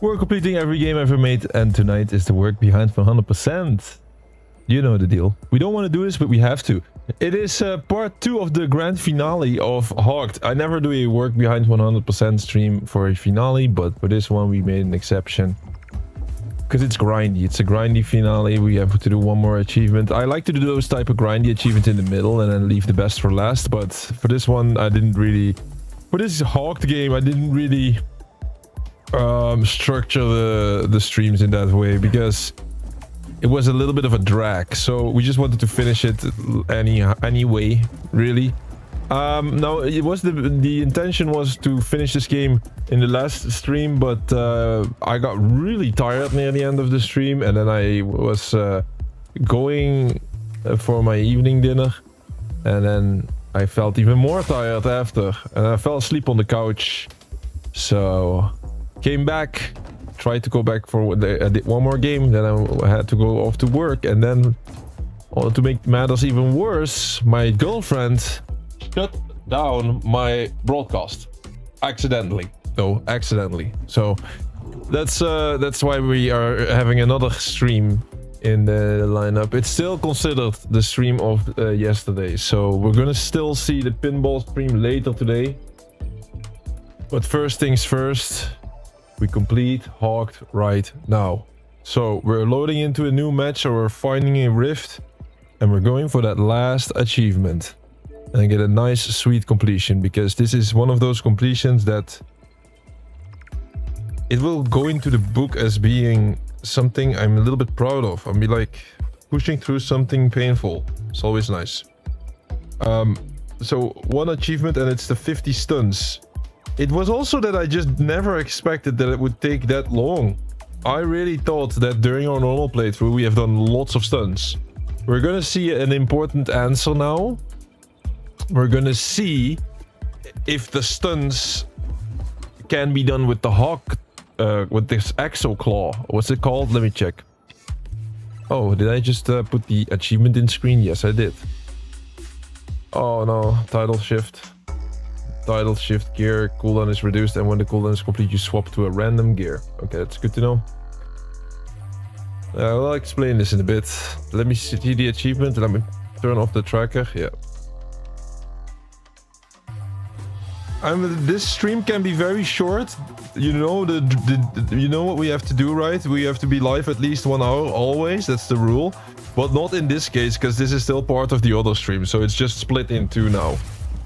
We're completing every game ever made, and tonight is the work behind 100%. You know the deal. We don't want to do this, but we have to. It is part 2 of the grand finale of HAWKED. I never do a work behind 100% stream for a finale, but for this one we made an exception. Because it's grindy. It's a grindy finale. We have to do one more achievement. I like to do those type of grindy achievements in the middle and then leave the best for last. But for this one, I didn't really... For this HAWKED game, I didn't really structure the streams in that way because it was a little bit of a drag. So we just wanted to finish it anyway, really. Now it was the intention was to finish this game in the last stream, but I got really tired near the end of the stream, and then I was going for my evening dinner, and then I felt even more tired after, and I fell asleep on the couch. So came back, tried to go back for I did one more game, then I had to go off to work, and then to make matters even worse, my girlfriend shut down my broadcast accidentally. So that's why we are having another stream in the lineup. It's still considered the stream of yesterday, so we're gonna still see the pinball stream later today. But first things first, we complete HAWKED right now. So we're loading into a new match, so we're finding a rift, and we're going for that last achievement and get a nice sweet completion, because this is one of those completions that it will go into the book as being something I'm a little bit proud of. I'll be like pushing through something painful. It's always nice. So one achievement, and it's the 50 stuns. It was also that I just never expected that it would take that long. I really thought that during our normal playthrough we have done lots of stuns. We're gonna see an important answer now. We're gonna see if the stuns can be done with the hawk, with this exo claw. What's it called? Let me check. Oh, did I just put the achievement in screen? Yes, I did. Oh no, title shift gear, cooldown is reduced, and when the cooldown is complete you swap to a random gear. Okay, that's good to know. I'll explain this in a bit. Let me see the achievement. Let me turn off the tracker. Yeah. This stream can be very short. You know you know what we have to do, right? We have to be live at least 1 hour always. That's the rule. But not in this case, because this is still part of the other stream. So it's just split in two now.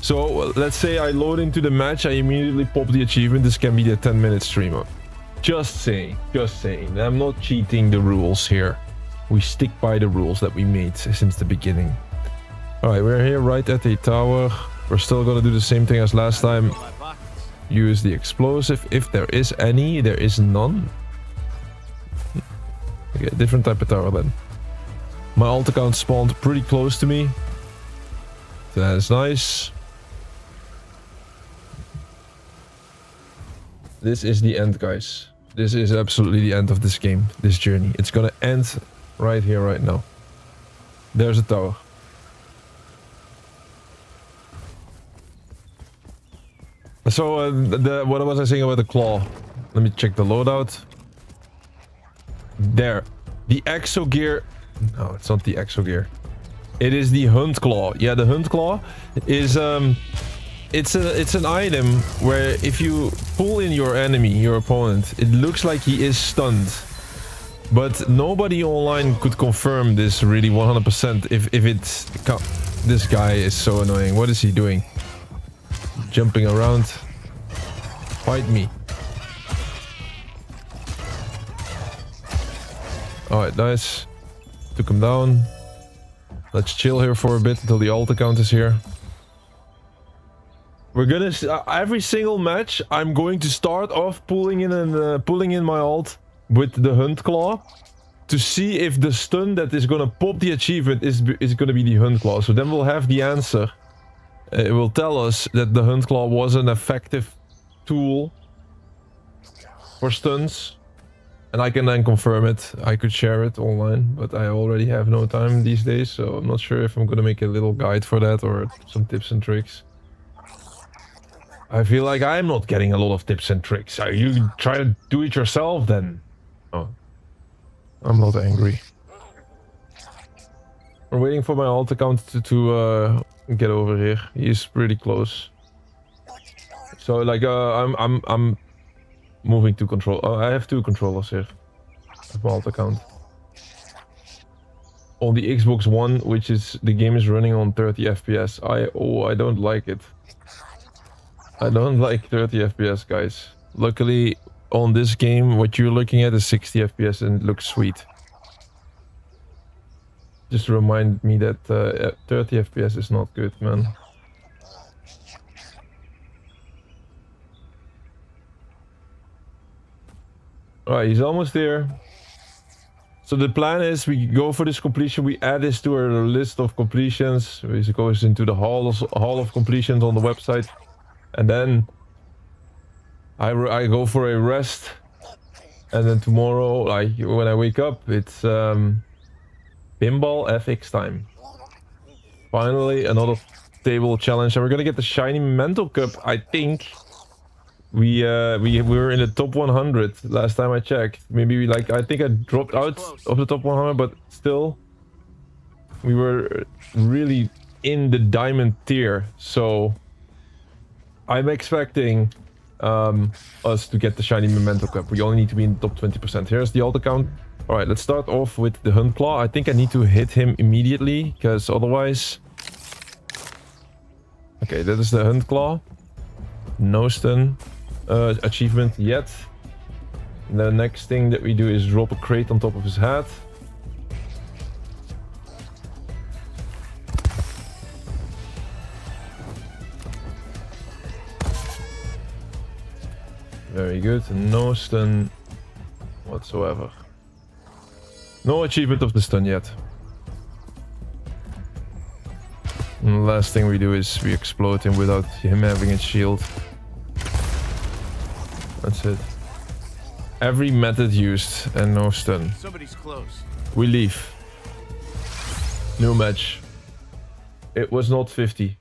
So let's say I load into the match, I immediately pop the achievement. This can be the 10-minute streamer. Just saying. I'm not cheating the rules here. We stick by the rules that we made since the beginning. Alright, we're here right at a tower. We're still gonna do the same thing as last time. Use the explosive. If there is any, there is none. Okay, different type of tower then. My alt account spawned pretty close to me. That is nice. This is the end, guys. This is absolutely the end of this game, this journey. It's gonna end right here, right now. There's a tower. So, what was I saying about the claw? Let me check the loadout. There. The exo gear... No, it's not the exo gear. It is the hunt claw. Yeah, the hunt claw is... It's an item where if you pull in your enemy, your opponent, it looks like he is stunned. But nobody online could confirm this really 100% if it's... This guy is so annoying. What is he doing? Jumping around. Fight me. Alright, nice. Took him down. Let's chill here for a bit until the alt account is here. We're gonna every single match I'm going to start off pulling in my ult with the hunt claw to see if the stun that is gonna pop the achievement is gonna be the hunt claw. So then we'll have the answer. It will tell us that the hunt claw was an effective tool for stuns, and I can then confirm it. I could share it online, but I already have no time these days, so I'm not sure if I'm gonna make a little guide for that or some tips and tricks. I feel like I'm not getting a lot of tips and tricks. Are you try to do it yourself then? Oh. I'm not angry. I'm waiting for my alt account to get over here. He's pretty close. So like I'm moving to control. Oh, I have 2 controllers here. Of my alt account. On the Xbox One, which is the game is running on 30 FPS. I don't like it. I don't like 30 FPS, guys. Luckily, on this game, what you're looking at is 60 FPS and it looks sweet. Just remind me that 30 FPS is not good, man. Alright, he's almost there. So the plan is we go for this completion, we add this to our list of completions. It goes into the hall of completions on the website. And then I go for a rest. And then tomorrow, like when I wake up, it's Pinball FX time. Finally, another table challenge. And we're gonna get the shiny Mental Cup, I think. We were in the top 100 last time I checked. Maybe I think I dropped out of the top 100, but still we were really in the diamond tier. So I'm expecting us to get the shiny Memento Cup. We only need to be in the top 20%. Here's the alt account. All right, let's start off with the Hunt Claw. I think I need to hit him immediately because otherwise. Okay, that is the Hunt Claw. No stun achievement yet. The next thing that we do is drop a crate on top of his head. Very good. No stun whatsoever. No achievement of the stun yet. And the last thing we do is we explode him without him having a shield. That's it. Every method used and no stun. Somebody's close. We leave. New match. It was not 50.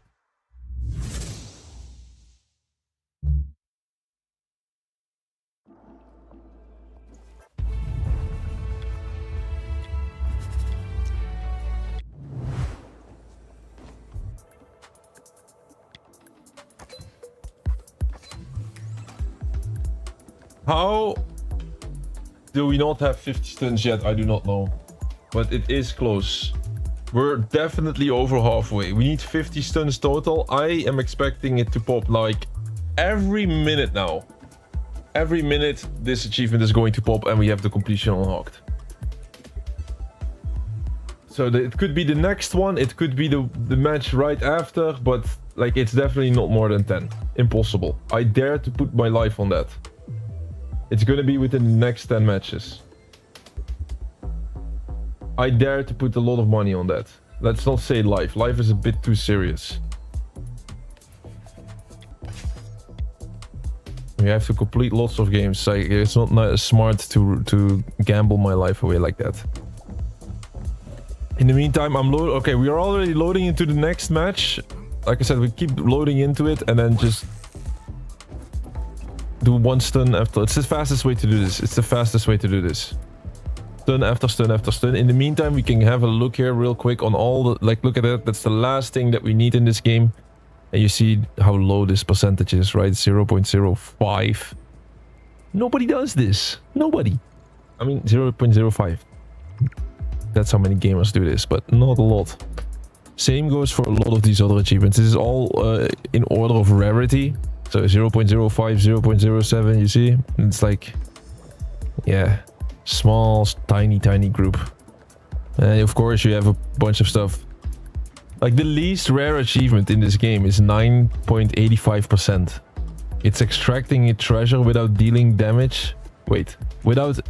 How do we not have 50 stuns yet? I do not know. But it is close. We're definitely over halfway. We need 50 stuns total. I am expecting it to pop like every minute now. Every minute this achievement is going to pop and we have the completion unlocked. So it could be the next one. It could be the match right after. But like it's definitely not more than 10. Impossible. I dare to put my life on that. It's gonna be within the next 10 matches. I dare to put a lot of money on that. Let's not say life. Life is a bit too serious. We have to complete lots of games. Like, it's not smart to gamble my life away like that. In the meantime, I'm loading. Okay, we are already loading into the next match. Like I said, we keep loading into it and then just do one stun after. It's the fastest way to do this. It's the fastest way to do this. Stun after stun after stun. In the meantime, we can have a look here real quick on all the... Like, look at that. That's the last thing that we need in this game. And you see how low this percentage is, right? 0.05. Nobody does this. Nobody. I mean, 0.05. That's how many gamers do this, but not a lot. Same goes for a lot of these other achievements. This is all in order of rarity. So 0.05, 0.07, you see? It's like, yeah, small, tiny group. And of course you have a bunch of stuff. Like the least rare achievement in this game is 9.85%. It's extracting a treasure without dealing damage. Wait, without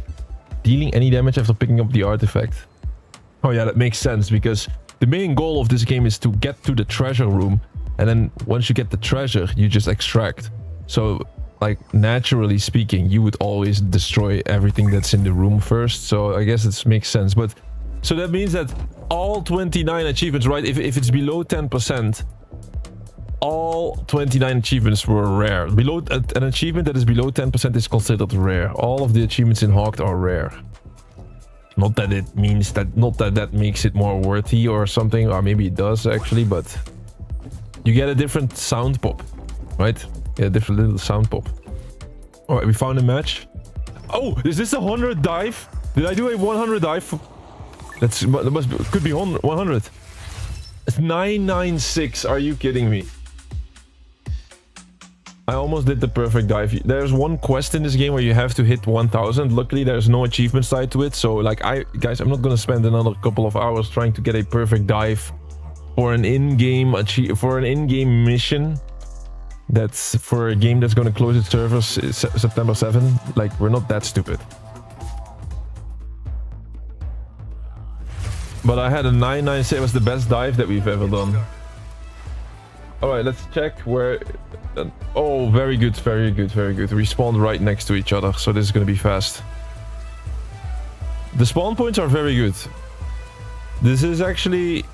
dealing any damage after picking up the artifact. Oh yeah, that makes sense because the main goal of this game is to get to the treasure room. And then once you get the treasure, you just extract. So, like, naturally speaking, you would always destroy everything that's in the room first. So I guess it makes sense. But so that means that all 29 achievements, right? If it's below 10%, All 29 achievements were rare. Below an achievement that is below 10% is considered rare. All of the achievements in HAWKED are rare. Not that it means that, not that that makes it more worthy or something, or maybe it does actually, but you get a different sound pop, right? Yeah, a different little sound pop. All right, we found a match. Oh, is this a 100 dive? Did I do a 100 dive? Could be 100. It's 996. Are you kidding me? I almost did the perfect dive. There's one quest in this game where you have to hit 1000. Luckily, there's no achievements tied to it. So, like, guys, I'm not gonna spend another couple of hours trying to get a perfect dive for an in-game mission. That's for a game that's gonna close its servers September 7. Like, we're not that stupid. But I had a 996. It was the best dive that we've ever done. All right, let's check where. Oh, very good, very good, very good. We spawned right next to each other, so this is going to be fast. The spawn points are very good. This is actually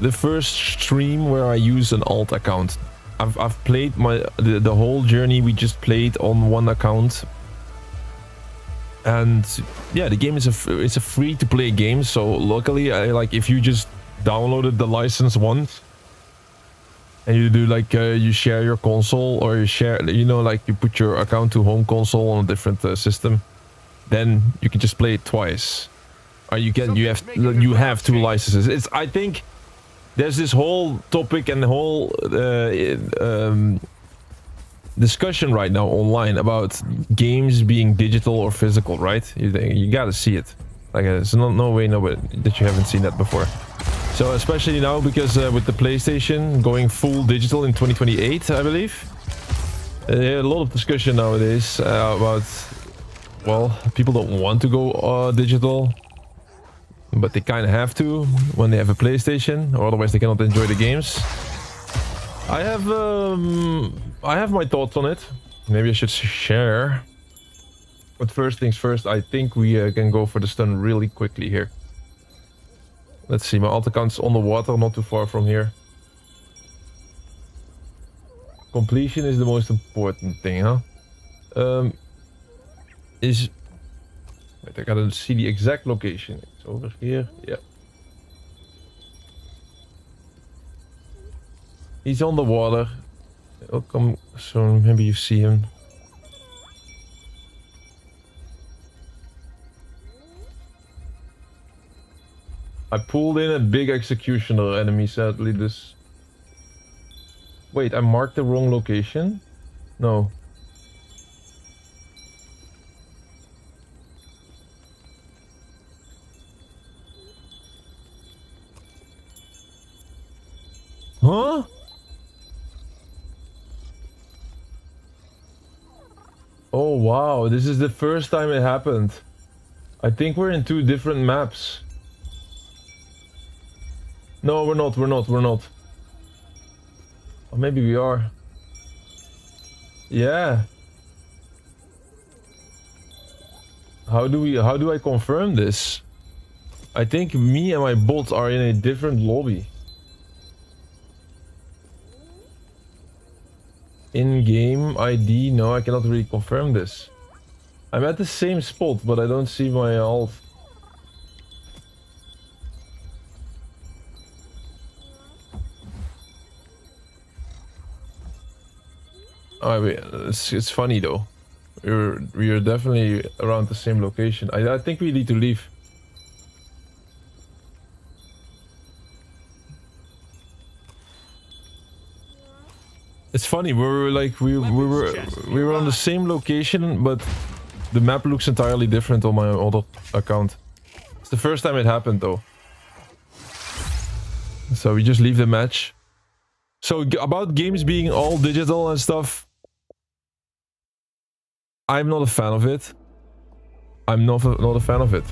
the first stream where I use an alt account. I've played the whole journey. We just played on one account. And yeah, the game is it's a free-to-play game, so luckily, if you just downloaded the license once, and you do like you share your console, or you share, you know, like you put your account to home console on a different system, then you can just play it twice. Or you have two licenses. I think there's this whole topic and the whole discussion right now online about games being digital or physical, right? You gotta see it. Like, there's no way that you haven't seen that before. So especially now, because with the PlayStation going full digital in 2028, I believe. A lot of discussion nowadays about, well, people don't want to go digital, but they kind of have to when they have a PlayStation, or otherwise they cannot enjoy the games. I have my thoughts on it. Maybe I should share. But first things first, I think we can go for the stun really quickly here. Let's see, my alt account's on the water, not too far from here. Completion is the most important thing, huh? Wait, I gotta see the exact location. It's over here, yeah. He's on the water. He'll come soon, maybe you see him. I pulled in a big executioner enemy, sadly. Wait, I marked the wrong location? No. Huh? Oh wow, this is the first time it happened. I think we're in two different maps. No, we're not. Or maybe we are. Yeah. How do I confirm this? I think me and my bot are in a different lobby. In-game ID? No, I cannot really confirm this. I'm at the same spot, but I don't see my alt. Oh, wait, it's funny though. We're definitely around the same location. I think we need to leave. It's funny. We were on the same location, but the map looks entirely different on my other account. It's the first time it happened though. So we just leave the match. So about games being all digital and stuff, I'm not a fan of it. I'm not a fan of it.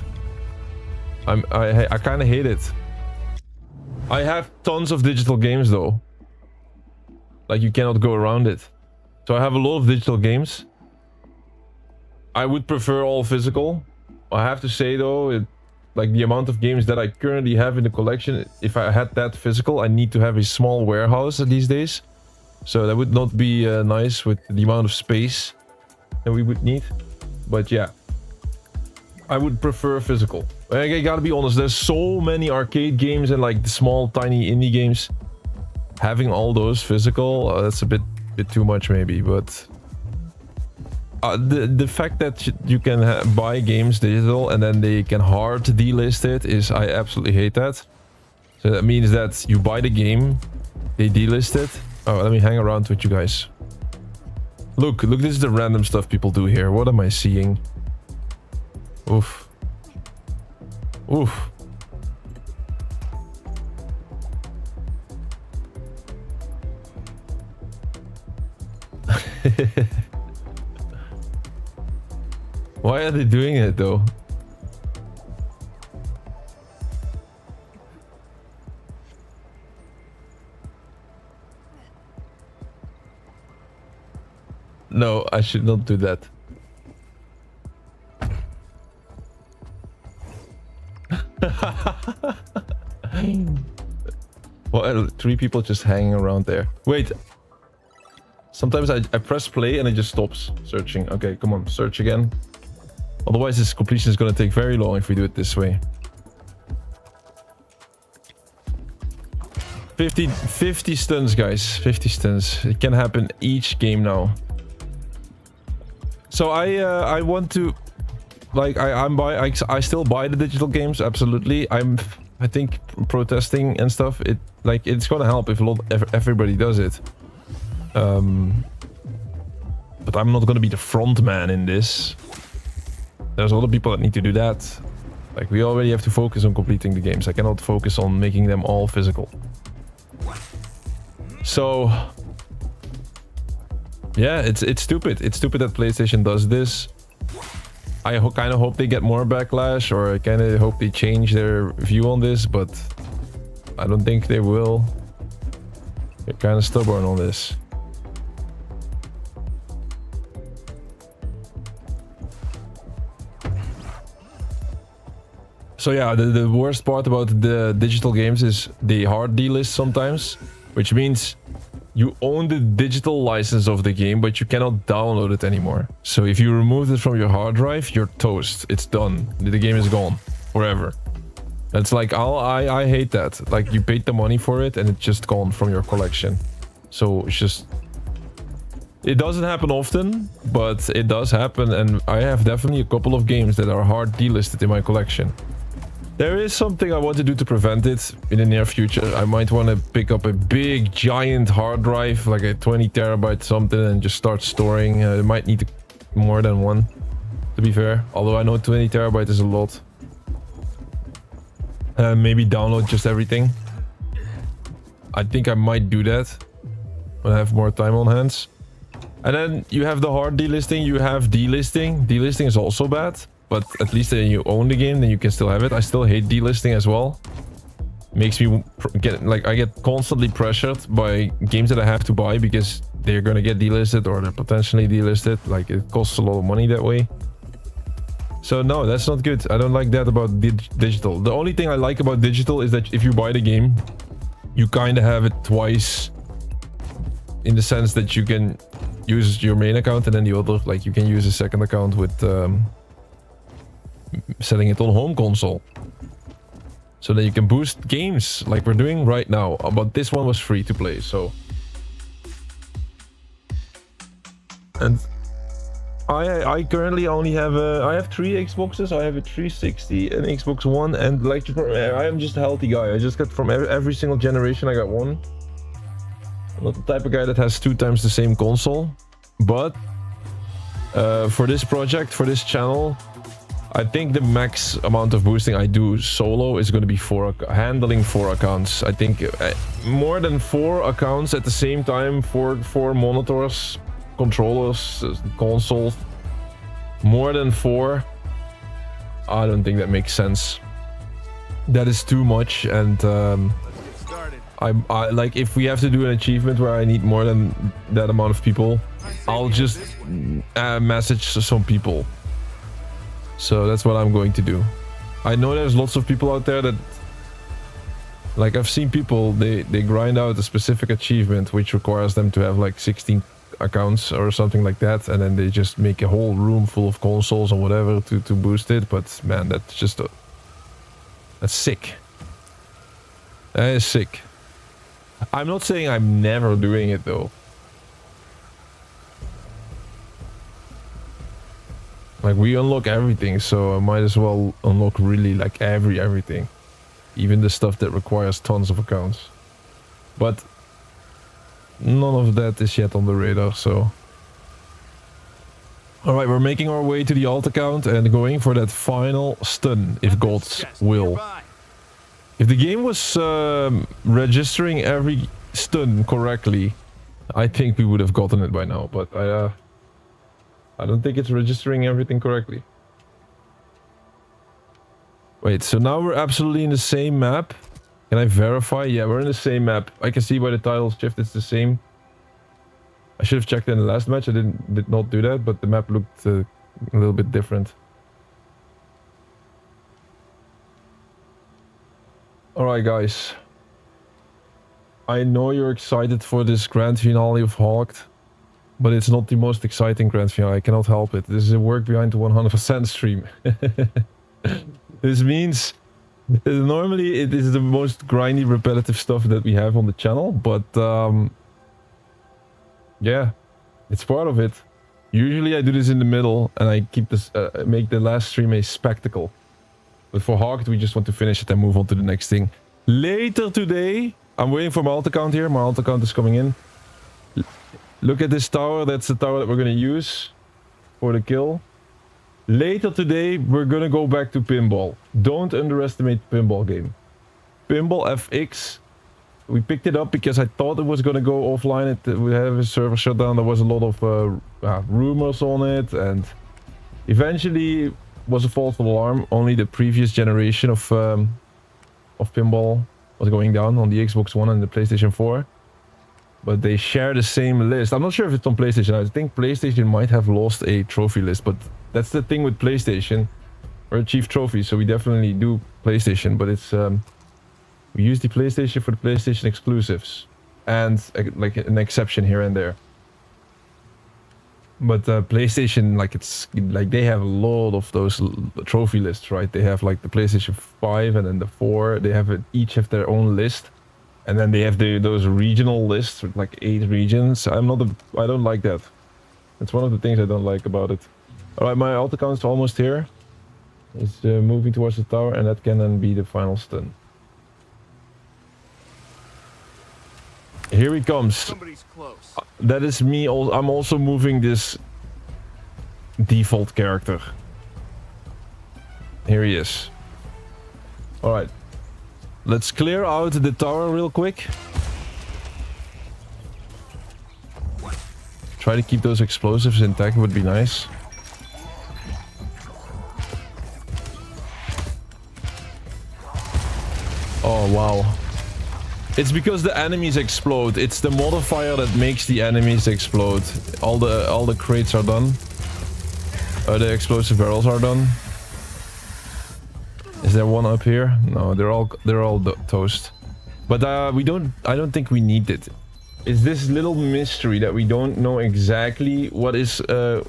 I kind of hate it. I have tons of digital games though. Like, you cannot go around it. So I have a lot of digital games. I would prefer all physical. I have to say though, like the amount of games that I currently have in the collection, if I had that physical, I need to have a small warehouse these days. So that would not be nice with the amount of space that we would need. But yeah, I would prefer physical. I gotta be honest, there's so many arcade games and like the small tiny indie games. Having all those physical, that's a bit too much maybe, but the fact that you can buy games digital and then they can hard delist it is, I absolutely hate that. So that means that you buy the game, they delist it. Oh, let me hang around with you guys. Look, this is the random stuff people do here. What am I seeing? Oof. Oof. Why are they doing it though? No, I should not do that. Well, 3 people just hanging around there. Wait. Sometimes I press play and it just stops searching. Okay, come on, search again. Otherwise, this completion is going to take very long if we do it this way. 50 stuns, guys. 50 stuns. It can happen each game now. So I want to, like, I still buy the digital games. Absolutely. I think protesting and stuff. It's gonna help if everybody does it. But I'm not gonna be the front man in this. There's a lot of people that need to do that. Like, we already have to focus on completing the games. I cannot focus on making them all physical. So yeah, it's stupid. It's stupid that PlayStation does this. I kind of hope they get more backlash, or I kind of hope they change their view on this, but I don't think they will. They're kind of stubborn on this. So yeah, the worst part about the digital games is they hard delist sometimes, which means you own the digital license of the game, but you cannot download it anymore. So if you remove it from your hard drive, you're toast. It's done. The game is gone forever. That's like, I hate that. Like, you paid the money for it and it's just gone from your collection. So it's just, it doesn't happen often, but it does happen. And I have definitely a couple of games that are hard delisted in my collection. There is something I want to do to prevent it in the near future. I might want to pick up a big, giant hard drive, like a 20 terabyte something, and just start storing. I might need more than one, to be fair. Although I know 20 terabyte is a lot. Maybe download just everything. I think I might do that when I have more time on hands. And then you have the hard delisting, you have delisting. Delisting is also bad. But at least then you own the game, then you can still have it. I still hate delisting as well. Makes me I get constantly pressured by games that I have to buy because they're gonna get delisted or they're potentially delisted. Like, it costs a lot of money that way. So no, that's not good. I don't like that about digital. The only thing I like about digital is that if you buy the game, you kind of have it twice. In the sense that you can use your main account and then the other, like, you can use a second account with setting it on home console, so that you can boost games like we're doing right now. But this one was free to play, so. And I currently only have I have 3 Xboxes. I have a 360, an Xbox One, and like, I am just a healthy guy. I just got from every single generation I got one. I'm not the type of guy that has 2 times the same console, but for this project, for this channel, I think the max amount of boosting I do solo is going to be handling 4 accounts. I think more than 4 accounts at the same time, 4 monitors, controllers, consoles, more than 4. I don't think that makes sense. That is too much, and I like, if we have to do an achievement where I need more than that amount of people, I'll just message some people. So that's what I'm going to do. I know there's lots of people out there that, like, I've seen people, they grind out a specific achievement which requires them to have like 16 accounts or something like that, and then they just make a whole room full of consoles or whatever to boost it. But man, that's just that's sick. That is sick. I'm not saying I'm never doing it though. Like, we unlock everything, so I might as well unlock really like everything. Even the stuff that requires tons of accounts. But none of that is yet on the radar, so... Alright, we're making our way to the alt account and going for that final stun, if God's will. If the game was registering every stun correctly, I think we would have gotten it by now, but I don't think it's registering everything correctly. Wait, so now we're absolutely in the same map. Can I verify? Yeah, we're in the same map. I can see by the title shift it's the same. I should have checked in the last match. I did not do that, but the map looked a little bit different. Alright guys. I know you're excited for this grand finale of HAWKED, but it's not the most exciting grand finale. I cannot help it. This is a work behind the 100% stream. This means normally it is the most grindy, repetitive stuff that we have on the channel, but yeah, it's part of it. Usually I do this in the middle and I keep this, make the last stream a spectacle. But for HAWKED, we just want to finish it and move on to the next thing. Later today, I'm waiting for my alt account here. My alt account is coming in. Look at this tower. That's the tower that we're going to use for the kill. Later today, we're going to go back to pinball. Don't underestimate the pinball game. Pinball FX. We picked it up because I thought it was going to go offline. We have a server shutdown. There was a lot of rumors on it, and eventually was a false alarm. Only the previous generation of pinball was going down on the Xbox One and the PlayStation 4. But they share the same list. I'm not sure if it's on PlayStation. I think PlayStation might have lost a trophy list, but that's the thing with PlayStation. We're a chief trophy, so we definitely do PlayStation, but it's we use the PlayStation for the PlayStation exclusives and like an exception here and there. But PlayStation, like, it's like they have a lot of those trophy lists, right? They have like the PlayStation 5 and then the 4. They have each have their own list, and then they have those regional lists with like 8 regions. I don't like that. It's one of the things I don't like about it. All right, my alt account is almost here. It's moving towards the tower, and that can then be the final stun. Here he comes. Somebody's close. That is me. I'm also moving this default character. Here he is. All right. Let's clear out the tower real quick. Try to keep those explosives intact would be nice. Oh, wow. It's because the enemies explode. It's the modifier that makes the enemies explode. All the crates are done. The explosive barrels are done. Is there one up here? No, they're all toast. But I don't think we need it. It's this little mystery that we don't know exactly what is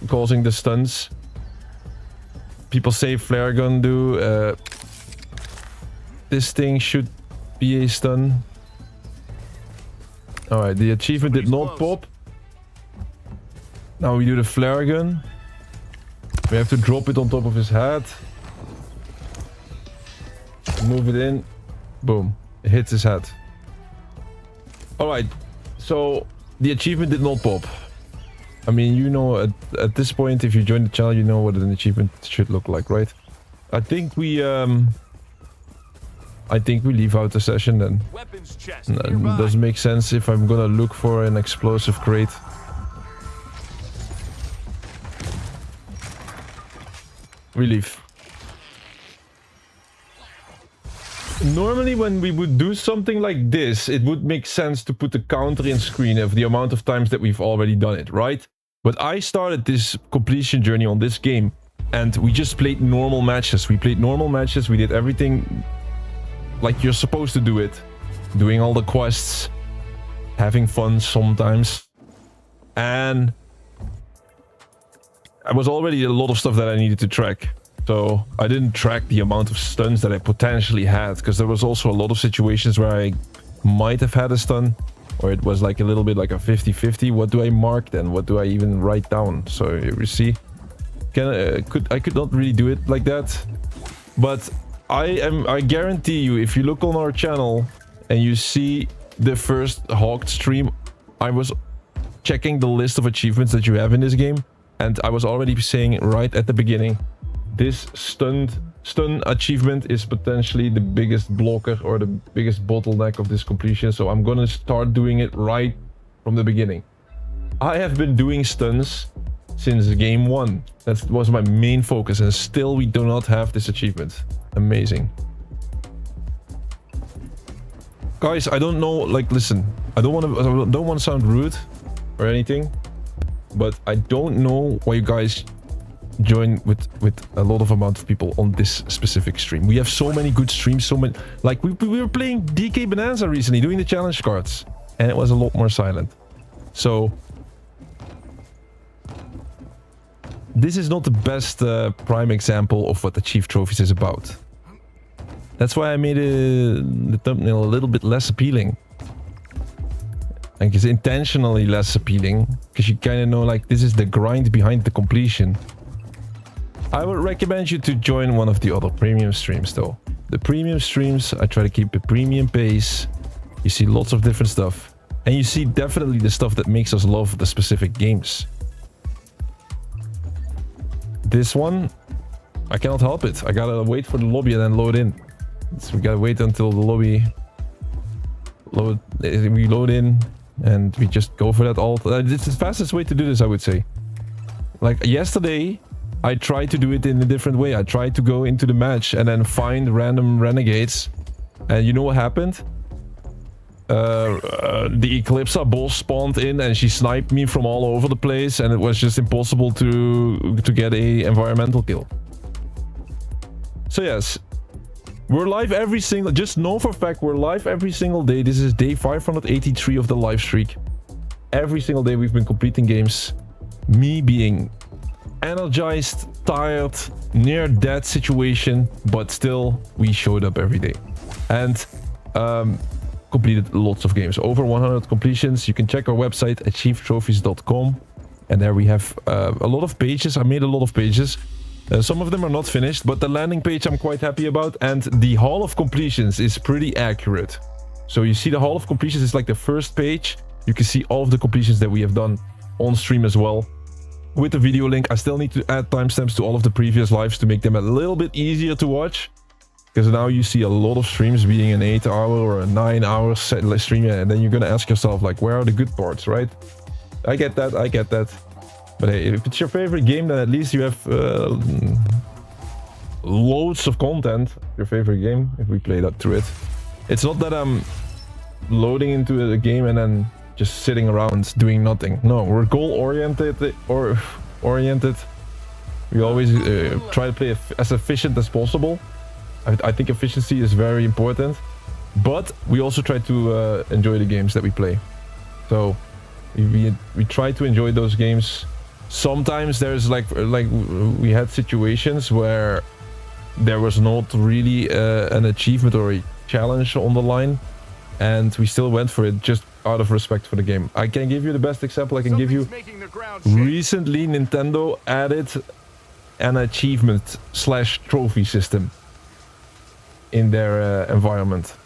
causing the stuns. People say flare gun do. This thing should be a stun. Alright, the achievement did not pop. Now we do the flare gun. We have to drop it on top of his head. Move it in. Boom. It hits his head. Alright, so the achievement did not pop. I mean, you know, at this point, if you join the channel, you know what an achievement should look like, right? I think we leave out the session then. Doesn't make sense if I'm gonna look for an explosive crate. We leave. Normally when we would do something like this, it would make sense to put a counter in screen of the amount of times that we've already done it, right? But I started this completion journey on this game And we just played normal matches. We played normal matches. We did everything like you're supposed to do it. Doing all the quests. Having fun sometimes. And there was already a lot of stuff that I needed to track. So I didn't track the amount of stuns that I potentially had. Because there was also a lot of situations where I might have had a stun. Or it was like a little bit like a 50-50. What do I mark then? What do I even write down? So you see, I could not really do it like that. But I guarantee you, if you look on our channel and you see the first HAWKED stream, I was checking the list of achievements that you have in this game. And I was already saying right at the beginning, this stun achievement is potentially the biggest blocker or the biggest bottleneck of this completion. So I'm gonna start doing it right from the beginning. I have been doing stuns since game 1. That was my main focus, and still we do not have this achievement. Amazing. Guys, I don't know, like, listen, I don't want to sound rude or anything, but I don't know why you guys join with a lot of amount of people on this specific stream. We have so many good streams, so many, like we were playing DK Bonanza recently, doing the challenge cards, and it was a lot more silent. So this is not the best prime example of what Achieve Trophies is about. That's why I made the thumbnail a little bit less appealing. Like, it's intentionally less appealing, because you kind of know, like, this is the grind behind the completion. I would recommend you to join one of the other premium streams, though. The premium streams, I try to keep a premium pace. You see lots of different stuff. And you see definitely the stuff that makes us love the specific games. This one, I cannot help it. I gotta wait for the lobby and then load in. So we gotta wait until the lobby we load in, and we just go for that all. It's the fastest way to do this, I would say. Like yesterday, I tried to do it in a different way. I tried to go into the match and then find random renegades. And you know what happened? The Eclipsa boss spawned in and she sniped me from all over the place, and it was just impossible to get a environmental kill. So yes, we're live every single... Just know for a fact, we're live every single day. This is day 583 of the live streak. Every single day we've been completing games. Me being energized, tired, near death situation, but still we showed up every day. And completed lots of games. Over 100 completions. You can check our website, achievetrophies.com. And there we have a lot of pages. I made a lot of pages. Some of them are not finished, but the landing page I'm quite happy about. And the Hall of Completions is pretty accurate. So you see the Hall of Completions is like the first page. You can see all of the completions that we have done on stream as well. With the video link, I still need to add timestamps to all of the previous lives to make them a little bit easier to watch. Because now you see a lot of streams being an 8-hour or a 9-hour stream. And then you're going to ask yourself, like, where are the good parts, right? I get that, I get that. But hey, if it's your favorite game, then at least you have loads of content. Your favorite game, if we play that through it. It's not that I'm loading into a game and then just sitting around doing nothing. No, we're goal-oriented or oriented. We always try to play as efficient as possible. I think efficiency is very important. But we also try to enjoy the games that we play. So we try to enjoy those games. Sometimes there's like we had situations where there was not really an achievement or a challenge on the line, and we still went for it just out of respect for the game. I can give you the best example I can give you. Recently, Nintendo added an achievement / trophy system in their environment.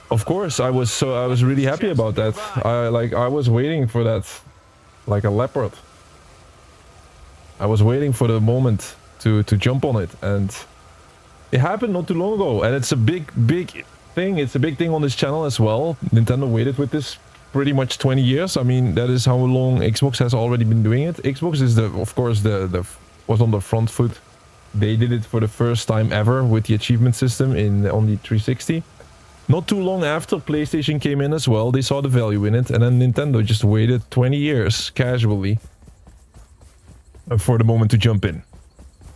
Of course, I was really happy about that. I was waiting for that, like a leopard. I was waiting for the moment to jump on it, and it happened not too long ago. And it's a big thing. It's a big thing on this channel as well. Nintendo waited with this pretty much 20 years. I mean, that is how long Xbox has already been doing it. Xbox is of course was on the front foot. They did it for the first time ever with the achievement system on the 360. Not too long after PlayStation came in as well, they saw the value in it, and then Nintendo just waited 20 years, casually. for the moment to jump in.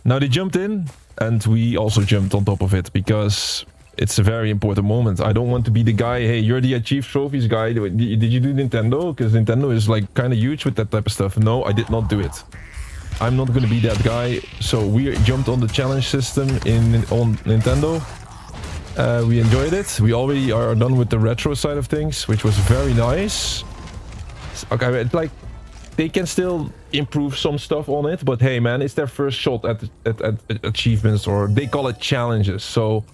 Now they jumped in, and we also jumped on top of it because it's a very important moment. I don't want to be the guy, hey, you're the Achieve Trophies guy. Did you do Nintendo? Because Nintendo is like kind of huge with that type of stuff. No, I did not do it. I'm not going to be that guy. So we jumped on the challenge system on Nintendo. We enjoyed it. We already are done with the retro side of things, which was very nice. Okay, it's like they can still improve some stuff on it, but hey man, it's their first shot at achievements, or they call it challenges. So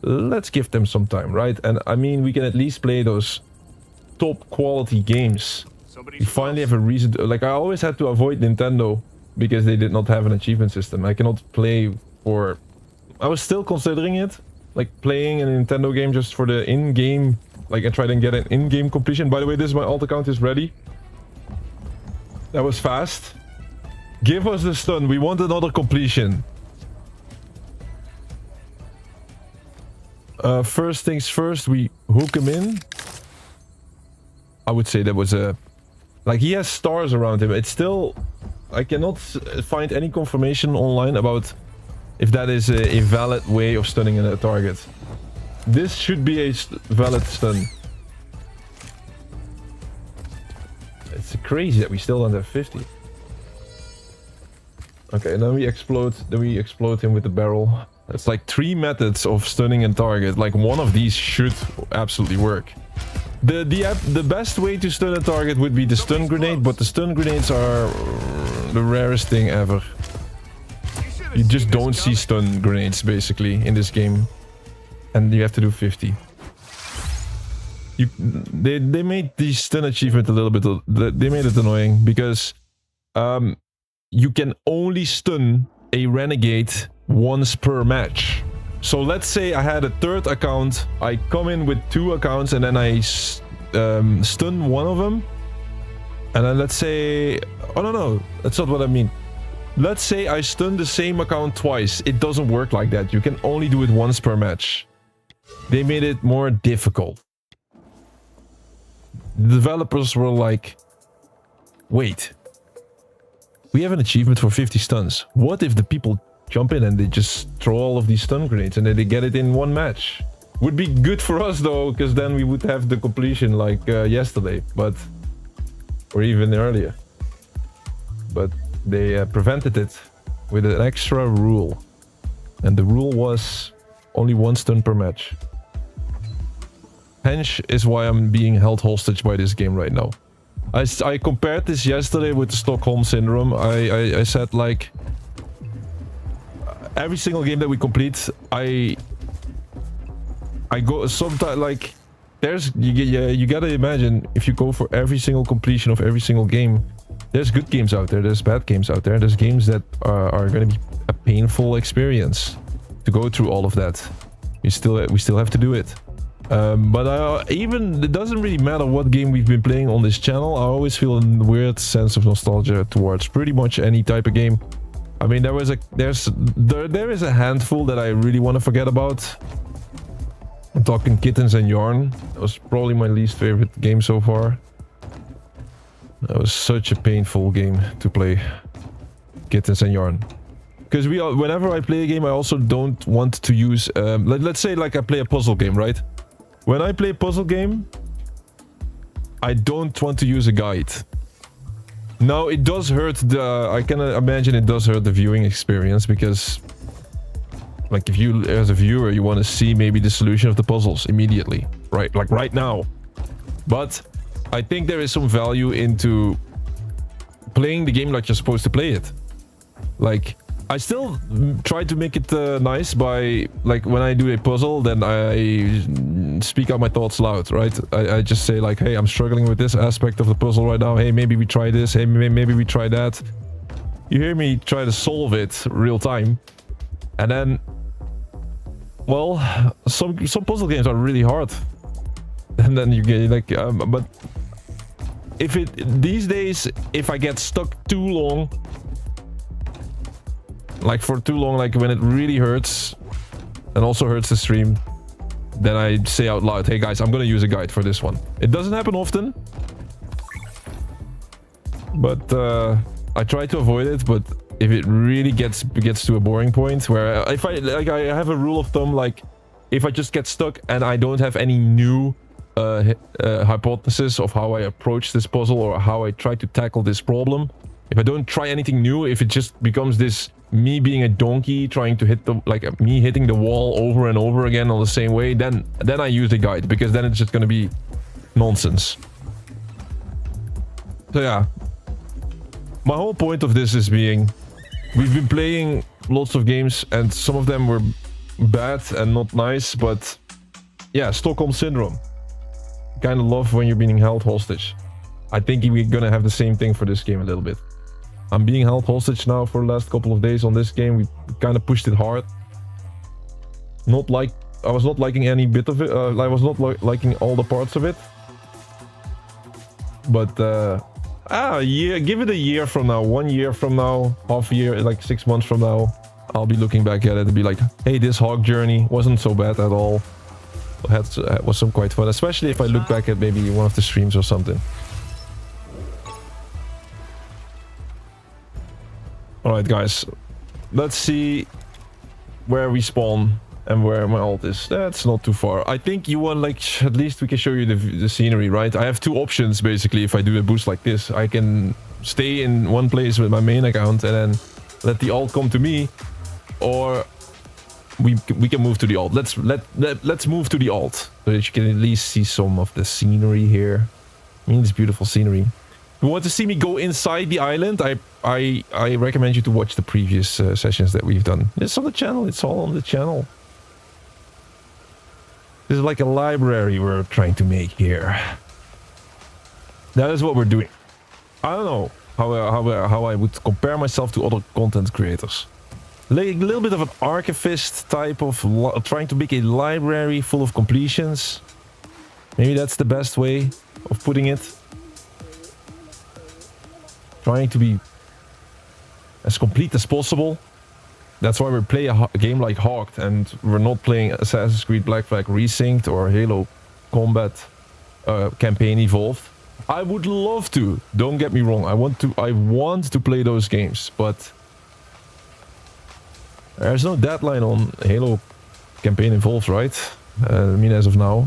let's give them some time, right? And I mean, we can at least play those top quality games. We finally have a reason to, like, I always had to avoid Nintendo because they did not have an achievement system. I cannot play for... I was still considering it, like playing a Nintendo game just for the in-game, like I tried and get an in-game completion. By the way, this is my alt account is ready. That was fast. Give us the stun. We want another completion. First things first, we hook him in. I would say that was a... Like, he has stars around him. It's still... I cannot find any confirmation online about if that is a valid way of stunning a target. This should be a valid stun. It's crazy that we still don't have 50. Okay, and then we explode him with the barrel. It's like 3 methods of stunning a target. Like, one of these should absolutely work. The best way to stun a target would be the stun grenade, but the stun grenades are the rarest thing ever. You just don't see stun grenades basically in this game, and you have to do 50. They made the stun achievement a little bit. They made it annoying because you can only stun a renegade once per match. So let's say I had a third account, I come in with 2 accounts, and then I stun one of them. And then let's say... Oh, no, that's not what I mean. Let's say I stun the same account twice. It doesn't work like that. You can only do it once per match. They made it more difficult. The developers were like, wait, we have an achievement for 50 stuns. What if the people jump in and they just throw all of these stun grenades and then they get it in one match? Would be good for us though, because then we would have the completion like yesterday, but or even earlier. But they prevented it with an extra rule, and the rule was only 1 stun per match. Hence is why I'm being held hostage by this game right now. I compared this yesterday with the Stockholm Syndrome. I said, like, every single game that we complete, I go sometimes, like, there's you gotta imagine, if you go for every single completion of every single game, there's good games out there, there's bad games out there, there's games that are gonna be a painful experience to go through all of that. We still have to do it. But even it doesn't really matter what game we've been playing on this channel. I always feel a weird sense of nostalgia towards pretty much any type of game. I mean, there is a handful that I really want to forget about. I'm talking Kittens and Yarn. That was probably my least favorite game so far. That was such a painful game to play. Kittens and Yarn. Because whenever I play a game, I also don't want to use... let's say like I play a puzzle game, right? When I play a puzzle game, I don't want to use a guide. Now, it does hurt the... I can imagine it does hurt the viewing experience, because... Like, if you, as a viewer, you want to see maybe the solution of the puzzles immediately. Right? Like, right now. But I think there is some value into playing the game like you're supposed to play it. Like... I still try to make it nice by, like, when I do a puzzle, then I speak out my thoughts loud, right? I just say like, hey, I'm struggling with this aspect of the puzzle right now. Hey, maybe we try this. Hey, maybe we try that. You hear me try to solve it real time. And then, well, some puzzle games are really hard. And then you get like, but if these days, if I get stuck too long, like for too long, like when it really hurts and also hurts the stream, then I say out loud, hey guys, I'm gonna use a guide for this one. It doesn't happen often, but I try to avoid it. But if it really gets to a boring point where if I have a rule of thumb, like if I just get stuck and I don't have any new hypothesis of how I approach this puzzle or how I try to tackle this problem, if I don't try anything new, if it just becomes this me being a donkey trying to hit the, like me hitting the wall over and over again on the same way, then I use the guide, because then it's just going to be nonsense. So yeah, my whole point of this is being, we've been playing lots of games and some of them were bad and not nice, but yeah, Stockholm Syndrome. Kind of love when you're being held hostage. I think we're gonna have the same thing for this game a little bit. I'm being held hostage now for the last couple of days on this game. We kind of pushed it hard. I was not liking any bit of it. I was not liking all the parts of it. But give it a year from now, 1 year from now, half a year, like 6 months from now, I'll be looking back at it and be like, hey, this hog journey wasn't so bad at all. It was some quite fun, especially if I look back at maybe one of the streams or something. Alright guys, let's see where we spawn and where my ult is. That's not too far. I think you want, like, at least we can show you the scenery, right? I have two options basically. If I do a boost like this, I can stay in one place with my main account and then let the ult come to me, or we can move to the ult. Let's move to the ult so that you can at least see some of the scenery here. I mean, it's beautiful scenery. If you want to see me go inside the island, I recommend you to watch the previous sessions that we've done. It's on the channel. It's all on the channel. This is like a library we're trying to make here. That is what we're doing. I don't know how I would compare myself to other content creators. Like a little bit of an archivist type of trying to make a library full of completions. Maybe that's the best way of putting it. Trying to be as complete as possible. That's why we play a game like HAWKED and we're not playing Assassin's Creed Black Flag Resynced or Halo Combat Campaign Evolved. I would love to. Don't get me wrong. I want to play those games, but there's no deadline on Halo Campaign Evolved, right? I mean, as of now.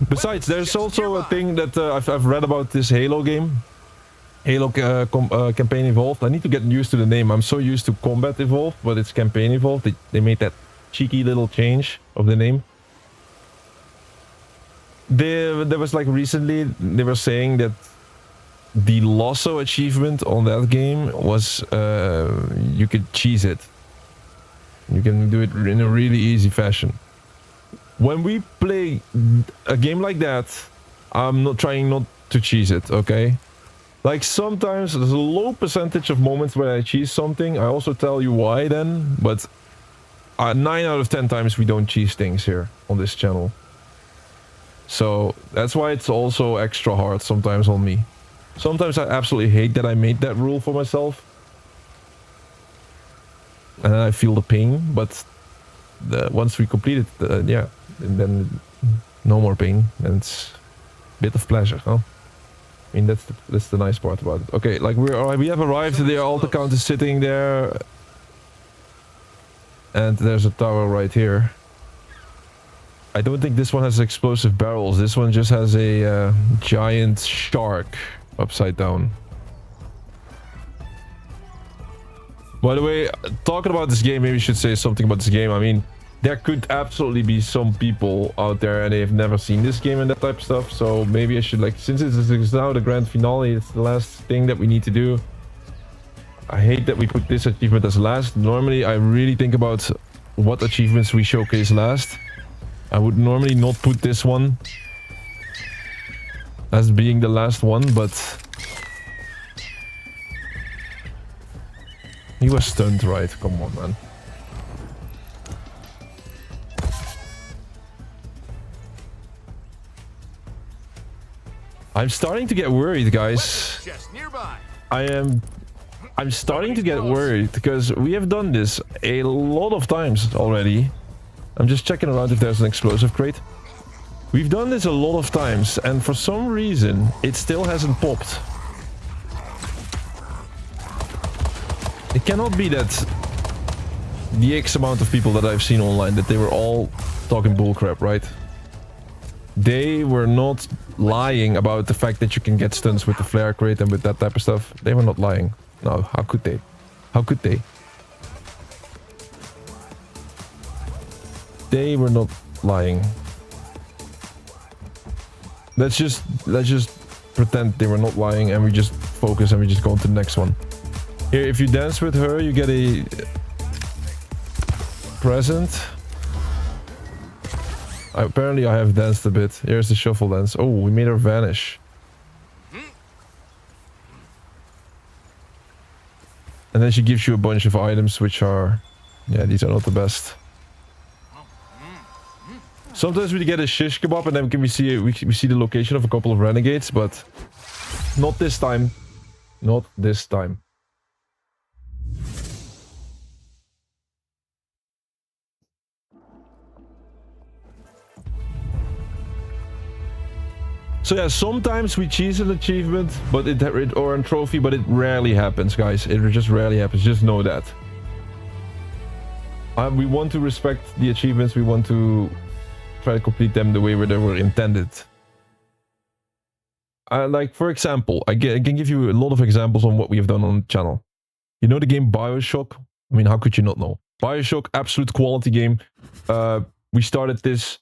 Besides, there's also a thing that I've read about this Halo game. Halo Campaign Evolved. I need to get used to the name. I'm so used to Combat Evolved, but it's Campaign Evolved. They made that cheeky little change of the name. There was like recently, they were saying that the Lasso achievement on that game was you could cheese it. You can do it in a really easy fashion. When we play a game like that, I'm not trying not to cheese it, okay? Like sometimes there's a low percentage of moments where I cheese something. I also tell you why then, but 9 out of 10 times we don't cheese things here on this channel. So that's why it's also extra hard sometimes on me. Sometimes I absolutely hate that I made that rule for myself. And I feel the pain, but once we complete it, yeah, and then no more pain, and it's a bit of pleasure, huh? I mean, that's the nice part about it. Okay, like we have arrived. The alt account is sitting there, and there's a tower right here. I don't think this one has explosive barrels. This one just has a giant shark upside down. By the way, talking about this game, maybe we should say something about this game. I mean, there could absolutely be some people out there and they've never seen this game and that type of stuff. So maybe I should, like, since it's now the grand finale, it's the last thing that we need to do. I hate that we put this achievement as last. Normally, I really think about what achievements we showcase last. I would normally not put this one as being the last one, but he was stunned, right? Come on, man. I'm starting to get worried, guys. I'm starting to get worried because we have done this a lot of times already. I'm just checking around if there's an explosive crate. We've done this a lot of times and for some reason it still hasn't popped. It cannot be that the X amount of people that I've seen online, that they were all talking bullcrap, right? They were not lying about the fact that you can get stuns with the flare crate and with that type of stuff. They were not lying. No, how could they? How could they? They were not lying. Let's just pretend they were not lying and we just focus and we just go on to the next one. Here, if you dance with her, you get a present. Apparently I have danced a bit. Here's the shuffle dance. Oh, we made her vanish. And then she gives you a bunch of items which are... yeah, these are not the best. Sometimes we get a shish kebab and then we see the location of a couple of renegades, but not this time. Not this time. So yeah, sometimes we cheese an achievement, but or a trophy, but it rarely happens, guys. It just rarely happens. Just know that. We want to respect the achievements. We want to try to complete them the way they were intended. Like, for example, I can give you a lot of examples on what we have done on the channel. You know the game BioShock? I mean, how could you not know? BioShock, absolute quality game. We started this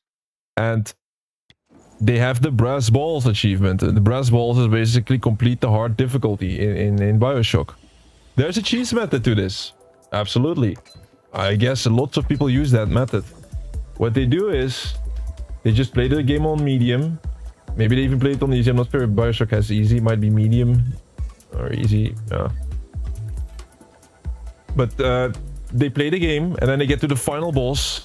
and they have the brass balls achievement. The brass balls is basically complete the hard difficulty in BioShock. There's a cheese method to this. Absolutely. I guess lots of people use that method. What they do is they just play the game on medium. Maybe they even play it on easy. I'm not sure if BioShock has easy. It might be medium or easy. Yeah. But they play the game and then they get to the final boss.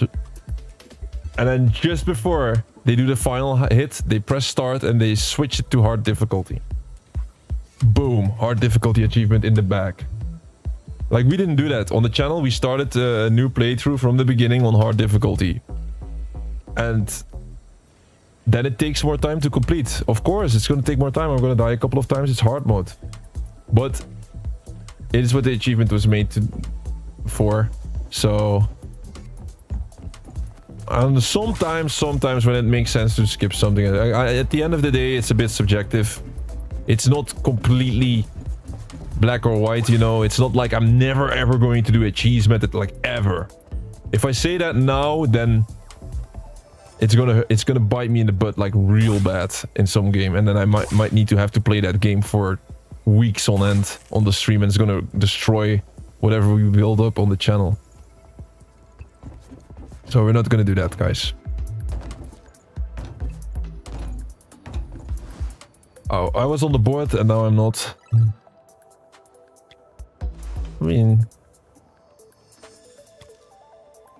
And then just before they do the final hit, they press start and they switch it to hard difficulty. Boom, hard difficulty achievement in the bag. Like, we didn't do that. On the channel, we started a new playthrough from the beginning on hard difficulty. And then it takes more time to complete. Of course, it's going to take more time. I'm going to die a couple of times. It's hard mode. But it is what the achievement was made for. So... and sometimes when it makes sense to skip something, at the end of the day, it's a bit subjective. It's not completely black or white, you know. It's not like I'm never ever going to do a cheese method, like ever. If I say that now, then it's gonna bite me in the butt like real bad in some game, and then I might need to have to play that game for weeks on end on the stream, and it's gonna destroy whatever we build up on the channel. So we're not gonna do that, guys. Oh, I was on the board and now I'm not. I mean...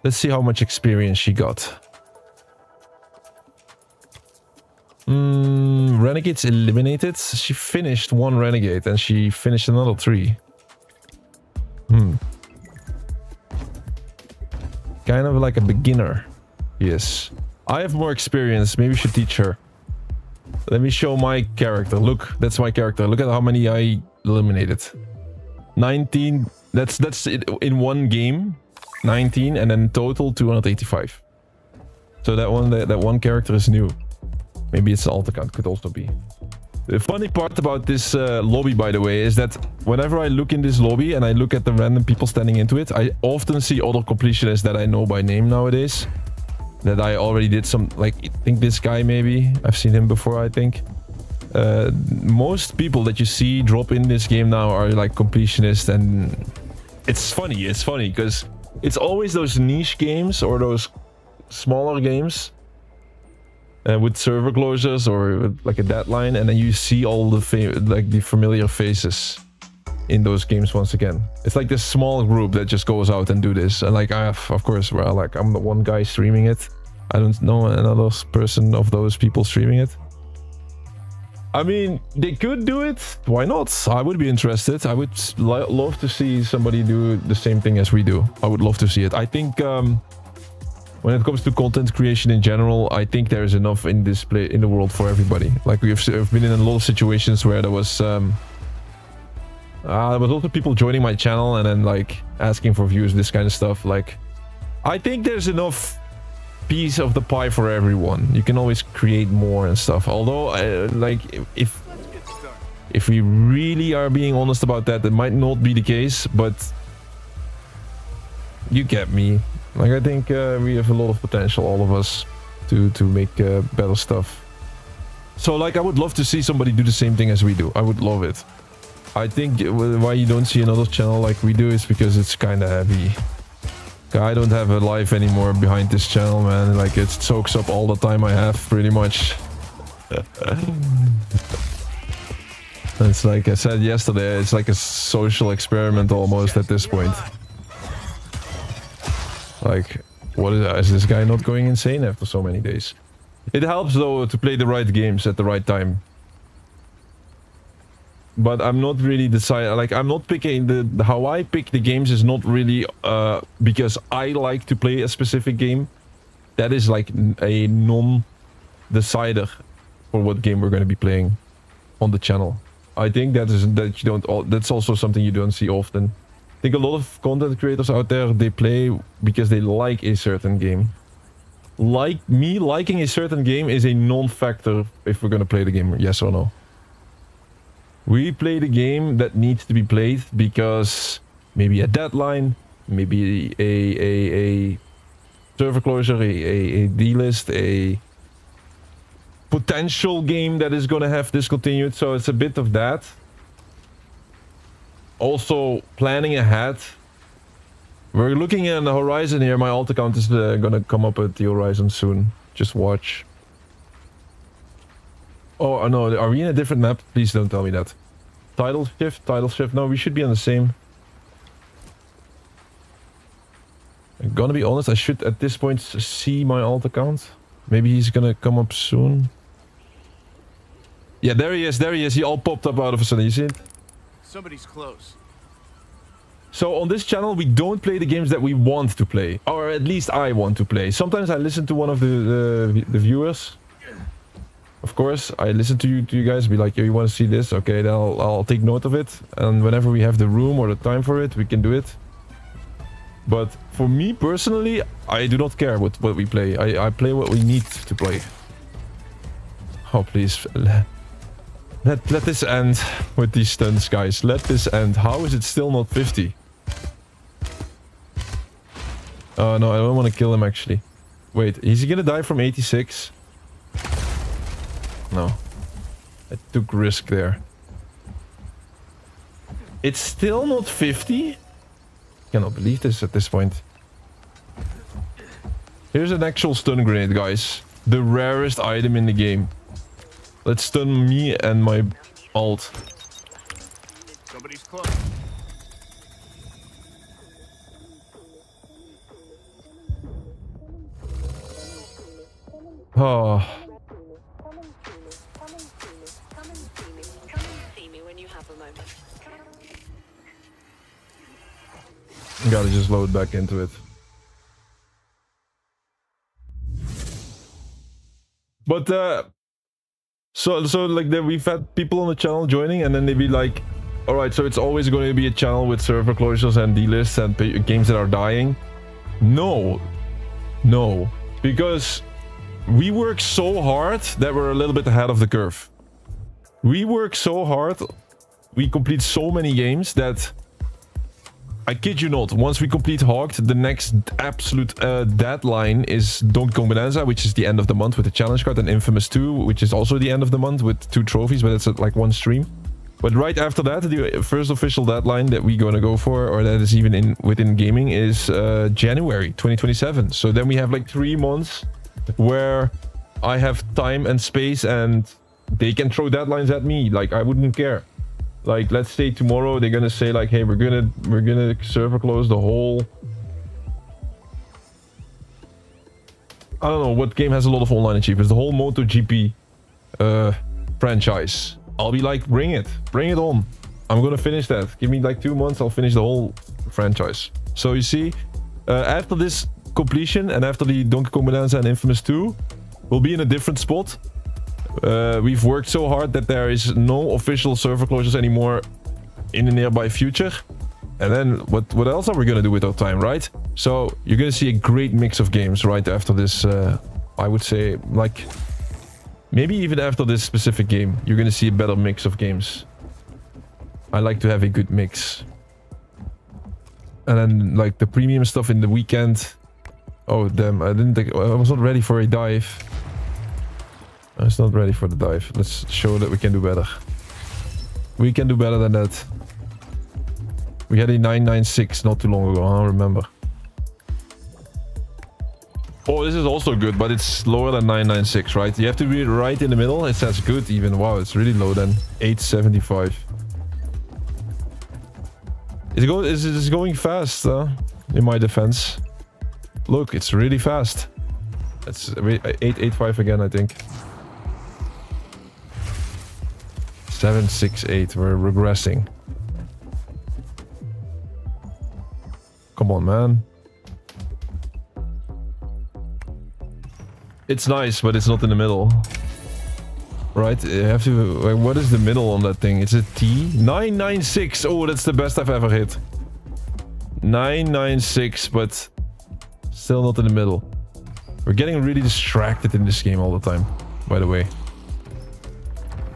let's see how much experience she got. Renegades eliminated. She finished 1 renegade and she finished another 3. Kind of like a beginner. Yes. I have more experience. Maybe we should teach her. Let me show my character. Look, that's my character. Look at how many I eliminated. 19. That's it in one game. 19 and then total 285. So that one character is new. Maybe it's an alt account. Could also be. The funny part about this lobby, by the way, is that whenever I look in this lobby and I look at the random people standing into it, I often see other completionists that I know by name nowadays. That I already did some, like, I think this guy maybe. I've seen him before, I think. Most people that you see drop in this game now are like completionists, and it's funny because it's always those niche games or those smaller games. With server closures or with like a deadline, and then you see all the familiar faces in those games once again. It's like this small group that just goes out and do this, and like of course, well, like I'm the one guy streaming it. I don't know another person of those people streaming it. I mean, they could do it. Why not? I would be interested. I would love to see somebody do the same thing as we do. I would love to see it. I think when it comes to content creation in general, I think there is enough in this in the world for everybody. Like, we've been in a lot of situations where there was There was also people joining my channel and then like asking for views, this kind of stuff. Like, I think there's enough piece of the pie for everyone. You can always create more and stuff. Although, like, if we really are being honest about that, it might not be the case. But you get me. Like, I think we have a lot of potential, all of us, to make better stuff. So, like, I would love to see somebody do the same thing as we do. I would love it. I think why you don't see another channel like we do is because it's kind of heavy. I don't have a life anymore behind this channel, man. Like, it soaks up all the time I have, pretty much. It's like I said yesterday, it's like a social experiment almost at this point. Like, what is this guy not going insane after so many days? It helps though to play the right games at the right time. But I'm not really deciding, like, I'm not picking how I pick the games is not really because I like to play a specific game. That is like a non-decider for what game we're going to be playing on the channel. I think that's also something you don't see often. I think a lot of content creators out there, they play because they like a certain game. Like me liking a certain game is a non-factor if we're going to play the game, yes or no. We play the game that needs to be played because maybe a deadline, maybe a server closure, a delist, a potential game that is going to have discontinued. So it's a bit of that. Also, planning ahead. We're looking at the horizon here. My alt account is going to come up at the horizon soon. Just watch. Oh, no. Are we in a different map? Please don't tell me that. Title shift. No, we should be on the same. I'm gonna be honest, I should at this point see my alt account. Maybe he's gonna come up soon. Yeah, there he is. He all popped up out of a sudden. You see it? Somebody's close. So on this channel, we don't play the games that we want to play. Or at least I want to play. Sometimes I listen to one of the viewers. Of course, I listen to you guys, be like, yo, you want to see this? Okay, then I'll take note of it. And whenever we have the room or the time for it, we can do it. But for me personally, I do not care what we play. I play what we need to play. Oh, please. Let this end with these stunts, guys. Let this end. How is it still not 50? Oh, no, I don't want to kill him, actually. Wait, is he gonna die from 86? No. I took risk there. It's still not 50? Cannot believe this at this point. Here's an actual stun grenade, guys. The rarest item in the game. Let's stun me and my alt. Somebody's close. Oh. Gotta just load back into it. But so like we've had people on the channel joining, and then they be like, all right, so it's always going to be a channel with server closures and delists and games that are dying. No, because we work so hard that we're a little bit ahead of the curve. We work so hard, we complete so many games that, I kid you not, once we complete HAWKED, the next absolute deadline is Donkey Kong Bonanza, which is the end of the month with the challenge card, and Infamous 2, which is also the end of the month with 2 trophies, but it's like one stream. But right after that, the first official deadline that we're gonna go for, or that is even within gaming, is January 2027. So then we have like 3 months where I have time and space, and they can throw deadlines at me. Like, I wouldn't care. Like, let's say tomorrow they're gonna say like, hey, we're gonna server close the whole, I don't know what game has a lot of online achievements, the whole MotoGP franchise. I'll be like, bring it on. I'm gonna finish that. Give me like 2 months, I'll finish the whole franchise. So you see, after this completion and after the Donkey Kong Bonanza and Infamous 2, we'll be in a different spot. We've worked so hard that there is no official server closures anymore in the nearby future. And then what else are we gonna do with our time, right? So you're gonna see a great mix of games right after this. I would say, like, maybe even after this specific game, you're gonna see a better mix of games. I like to have a good mix. And then, like, the premium stuff in the weekend. Oh, damn, I was not ready for a dive. I was not ready for the dive. Let's show that we can do better. We can do better than that. We had a 996 not too long ago, I don't remember. Oh, this is also good, but it's lower than 996, right? You have to be right in the middle. It says good even. Wow, it's really low then. 875. It's going fast, in my defense. Look, it's really fast. It's 885 again, I think. 768. We're regressing. Come on, man. It's nice, but it's not in the middle. Right? You have to... Like, what is the middle on that thing? It's a T? 996. Oh, that's the best I've ever hit. 996, but still not in the middle. We're getting really distracted in this game all the time, by the way.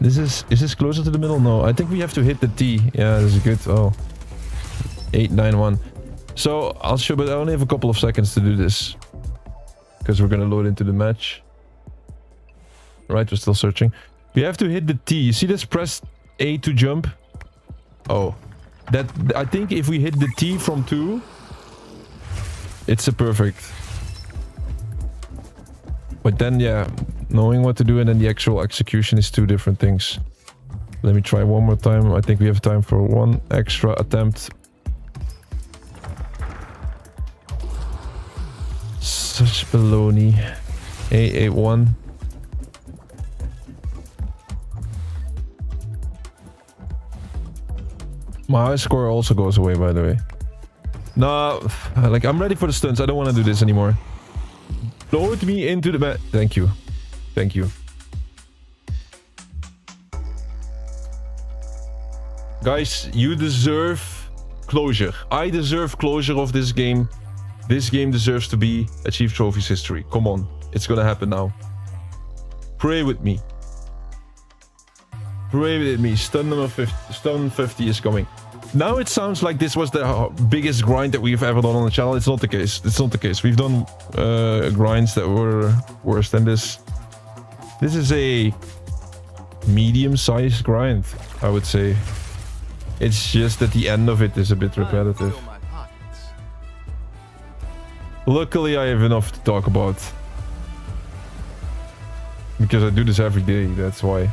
Is this closer to the middle? No, I think we have to hit the T. Yeah, this is good. Oh. 891. So, I'll show, but I only have a couple of seconds to do this. Because we're gonna load into the match. Right, we're still searching. We have to hit the T. You see this? Press A to jump. Oh. I think if we hit the T from 2, it's a perfect. But then, yeah, knowing what to do and then the actual execution is 2 different things. Let me try one more time. I think we have time for one extra attempt. Such baloney. A81. My high score also goes away, by the way. No, like, I'm ready for the stunts. I don't want to do this anymore. Load me into the mat. Thank you. Thank you. Guys, you deserve closure. I deserve closure of this game. This game deserves to be Achieve Trophies history. Come on. It's gonna happen now. Pray with me. Pray with me. Stun number 50. Stun 50 is coming. Now it sounds like this was the biggest grind that we've ever done on the channel. It's not the case. It's not the case. We've done grinds that were worse than this. This is a medium-sized grind, I would say. It's just that the end of it is a bit repetitive. Luckily, I have enough to talk about. Because I do this every day, that's why.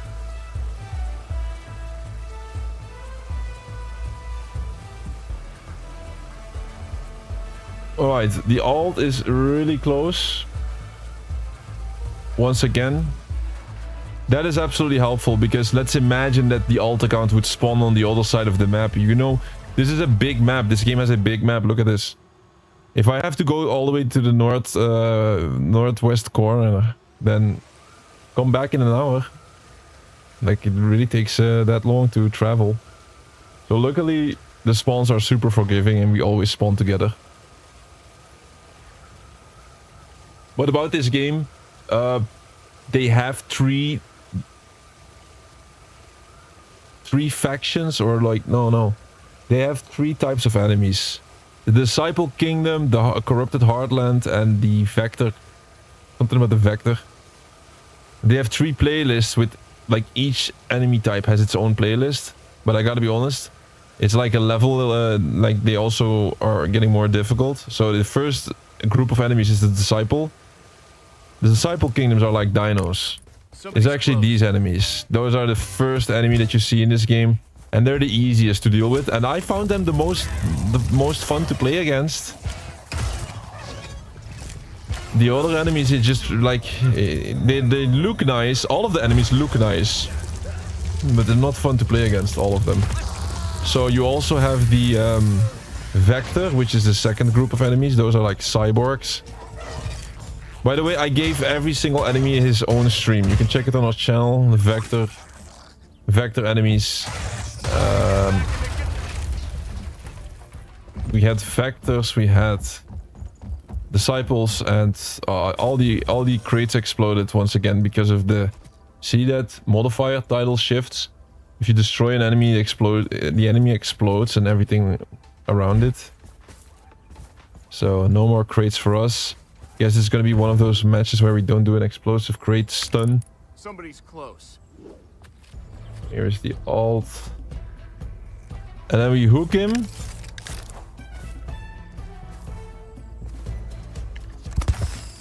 Alright, the alt is really close. Once again. That is absolutely helpful because let's imagine that the alt account would spawn on the other side of the map. You know, this is a big map. This game has a big map. Look at this. If I have to go all the way to the northwest corner, then come back in an hour. Like, it really takes that long to travel. So luckily, the spawns are super forgiving and we always spawn together. What about this game? They have three factions, or like, no. They have 3 types of enemies. The Disciple Kingdom, the Corrupted Heartland, and the Vector. Something about the Vector. They have 3 playlists with, like, each enemy type has its own playlist. But I gotta be honest, it's like a level, like, they also are getting more difficult. So the first group of enemies is the Disciple. The Disciple Kingdoms are like dinos. It's actually these enemies. Those are the first enemy that you see in this game. And they're the easiest to deal with. And I found them the most fun to play against. The other enemies, it's just like... They look nice. All of the enemies look nice. But they're not fun to play against, all of them. So you also have the Vector, which is the second group of enemies. Those are like cyborgs. By the way, I gave every single enemy his own stream. You can check it on our channel. The Vector enemies. We had Vectors, we had Disciples, and all the crates exploded once again because of the... See that modifier? Tidal shifts. If you destroy an enemy, the enemy explodes and everything around it. So no more crates for us. Guess it's gonna be one of those matches where we don't do an explosive crate stun. Somebody's close. Here's the alt. And then we hook him.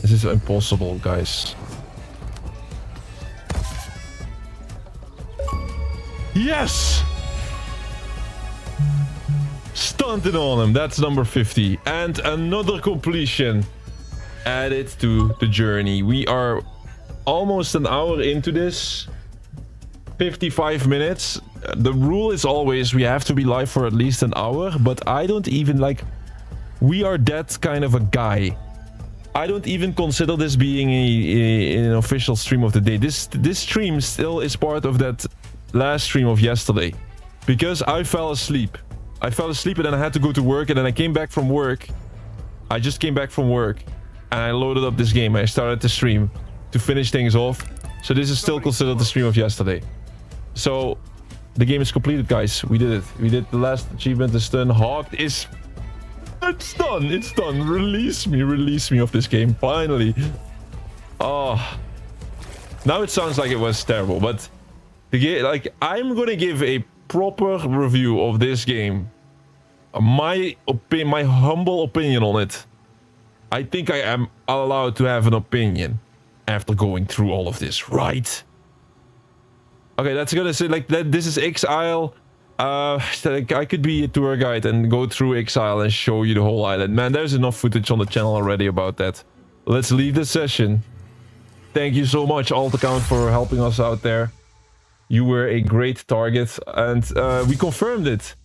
This is impossible, guys. Yes! Stunted on him. That's number 50. And another completion added to the journey. We are almost an hour into this. 55 minutes. The rule is always we have to be live for at least an hour. But I don't even like... We are that kind of a guy. I don't even consider this being an official stream of the day. This stream still is part of that last stream of yesterday. Because I fell asleep. I fell asleep and then I had to go to work. And then I came back from work. I just came back from work. And I loaded up this game. I started the stream to finish things off. So this is still considered the stream of yesterday. So the game is completed, guys. We did it. We did the last achievement. The stun HAWKED is... It's done. It's done. Release me of this game. Finally. Oh. Now it sounds like it was terrible, but the game, like, I'm gonna give a proper review of this game. My humble opinion on it. I think I am allowed to have an opinion after going through all of this, right? Okay, that's gonna say like that. This is Exile. I could be a tour guide and go through Exile and show you the whole island. Man, there's enough footage on the channel already about that. Let's leave the session. Thank you so much, Alt Account, for helping us out there. You were a great target, and we confirmed it.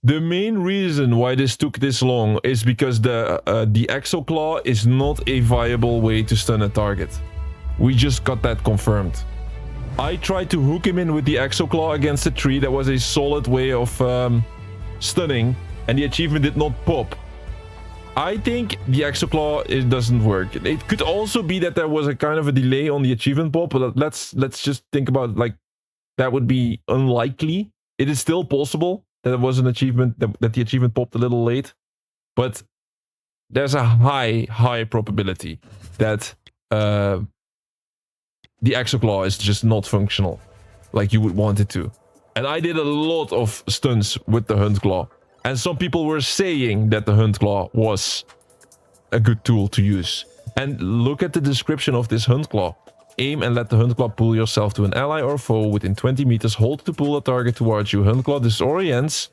The main reason why this took this long is because the Exo Claw is not a viable way to stun a target. We just got that confirmed. I tried to hook him in with the Exo Claw against a tree. That was a solid way of stunning, and the achievement did not pop. I think the Exo Claw, it doesn't work. It could also be that there was a kind of a delay on the achievement pop, but let's just think about, like, that would be unlikely. It is still possible that it was an achievement, that the achievement popped a little late, but there's a high probability that the Exo Claw is just not functional like you would want it to. And I did a lot of stunts with the Hunt Claw. And some people were saying that the Hunt Claw was a good tool to use. And look at the description of this Hunt Claw. Aim and let the Hunt Claw pull yourself to an ally or foe within 20 meters. Hold to pull a target towards you. Hunt Claw disorients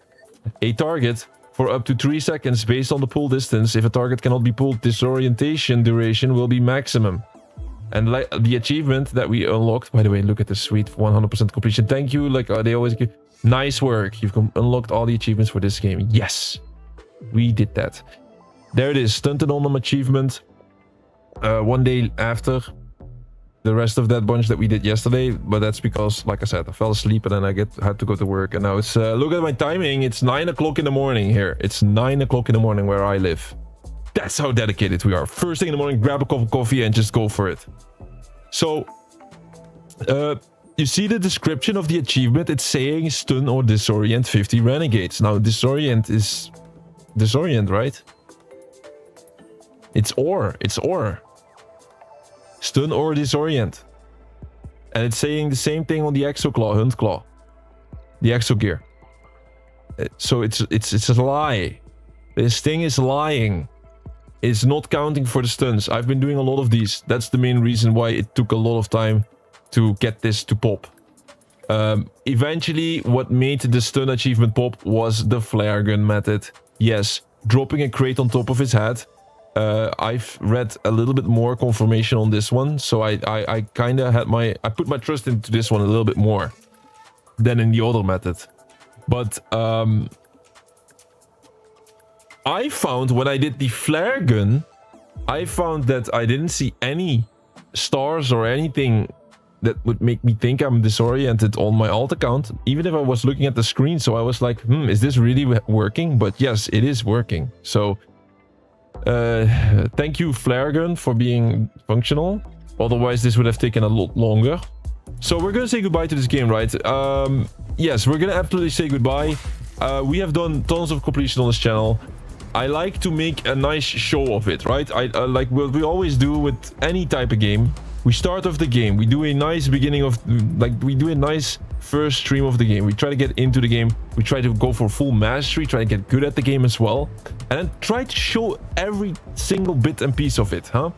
a target for up to 3 seconds based on the pull distance. If a target cannot be pulled, disorientation duration will be maximum. And like the achievement that we unlocked, by the way, look at the sweet 100% completion. Thank you. Like they always give nice work. You've unlocked all the achievements for this game. Yes, we did that. There it is. Stunted on them achievement. 1 day after the rest of that bunch that we did yesterday. But that's because, like I said, I fell asleep and then I had to go to work. And now it's look at my timing. It's 9 o'clock in the morning here. It's 9 o'clock in the morning where I live. That's how dedicated we are. First thing in the morning, grab a cup of coffee and just go for it. So, you see the description of the achievement. It's saying stun or disorient 50 renegades. Now, disorient is... Disorient, right? It's or. It's or. Stun or disorient. And it's saying the same thing on the Exo Claw, Hunt Claw. The Exo Gear. So it's a lie. This thing is lying. It's not counting for the stuns. I've been doing a lot of these. That's the main reason why it took a lot of time to get this to pop. Eventually, what made the stun achievement pop was the flare gun method. Yes, dropping a crate on top of his head. I've read a little bit more confirmation on this one, so I kind of had I put my trust into this one a little bit more than in the other method. But I found when I did the flare gun, I found that I didn't see any stars or anything that would make me think I'm disoriented on my alt account, even if I was looking at the screen. So I was like, is this really working? But yes, it is working. So thank you, Flare Gun, for being functional. Otherwise, this would have taken a lot longer. So we're gonna say goodbye to this game, right? Yes, we're gonna absolutely say goodbye. We have done tons of completion on this channel. I like to make a nice show of it, right? I like what we always do with any type of game. We start off the game. We do a nice beginning of, like, we do a nice first stream of the game. We try to get into the game. We try to go for full mastery, try to get good at the game as well. And then try to show every single bit and piece of it, huh?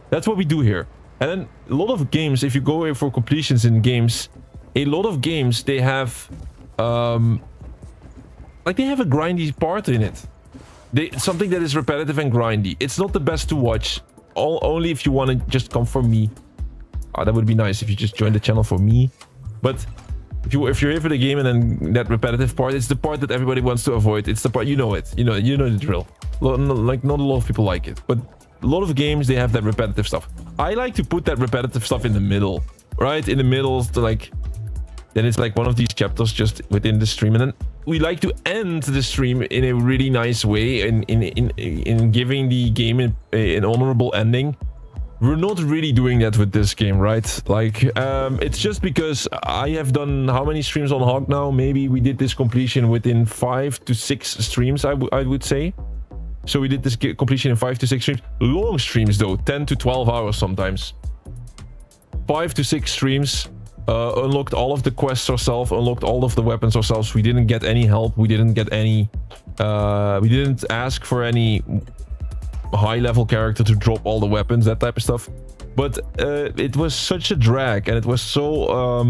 That's what we do here. And then a lot of games, if you go for completions in games, a lot of games, they have, like, they have a grindy part in it. Something that is repetitive and grindy. It's not the best to watch. Only if you want to just come for me. That would be nice if you just join the channel for me. But if you're here for the game and then that repetitive part, it's the part that everybody wants to avoid. It's the part, you know it. You know the drill. Like, not a lot of people like it. But a lot of games, they have that repetitive stuff. I like to put that repetitive stuff in the middle. Right? In the middle, to like... Then it's like one of these chapters just within the stream. And then we like to end the stream in a really nice way in giving the game an honorable ending. We're not really doing that with this game, right? Like, it's just because I have done how many streams on HAWKED now? Maybe we did this completion within 5 to 6 streams, I would say. So we did this completion in 5 to 6 streams. Long streams though, 10 to 12 hours sometimes. 5 to 6 streams. Unlocked all of the quests ourselves, unlocked all of the weapons ourselves. We didn't get any help. We didn't get any... we didn't ask for any high-level character to drop all the weapons, that type of stuff. But it was such a drag, and it was so...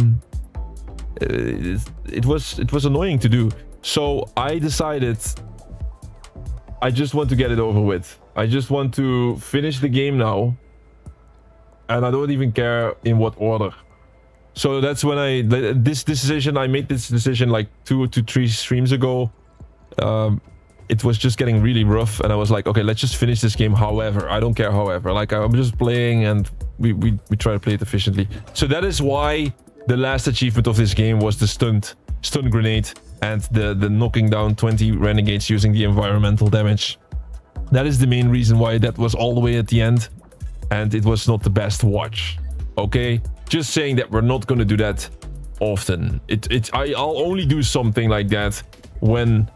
it was annoying to do. So I decided... I just want to get it over with. I just want to finish the game now. And I don't even care in what order. So that's when I made this decision like 2 to 3 streams ago. It was just getting really rough, and I was like, okay, let's just finish this game. However, I don't care. However, like, I'm just playing, and we try to play it efficiently. So that is why the last achievement of this game was the stun grenade and the knocking down 20 renegades using the environmental damage. That is the main reason why that was all the way at the end, and it was not the best watch. Okay. Just saying that we're not going to do that often. I'll only do something like that when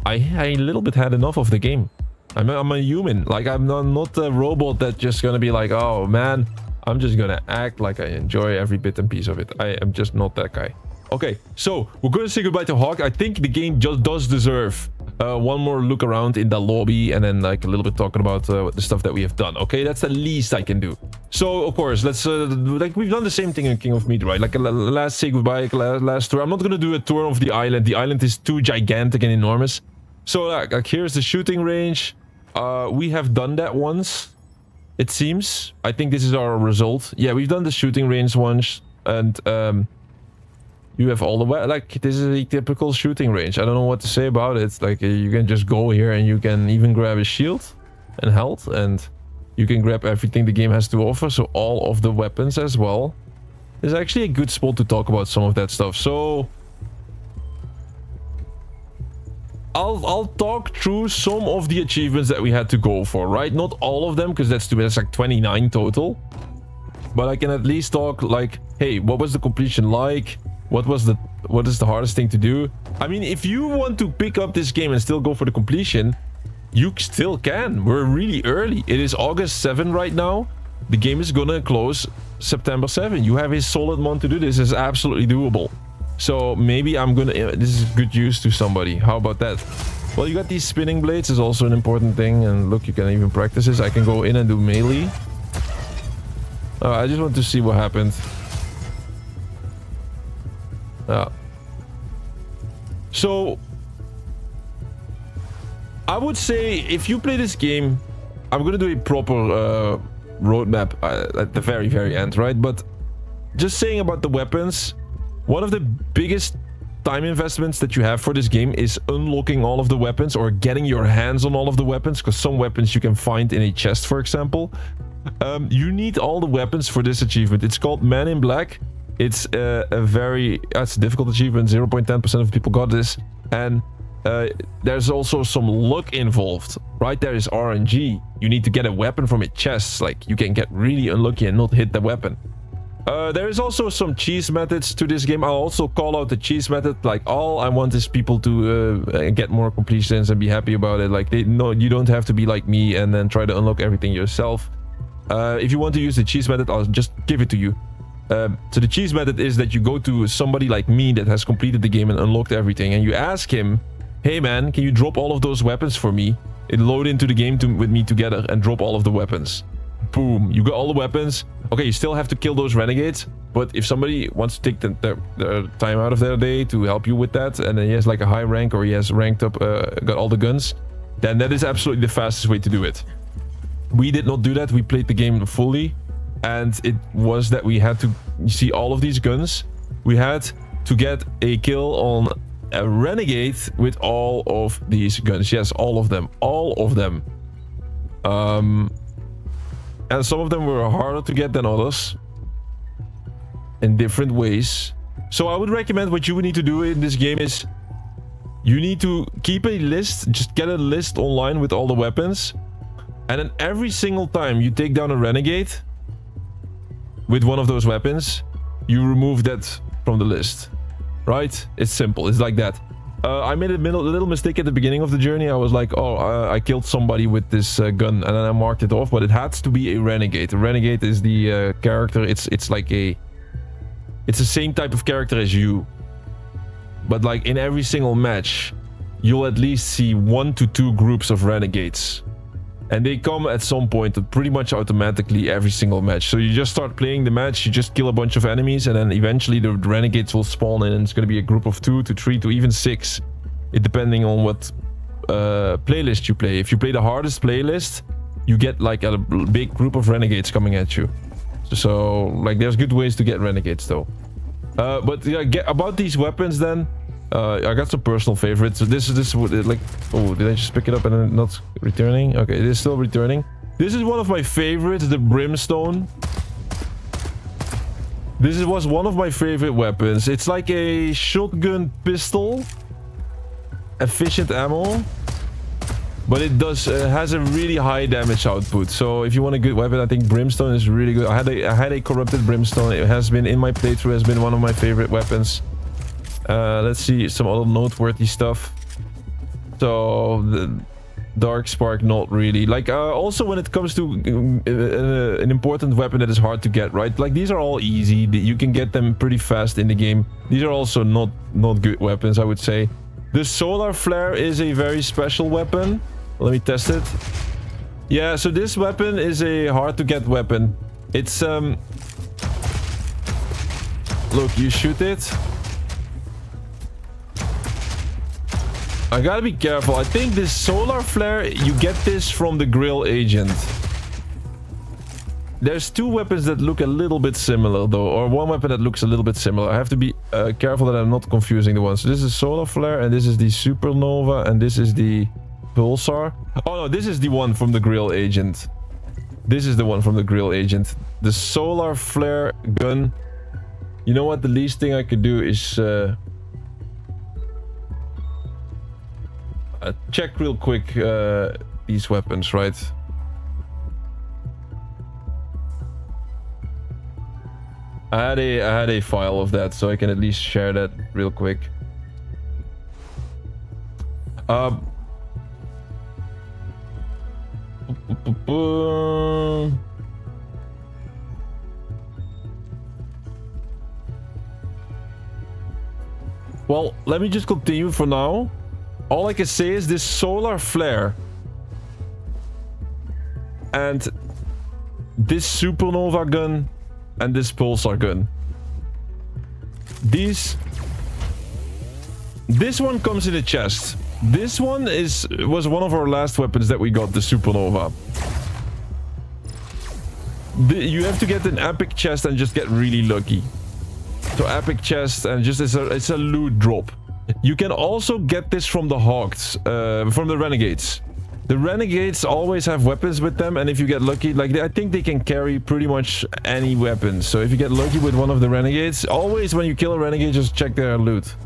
I a little bit had enough of the game. I'm a human. Like, I'm not a robot that's just going to be like, oh man, I'm just going to act like I enjoy every bit and piece of it. I am just not that guy. Okay, so we're going to say goodbye to HAWKED. I think the game just does deserve one more look around in the lobby, and then like a little bit talking about the stuff that we have done. Okay, that's the least I can do. So of course, let's like we've done the same thing in King of Meat, right? Like last say goodbye, last tour. I'm not gonna do a tour of the island. The island is too gigantic and enormous. So like here's the shooting range. We have done that once, it seems. I think this is our result. Yeah, we've done the shooting range once, and you have all the way, like, this is a typical shooting range. I don't know what to say about it. Like, you can just go here and you can even grab a shield and health, and you can grab everything the game has to offer. So all of the weapons as well. It's actually a good spot to talk about some of that stuff. So I'll talk through some of the achievements that we had to go for, right? Not all of them, because that's like 29 total. But I can at least talk like, hey, what was the completion like? What is the hardest thing to do? I mean, if you want to pick up this game and still go for the completion, you still can. We're really early. It is August 7 right now. The game is gonna close September 7. You have a solid month to do this. It's absolutely doable. So maybe I'm gonna... this is good use to somebody. How about that? Well, you got these spinning blades is also an important thing. And look, you can even practice this. I can go in and do melee. I just want to see what happened. So I would say if you play this game, I'm gonna do a proper roadmap at the very end, right? But just saying about the weapons, one of the biggest time investments that you have for this game is unlocking all of the weapons or getting your hands on all of the weapons, because some weapons you can find in a chest, for example. You need all the weapons for this achievement. It's called Man in Black. It's a very... It's a difficult achievement. 0.10% of people got this. And there's also some luck involved. Right there is RNG. You need to get a weapon from its chest. Like, you can get really unlucky and not hit the weapon. There is also some cheese methods to this game. I'll also call out the cheese method. Like, all I want is people to get more completions and be happy about it. Like, you don't have to be like me and then try to unlock everything yourself. If you want to use the cheese method, I'll just give it to you. So the cheese method is that you go to somebody like me that has completed the game and unlocked everything, and you ask him, hey man, can you drop all of those weapons for me? It load into the game with me together and drop all of the weapons. Boom, you got all the weapons. Okay, you still have to kill those renegades, but if somebody wants to take their time out of their day to help you with that, and then he has like a high rank or he has ranked up, got all the guns, then that is absolutely the fastest way to do it. We did not do that. We played the game fully, and it was that we had to see all of these guns. We had to get a kill on a renegade with all of these guns. Yes, all of them. All of them. And some of them were harder to get than others in different ways. So I would recommend what you would need to do in this game is you need to keep a list. Just get a list online with all the weapons. And then every single time you take down a renegade with one of those weapons, you remove that from the list. Right? It's simple. It's like that. I made a little mistake at the beginning of the journey. I was like, oh, I killed somebody with this gun, and then I marked it off, but it has to be a renegade. A renegade is the character. It's like a... It's the same type of character as you. But like in every single match, you'll at least see 1 to 2 groups of renegades. And they come at some point pretty much automatically every single match. So you just start playing the match, you just kill a bunch of enemies, and then eventually the renegades will spawn in, and it's going to be a group of 2 to 3 to even 6. It depending on what playlist you play. If you play the hardest playlist, you get like a big group of renegades coming at you. So like there's good ways to get renegades though. But yeah, about these weapons then. I got some personal favorites. So this like, oh, did I just pick it up and then not returning? Okay, it is still returning. This is one of my favorites, the brimstone. This was one of my favorite weapons. It's like a shotgun pistol, efficient ammo, but it has a really high damage output. So if you want a good weapon, I think brimstone is really good. I had a corrupted brimstone. It has been in my playthrough, has been one of my favorite weapons. Let's see some other noteworthy stuff. So the dark spark, not really. Like also when it comes to an important weapon that is hard to get, right? Like these are all easy. You can get them pretty fast in the game. These are also not good weapons, I would say. The solar flare is a very special weapon. Let me test it. Yeah, so this weapon is a hard to get weapon. It's look, you shoot it. I gotta be careful. I think this solar flare, you get this from the grill agent. There's 2 weapons that look a little bit similar though, or 1 weapon that looks a little bit similar. I have to be careful that I'm not confusing the ones. So this is solar flare, and this is the supernova, and this is the pulsar. Oh no, this is the one from the grill agent. This is the one from the grill agent. The solar flare gun. You know what? The least thing I could do is check real quick these weapons, right? I had a file of that, so I can at least share that real quick. Well, let me just continue for now. All I can say is this solar flare and this supernova gun and this pulsar gun. This one comes in a chest. This one was one of our last weapons that we got, the supernova. You have to get an epic chest and just get really lucky. So epic chest and just it's a loot drop. You can also get this from the HAWKED, from the renegades. The renegades always have weapons with them, and if you get lucky, like I think they can carry pretty much any weapon. So if you get lucky with one of the renegades, always when you kill a renegade, just check their loot.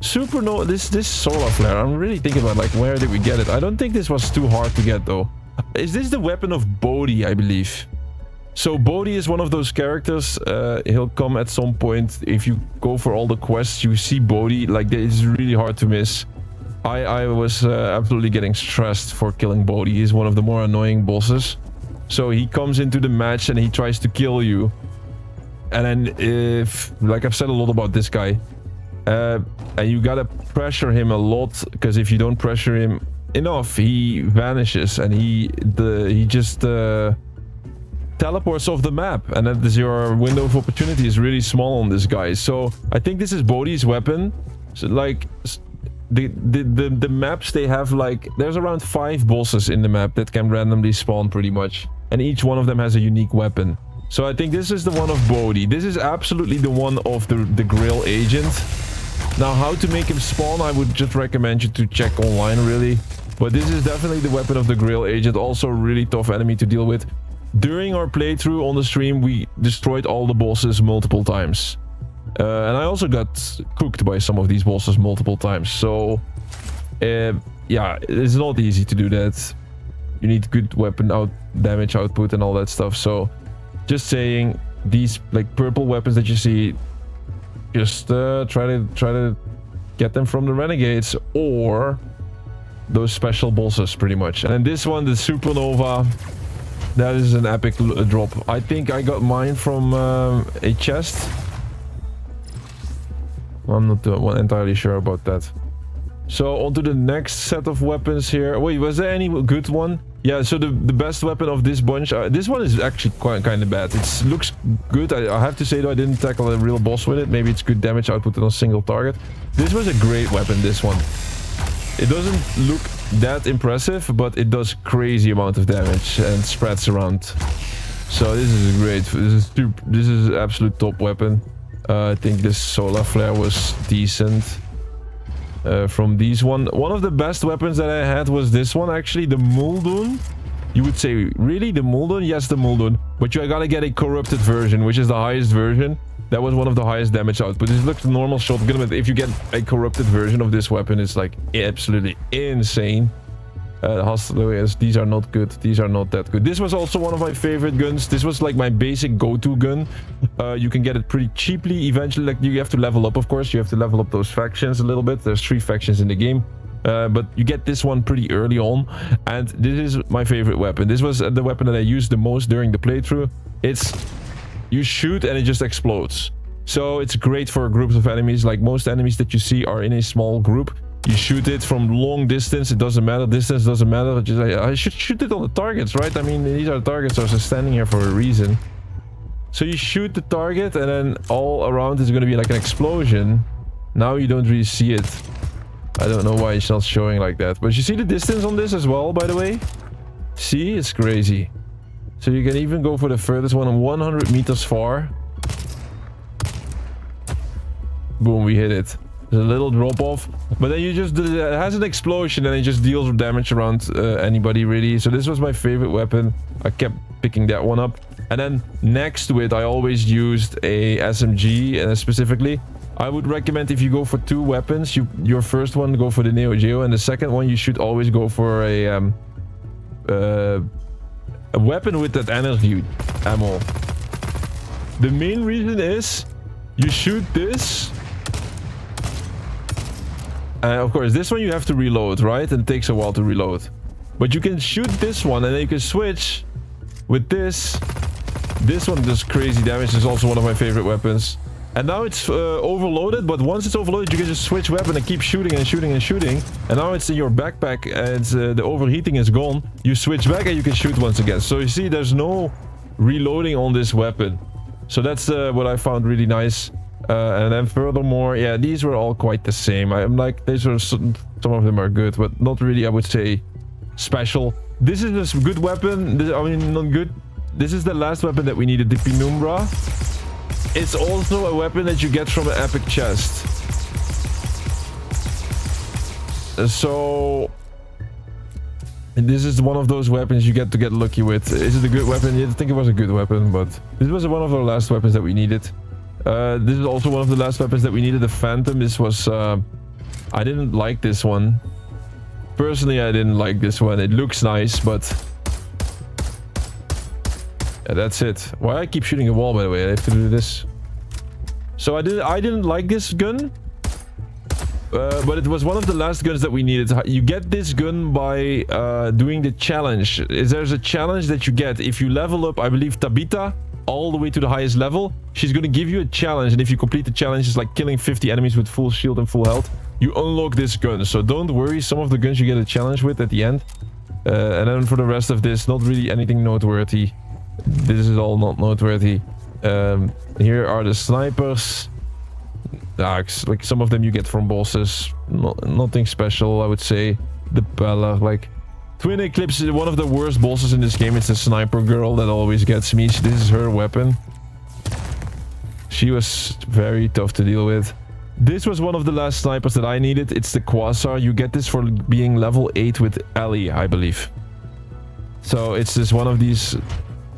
Supernova, this solar flare, I'm really thinking about like where did we get it? I don't think this was too hard to get though. Is this the weapon of Bodhi, I believe? So Bodhi is one of those characters. He'll come at some point. If you go for all the quests, you see Bodhi. Like, it's really hard to miss. I was absolutely getting stressed for killing Bodhi. He's one of the more annoying bosses. So he comes into the match and he tries to kill you. And then, if like I've said a lot about this guy, and you gotta pressure him a lot, because if you don't pressure him enough, he vanishes and he just teleports off the map, and that is your window of opportunity is really small on this guy. So I think this is Bodhi's weapon. So like the maps, they have like, there's around 5 bosses in the map that can randomly spawn pretty much, and each one of them has a unique weapon. So I think this is the one of Bodhi. This is absolutely the one of the Grail agent. Now, how to make him spawn, I would just recommend you to check online, really. But this is definitely the weapon of the Grail agent. Also a really tough enemy to deal with. During our playthrough on the stream, we destroyed all the bosses multiple times. And I also got cooked by some of these bosses multiple times. So, yeah, it's not easy to do that. You need good weapon damage output and all that stuff. So, just saying, these like purple weapons that you see, just try to get them from the renegades or those special bosses, pretty much. And then this one, the Supernova, that is an epic drop. I think I got mine from a chest. I'm not entirely sure about that. So on to the next set of weapons here. Wait, was there any good one? Yeah, so the best weapon of this bunch, this one is actually kind of bad. It looks good. I have to say though, I didn't tackle a real boss with it. Maybe it's good damage output on a single target. This was a great weapon, this one. It doesn't look that impressive, but it does crazy amount of damage and spreads around. So this is great. This is absolute top weapon. I think this solar flare was decent. From these one of the best weapons that I had was this one, actually, the Muldoon. You would say, really, the Muldoon? Yes, the Muldoon, but you gotta get a corrupted version, which is the highest version. That was one of the highest damage output. This looks normal shotgun, but if you get a corrupted version of this weapon, it's like absolutely insane. These are not good. These are not that good. This was also one of my favorite guns. This was like my basic go-to gun. You can get it pretty cheaply. Eventually, like, you have to level up, of course. You have to level up those factions a little bit. There's 3 factions in the game. But you get this one pretty early on. And this is my favorite weapon. This was the weapon that I used the most during the playthrough. You shoot and it just explodes. So it's great for groups of enemies. Like most enemies that you see are in a small group. You shoot it from long distance. It doesn't matter. Distance doesn't matter. Just, I should shoot it on the targets, right? I mean, these are targets. So standing here for a reason. So you shoot the target and then all around is going to be like an explosion. Now you don't really see it. I don't know why it's not showing like that. But you see the distance on this as well, by the way? See? It's crazy. So you can even go for the furthest one, 100 meters far. Boom, we hit it. There's a little drop off, but then it has an explosion and it just deals damage around anybody, really. So this was my favorite weapon. I kept picking that one up. And then next to it, I always used a SMG, and specifically, I would recommend if you go for 2 weapons, your first one go for the Neo Geo, and the second one you should always go for a weapon with that energy ammo. The main reason is you shoot this. Of course, this one you have to reload, right? And it takes a while to reload. But you can shoot this one and then you can switch with this. This one does crazy damage. It's also one of my favorite weapons. And now it's overloaded, but once it's overloaded, you can just switch weapon and keep shooting and shooting and shooting. And now it's in your backpack and the overheating is gone. You switch back and you can shoot once again. So you see, there's no reloading on this weapon. So that's what I found really nice. And then furthermore, yeah, these were all quite the same. I'm like, these are some of them are good, but not really, I would say, special. This is a good weapon. I mean, not good. This is the last weapon that we needed, the Penumbra. It's also a weapon that you get from an epic chest. So And this is one of those weapons you get to get lucky with. Is it a good weapon? Yeah, I think it was a good weapon, but this was one of the last weapons that we needed. This is also one of the last weapons that we needed, the Phantom. This was... I didn't like this one. Personally, I didn't like this one. It looks nice, but... yeah, that's it. Why I keep shooting a wall, by the way? I have to do this. So I didn't like this gun. But it was one of the last guns that we needed. You get this gun by doing the challenge. There's a challenge that you get if you level up, I believe, Tabitha all the way to the highest level. She's going to give you a challenge, and if you complete the challenge, it's like killing 50 enemies with full shield and full health. You unlock this gun. So don't worry, some of the guns you get a challenge with at the end. And then for the rest of this, not really anything noteworthy. This is all not noteworthy. Here are the snipers. Like some of them you get from bosses. Nothing special, I would say. The Bella, like Twin Eclipse is one of the worst bosses in this game. It's a sniper girl that always gets me. This is her weapon. She was very tough to deal with. This was one of the last snipers that I needed. It's the Quasar. You get this for being level 8 with Ellie, I believe. So it's just one of these.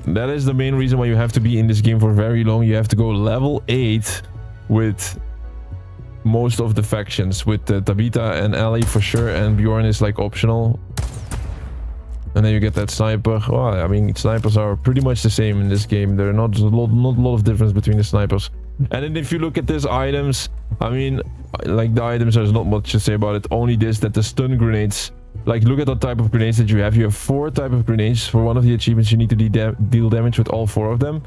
That is the main reason why you have to be in this game for very long. You have to go level 8 with most of the factions, with Tabitha and Ellie for sure, and Bjorn is like optional. And then you get that sniper. Well, I mean, snipers are pretty much the same in this game. There are not a lot of difference between the snipers. And then if you look at these items, I mean, like the items, there's not much to say about it. Only this, that the stun grenades, like look at the type of grenades that you have. You have 4 type of grenades. For one of the achievements, you need to deal damage with all 4 of them.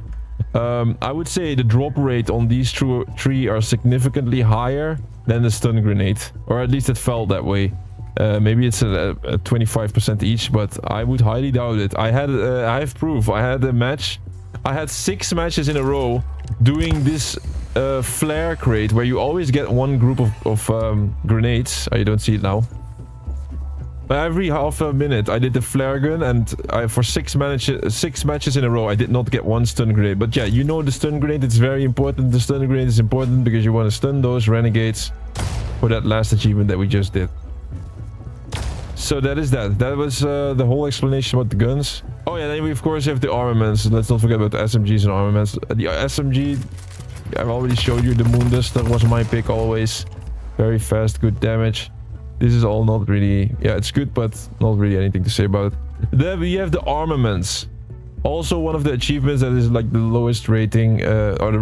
I would say the drop rate on these 3 are significantly higher than the stun grenade, or at least it felt that way. Maybe it's a 25% each, but I would highly doubt it. I have proof. I had a match. I had 6 matches in a row doing this flare crate where you always get one group of grenades. Oh, you don't see it now. Every half a minute I did the flare gun, and for 6 matches in a row I did not get one stun grenade. But yeah, you know the stun grenade, it's very important. The stun grenade is important because you want to stun those renegades for that last achievement that we just did. So that is that. That was the whole explanation about the guns. Oh yeah, then we of course have the armaments. Let's not forget about the SMGs and armaments. The SMG, I've already showed you. The Moonduster was my pick always. Very fast, good damage. This is all not really... yeah, it's good, but not really anything to say about it. Then we have the armaments. Also one of the achievements that is like the lowest rating, or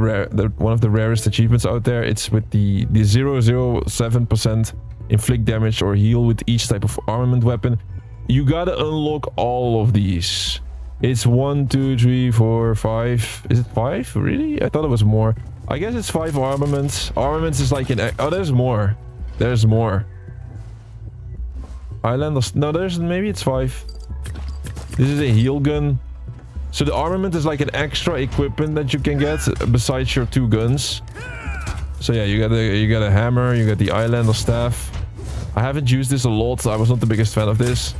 one of the rarest achievements out there. It's with the 007% inflict damage or heal with each type of armament weapon. You gotta unlock all of these. It's 1, 2, 3, 4, 5. Is it 5? Really? I thought it was more. I guess it's 5 armaments. Armaments is like an... oh, there's more. There's more. Islanders. No, maybe it's 5. This is a heal gun. So the armament is like an extra equipment that you can get besides your 2 guns. So yeah, you got a hammer, you got the Islander staff. I haven't used this a lot. I was not the biggest fan of this.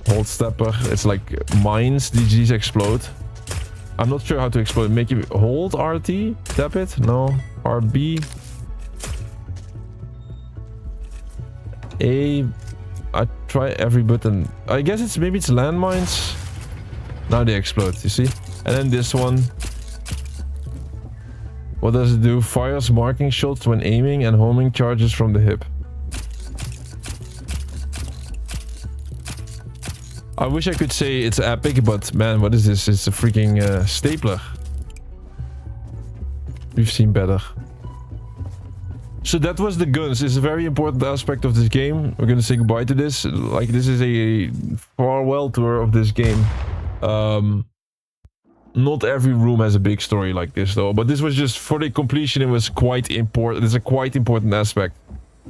Hold stepper. It's like mines. These explode. I'm not sure how to explode. Make you hold RT. Tap it. No. RB. A. I try every button. I guess it's maybe it's landmines. Now they explode, you see? And then this one. What does it do? Fires marking shots when aiming and homing charges from the hip. I wish I could say it's epic, but man, what is this? It's a freaking stapler. We've seen better. So that was the guns. It's a very important aspect of this game. We're gonna say goodbye to this. Like, this is a farewell tour of this game. Not every room has a big story like this though, but this was just for the completion. It was quite important. It's a quite important aspect.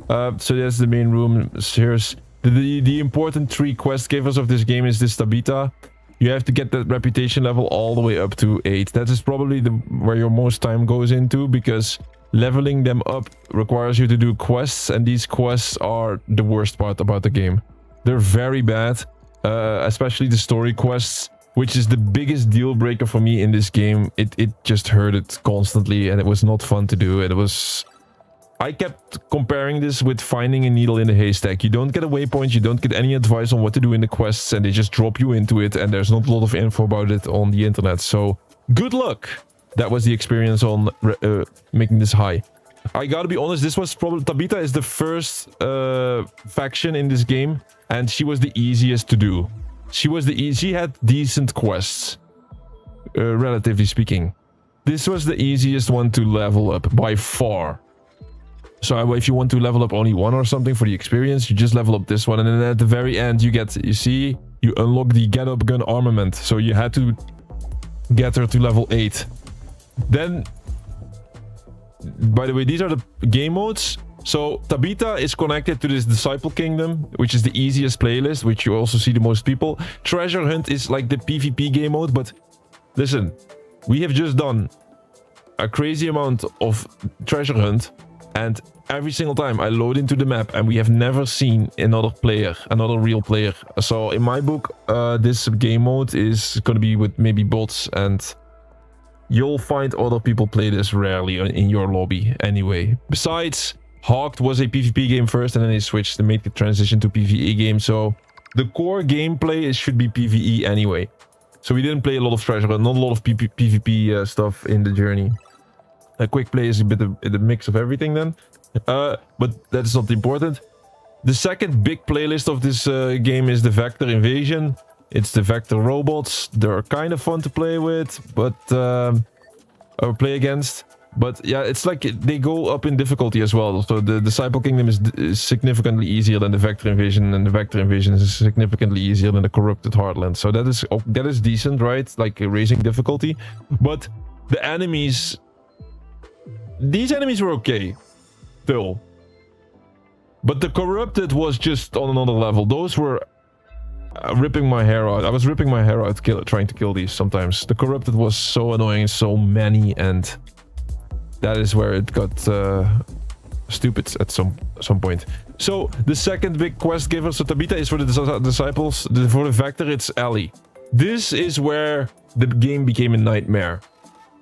So that's the main room. Here's the important 3 quest givers of this game. Is this Tabitha. You have to get that reputation level all the way up to 8. That is probably where your most time goes into, because leveling them up requires you to do quests, and these quests are the worst part about the game. They're very bad, especially the story quests, which is the biggest deal breaker for me in this game. It just hurted constantly, and it was not fun to do. And it was... I kept comparing this with finding a needle in a haystack. You don't get a waypoint, you don't get any advice on what to do in the quests, and they just drop you into it, and there's not a lot of info about it on the internet. So, good luck. That was the experience on making this high. I gotta be honest, this was probably... Tabitha is the first faction in this game, and she was the easiest to do. She had decent quests, relatively speaking. This was the easiest one to level up by far. So if you want to level up only one or something for the experience, you just level up this one, and then at the very end you unlock the get up gun armament. So you had to get her to level 8. Then, by the way, these are the game modes. So Tabitha is connected to this Disciple Kingdom, which is the easiest playlist, which you also see the most people. Treasure Hunt is like the PvP game mode, but listen, we have just done a crazy amount of Treasure Hunt, and every single time I load into the map and we have never seen another real player. So in my book, this game mode is going to be with maybe bots, and you'll find other people play this rarely in your lobby anyway. Besides, HAWKED was a PvP game first, and then they switched to make the transition to PvE game. So the core gameplay should be PvE anyway. So we didn't play a lot of Treasure Hunt, not a lot of PvP stuff in the journey. A quick play is a bit of a mix of everything then. But that's not important. The second big playlist of this game is the Vector Invasion. It's the Vector robots. They're kind of fun to play with, but or play against. But yeah, it's like they go up in difficulty as well. So the Disciple Kingdom is significantly easier than the Vector Invasion, and the Vector Invasion is significantly easier than the Corrupted Heartland. So that is decent, right? Like raising difficulty. But the enemies... These enemies were okay, still. But the Corrupted was just on another level. Those were ripping my hair out. I was ripping my hair out trying to kill these sometimes. The Corrupted was so annoying, so many, and that is where it got stupid at some point. So the second big quest giver, so Tabitha is for the disciples. For the Vector, it's Ellie. This is where the game became a nightmare.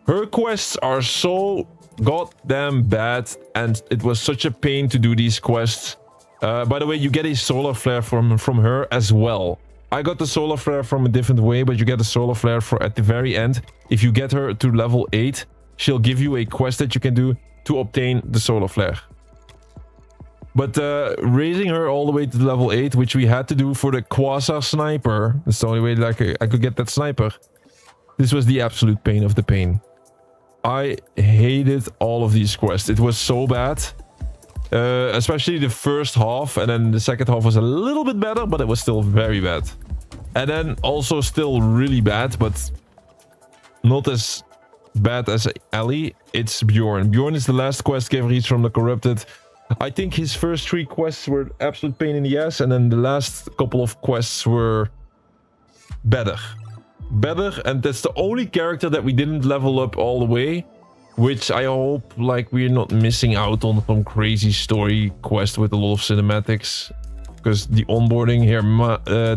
Her quests are so goddamn bad, and it was such a pain to do these quests. By the way, you get a solar flare from her as well. I got the solar flare from a different way, but you get the solar flare at the very end. If you get her to level 8, she'll give you a quest that you can do to obtain the solar flare. But raising her all the way to level 8, which we had to do for the Quasar sniper, that's the only way that I could get that sniper. This was the absolute pain of the pain. I hated all of these quests. It was so bad. Especially the first half, and then the second half was a little bit better, but it was still very bad. And then also still really bad, but not as bad as Ellie. It's Bjorn. Bjorn is the last quest giver. He's from the Corrupted. I think his first 3 quests were absolute pain in the ass, and then the last couple of quests were better. And that's the only character that we didn't level up all the way, which I hope like we're not missing out on some crazy story quest with a lot of cinematics, because the onboarding here,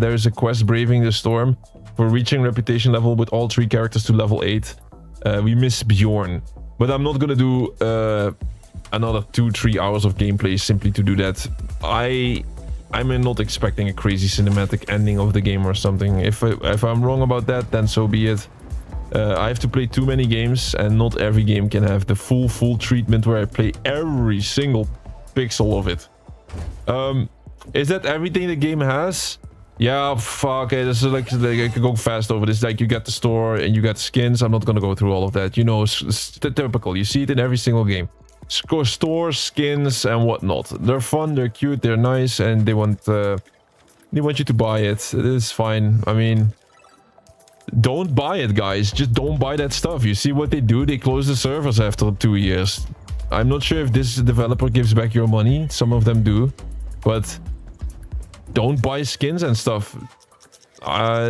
there's a quest Braving the Storm for reaching reputation level with all 3 characters to level 8. We miss Bjorn, but I'm not gonna do another 2-3 hours of gameplay simply to do that. I'm not expecting a crazy cinematic ending of the game or something. If I'm wrong about that, then so be it. I have to play too many games, and not every game can have the full treatment where I play every single pixel of it. Is that everything the game has? Yeah, fuck it. This is like I could go fast over this. Like, you get the store and you get skins. I'm not gonna go through all of that. You know, it's typical. You see it in every single game. Store skins and whatnot. They're fun, they're cute, they're nice, and they want you to buy it. It is fine. I mean, don't buy it, guys. Just don't buy that stuff. You see what they do? They close the servers after 2 years. I'm not sure if this developer gives back your money. Some of them do, but don't buy skins and stuff.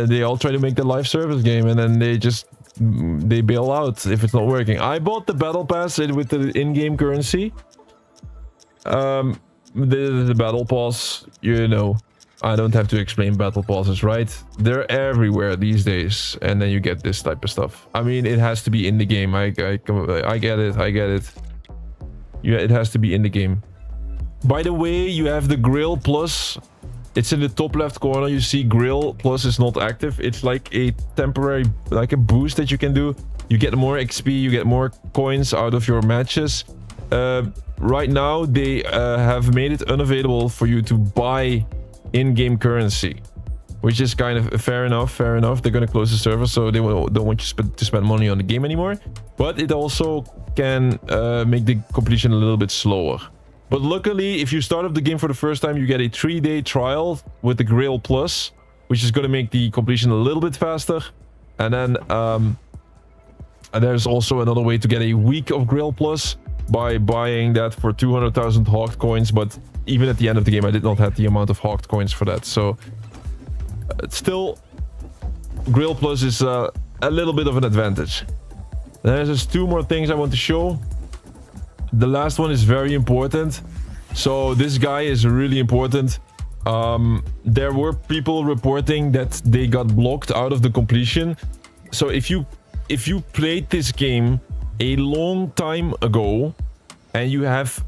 They all try to make the live service game, and then they bail out if it's not working. I bought the battle pass with the in-game currency. The battle pass, you know, I don't have to explain battle passes, right? They're everywhere these days, and then you get this type of stuff. I mean, it has to be in the game. I get it. Yeah, it has to be in the game. By the way, you have the grill plus. It's in the top left corner. You see grill plus is not active. It's like a temporary, like a boost that you can do. You get more XP, you get more coins out of your matches. Right now, they have made it unavailable for you to buy in-game currency, which is kind of fair enough. Fair enough. They're going to close the server, so they don't want you to spend money on the game anymore. But it also can make the completion a little bit slower. But luckily, if you start up the game for the first time, you get a 3-day trial with the Grail Plus, which is going to make the completion a little bit faster. And then there's also another way to get a week of Grail Plus by buying that for 200,000 Hawked coins. But even at the end of the game, I did not have the amount of Hawked coins for that. So still, Grail Plus is a little bit of an advantage. There's just 2 more things I want to show. The last one is very important. So this guy is really important. There were people reporting that they got blocked out of the completion. So if you played this game a long time ago and you have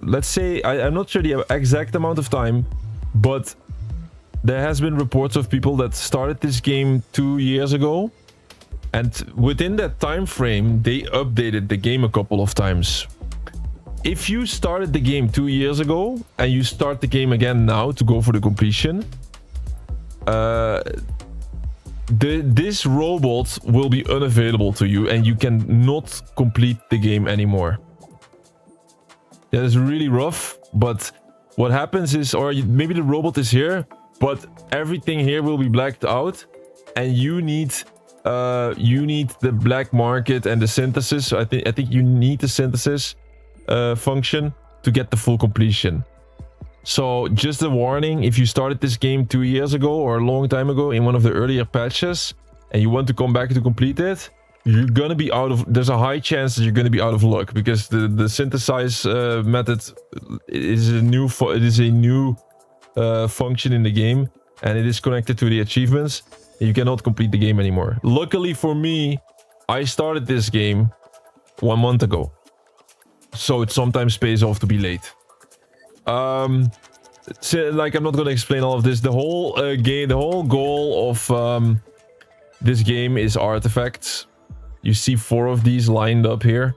let's say, I'm not sure the exact amount of time, but there has been reports of people that started this game 2 years ago. And within that time frame, they updated the game a couple of times. If you started the game 2 years ago and you start the game again now to go for the completion, this robot will be unavailable to you and you cannot complete the game anymore. That is really rough, but what happens is, or maybe the robot is here, but everything here will be blacked out and you need the black market and the synthesis. I think you need the synthesis function to get the full completion. So just a warning, if you started this game 2 years ago or a long time ago in one of the earlier patches and you want to come back to complete it, you're gonna be out of, there's a high chance that you're gonna be out of luck, because the synthesize method is a new function in the game, and it is connected to the achievements. You cannot complete the game anymore. Luckily for me, I started this game 1 month ago, so it sometimes pays off to be late. So, like, I'm not gonna explain all of this. The whole game, the whole goal of this game is artifacts. You see 4 of these lined up here,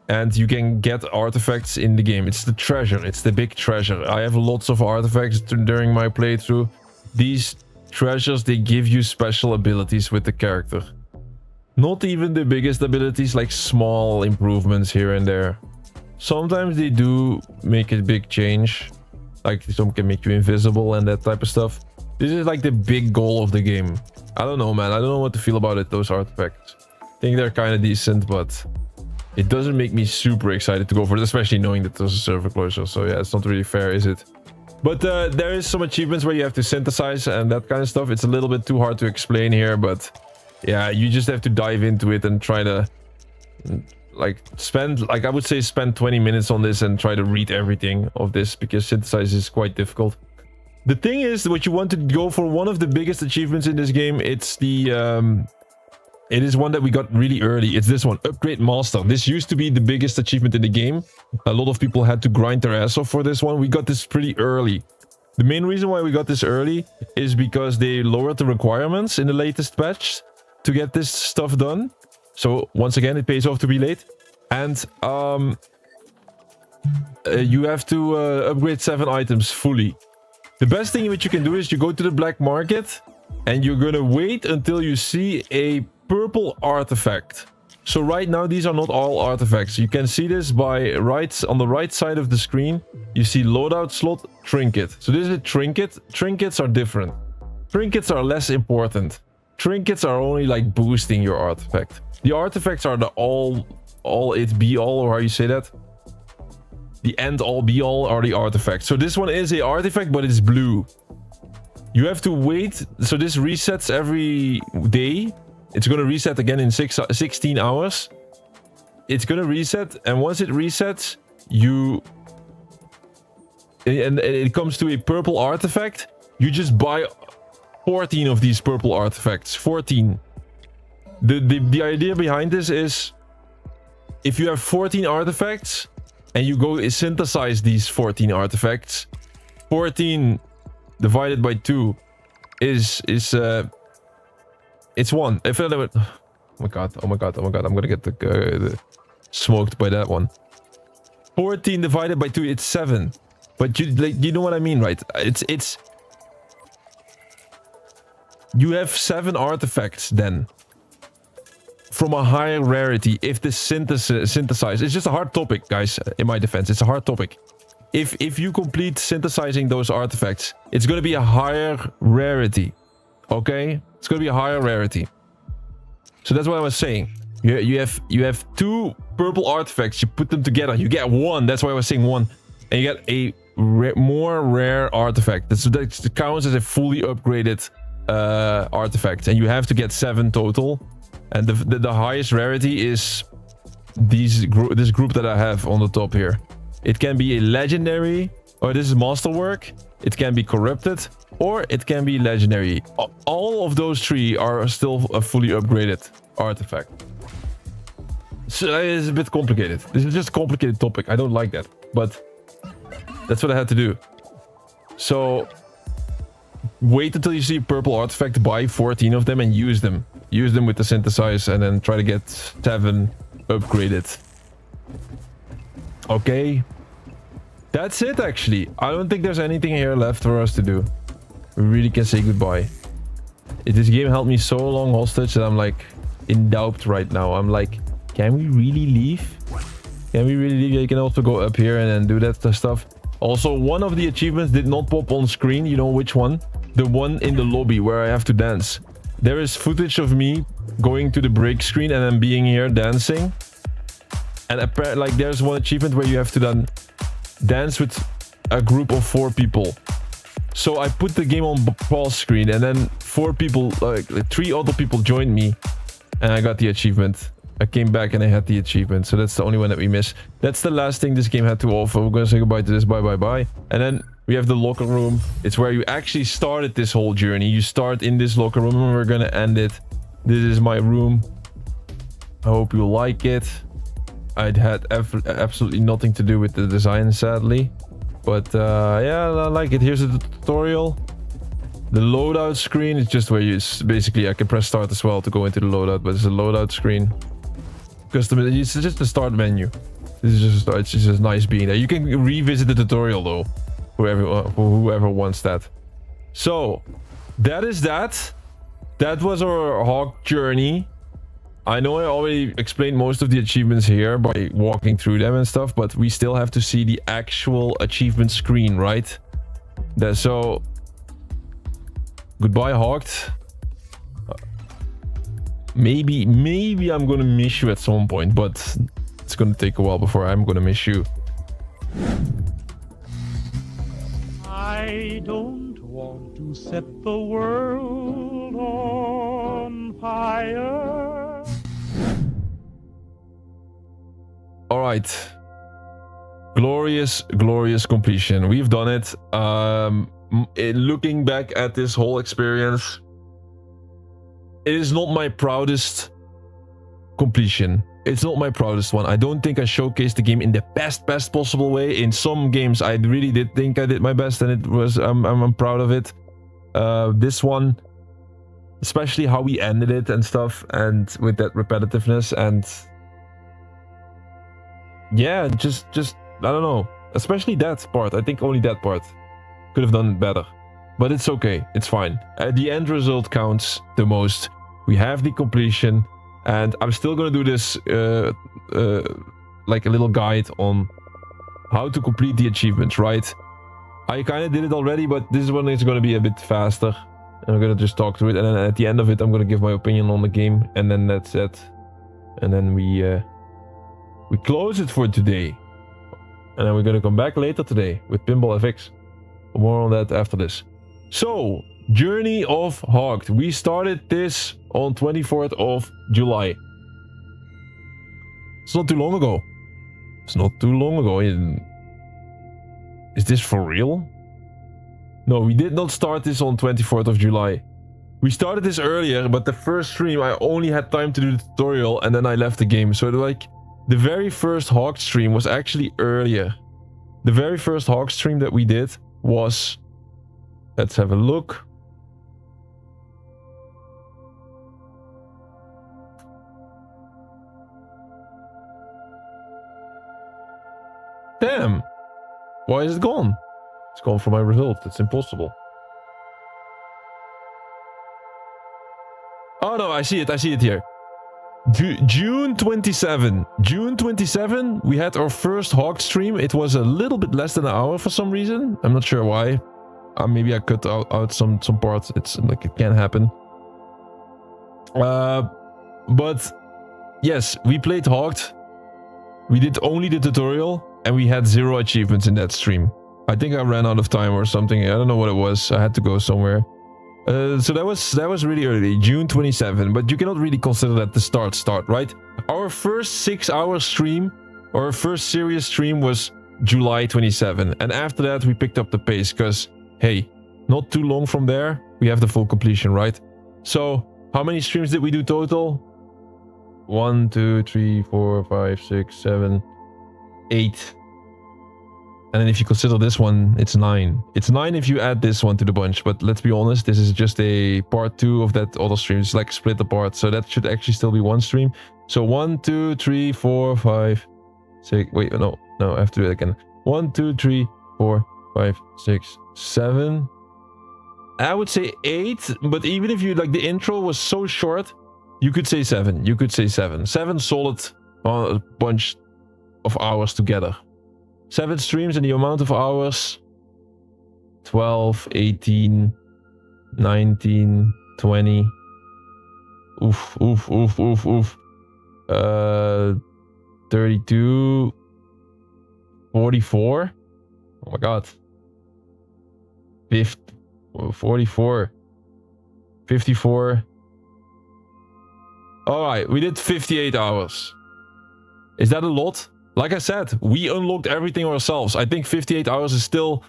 and you can get artifacts in the game. It's the treasure. It's the big treasure. I have lots of artifacts during my playthrough. These treasures, they give you special abilities with the character. Not even the biggest abilities, like small improvements here and there. Sometimes they do make a big change, like some can make you invisible and that type of stuff. This is like the big goal of the game. I don't know, man. I don't know what to feel about it, those artifacts. I think they're kind of decent, but it doesn't make me super excited to go for it, especially knowing that there's a server closure. So yeah, it's not really fair, is it? But there is some achievements where you have to synthesize and that kind of stuff. It's a little bit too hard to explain here, but yeah, you just have to dive into it and try to I would say spend 20 minutes on this and try to read everything of this, because synthesize is quite difficult. The thing is, what you want to go for, one of the biggest achievements in this game, it's the it is one that we got really early. It's this one, Upgrade Master. This used to be the biggest achievement in the game. A lot of people had to grind their ass off for this one. We got this pretty early. The main reason why we got this early is because they lowered the requirements in the latest patch to get this stuff done. So once again, it pays off to be late. And you have to upgrade 7 items fully. The best thing which you can do is you go to the black market and you're gonna wait until you see a purple artifact. So right now, these are not all artifacts. You can see this by on the right side of the screen. You see loadout slot, trinket. So this is a trinket. Trinkets are different. Trinkets are less important. Trinkets are only like boosting your artifact. The artifacts are the all it be all, or how you say that? The end all be all are the artifacts. So this one is a artifact, but it's blue. You have to wait. So this resets every day. It's going to reset again in 16 hours. It's going to reset, and once it resets, and it comes to a purple artifact, you just buy 14 of these purple artifacts. 14. The idea behind this is, if you have 14 artifacts, and you go synthesize these 14 artifacts. 14 divided by 2 is it's 1. If I never, oh my god, I'm gonna get the smoked by that one. 14 divided by 2, it's 7. But you know what I mean, right? It's you have 7 artifacts then from a higher rarity. If the synthesize, it's just a hard topic, guys. In my defense, it's a hard topic. If you complete synthesizing those artifacts, it's gonna be a higher rarity. Okay, it's gonna be a higher rarity. So that's what I was saying. You have 2 purple artifacts. You put them together, you get 1. That's why I was saying 1, and you get a more rare artifact. That counts as a fully upgraded artifact, and you have to get 7 total. And the highest rarity is this group that I have on the top here. It can be a legendary, or this is masterwork. It can be corrupted, or it can be legendary. All of those 3 are still a fully upgraded artifact. So it's a bit complicated. This is just a complicated topic. I don't like that, but that's what I had to do. So wait until you see a purple artifact, buy 14 of them and use them. Use them with the synthesize, and then try to get 7 upgraded. Okay. That's it, actually. I don't think there's anything here left for us to do. We really can say goodbye. This game held me so long hostage that I'm like in doubt right now. I'm like, can we really leave? Can we really leave? You can also go up here and then do that stuff. Also, one of the achievements did not pop on screen. You know which one? The one in the lobby where I have to dance. There is footage of me going to the break screen and then being here dancing. And apparently, like, there's one achievement where you have to then dance with a group of 4 people. So I put the game on pause screen, and then 4 people, like 3 other people joined me, and I got the achievement. I came back and I had the achievement. So that's the only one that we missed. That's the last thing this game had to offer. We're gonna say goodbye to this. Bye bye bye. And then we have the locker room. It's where you actually started this whole journey. You start in this locker room and we're gonna end it. This is my room. I hope you like it. I'd had absolutely nothing to do with the design, sadly. But yeah, I like it. Here's the tutorial. The loadout screen is just where you basically, I can press start as well to go into the loadout, but it's a loadout screen. Custom, it's just the start menu. This is just a start. It's just nice being there. You can revisit the tutorial though, whoever wants that. So that is that. That was our Hawk journey. I know I already explained most of the achievements here by walking through them and stuff, but we still have to see the actual achievement screen, right? So goodbye, Hawked. Maybe I'm gonna miss you at some point, but it's gonna take a while before I'm gonna miss you. I don't want to set the world on fire. All right. Glorious completion. We've done it. Looking back at this whole experience, it is not my proudest completion. It's not my proudest one. I don't think I showcased the game in the best possible way. In some games, I really did think I did my best, and it was. I'm proud of it. This one, especially how we ended it and stuff, and with that repetitiveness, and yeah, just I don't know. Especially that part. I think only that part could have done better. But it's okay. It's fine. The end result counts the most. We have the completion. And I'm still going to do this like a little guide on how to complete the achievements, right? I kind of did it already, but this one is going to be a bit faster. And I'm going to just talk through it. And then at the end of it, I'm going to give my opinion on the game. And then that's it. And then we close it for today. And then we're going to come back later today with Pinball FX. More on that after this. So, Journey of Hawked. We started this on 24th of July. It's not too long ago. It's not too long ago. Is this for real? No, we did not start this on 24th of July. We started this earlier, but the first stream I only had time to do the tutorial and then I left the game. So like the very first Hawk stream was actually earlier. The very first Hawk stream that we did was... Let's have a look. Damn! Why is it gone? It's gone from my result. It's impossible. Oh no, I see it here. June 27. June 27, we had our first Hawk stream. It was a little bit less than an hour for some reason. I'm not sure why. Maybe I cut out some parts. It's like it can happen. But yes, we played Hawked. We did only the tutorial and we had 0 achievements in that stream. I think I ran out of time or something. I don't know what it was. I had to go somewhere. So that was really early, June 27, but you cannot really consider that the start, right? Our first 6-hour stream, our first serious stream was July 27, and after that we picked up the pace because, hey, not too long from there, we have the full completion, right? So, how many streams did we do total? 1, 2, 3, 4, 5, 6, 7, 8. And then if you consider this one, it's 9. It's 9 if you add this one to the bunch. But let's be honest, this is just a part 2 of that other stream. It's like split apart. So that should actually still be one stream. So 1, 2, 3, 4, 5, 6. Wait, no, I have to do it again. 1, 2, 3, 4, 5, 6, 7. I would say 8. But even if you like the intro was so short, you could say 7. You could say 7. 7 solid a bunch of hours together. 7 streams and the amount of hours 12, 18, 19, 20. Oof. 32, 44. Oh my god. 44, 54. Alright, we did 58 hours. Is that a lot? Like I said, we unlocked everything ourselves. I think 58 hours is still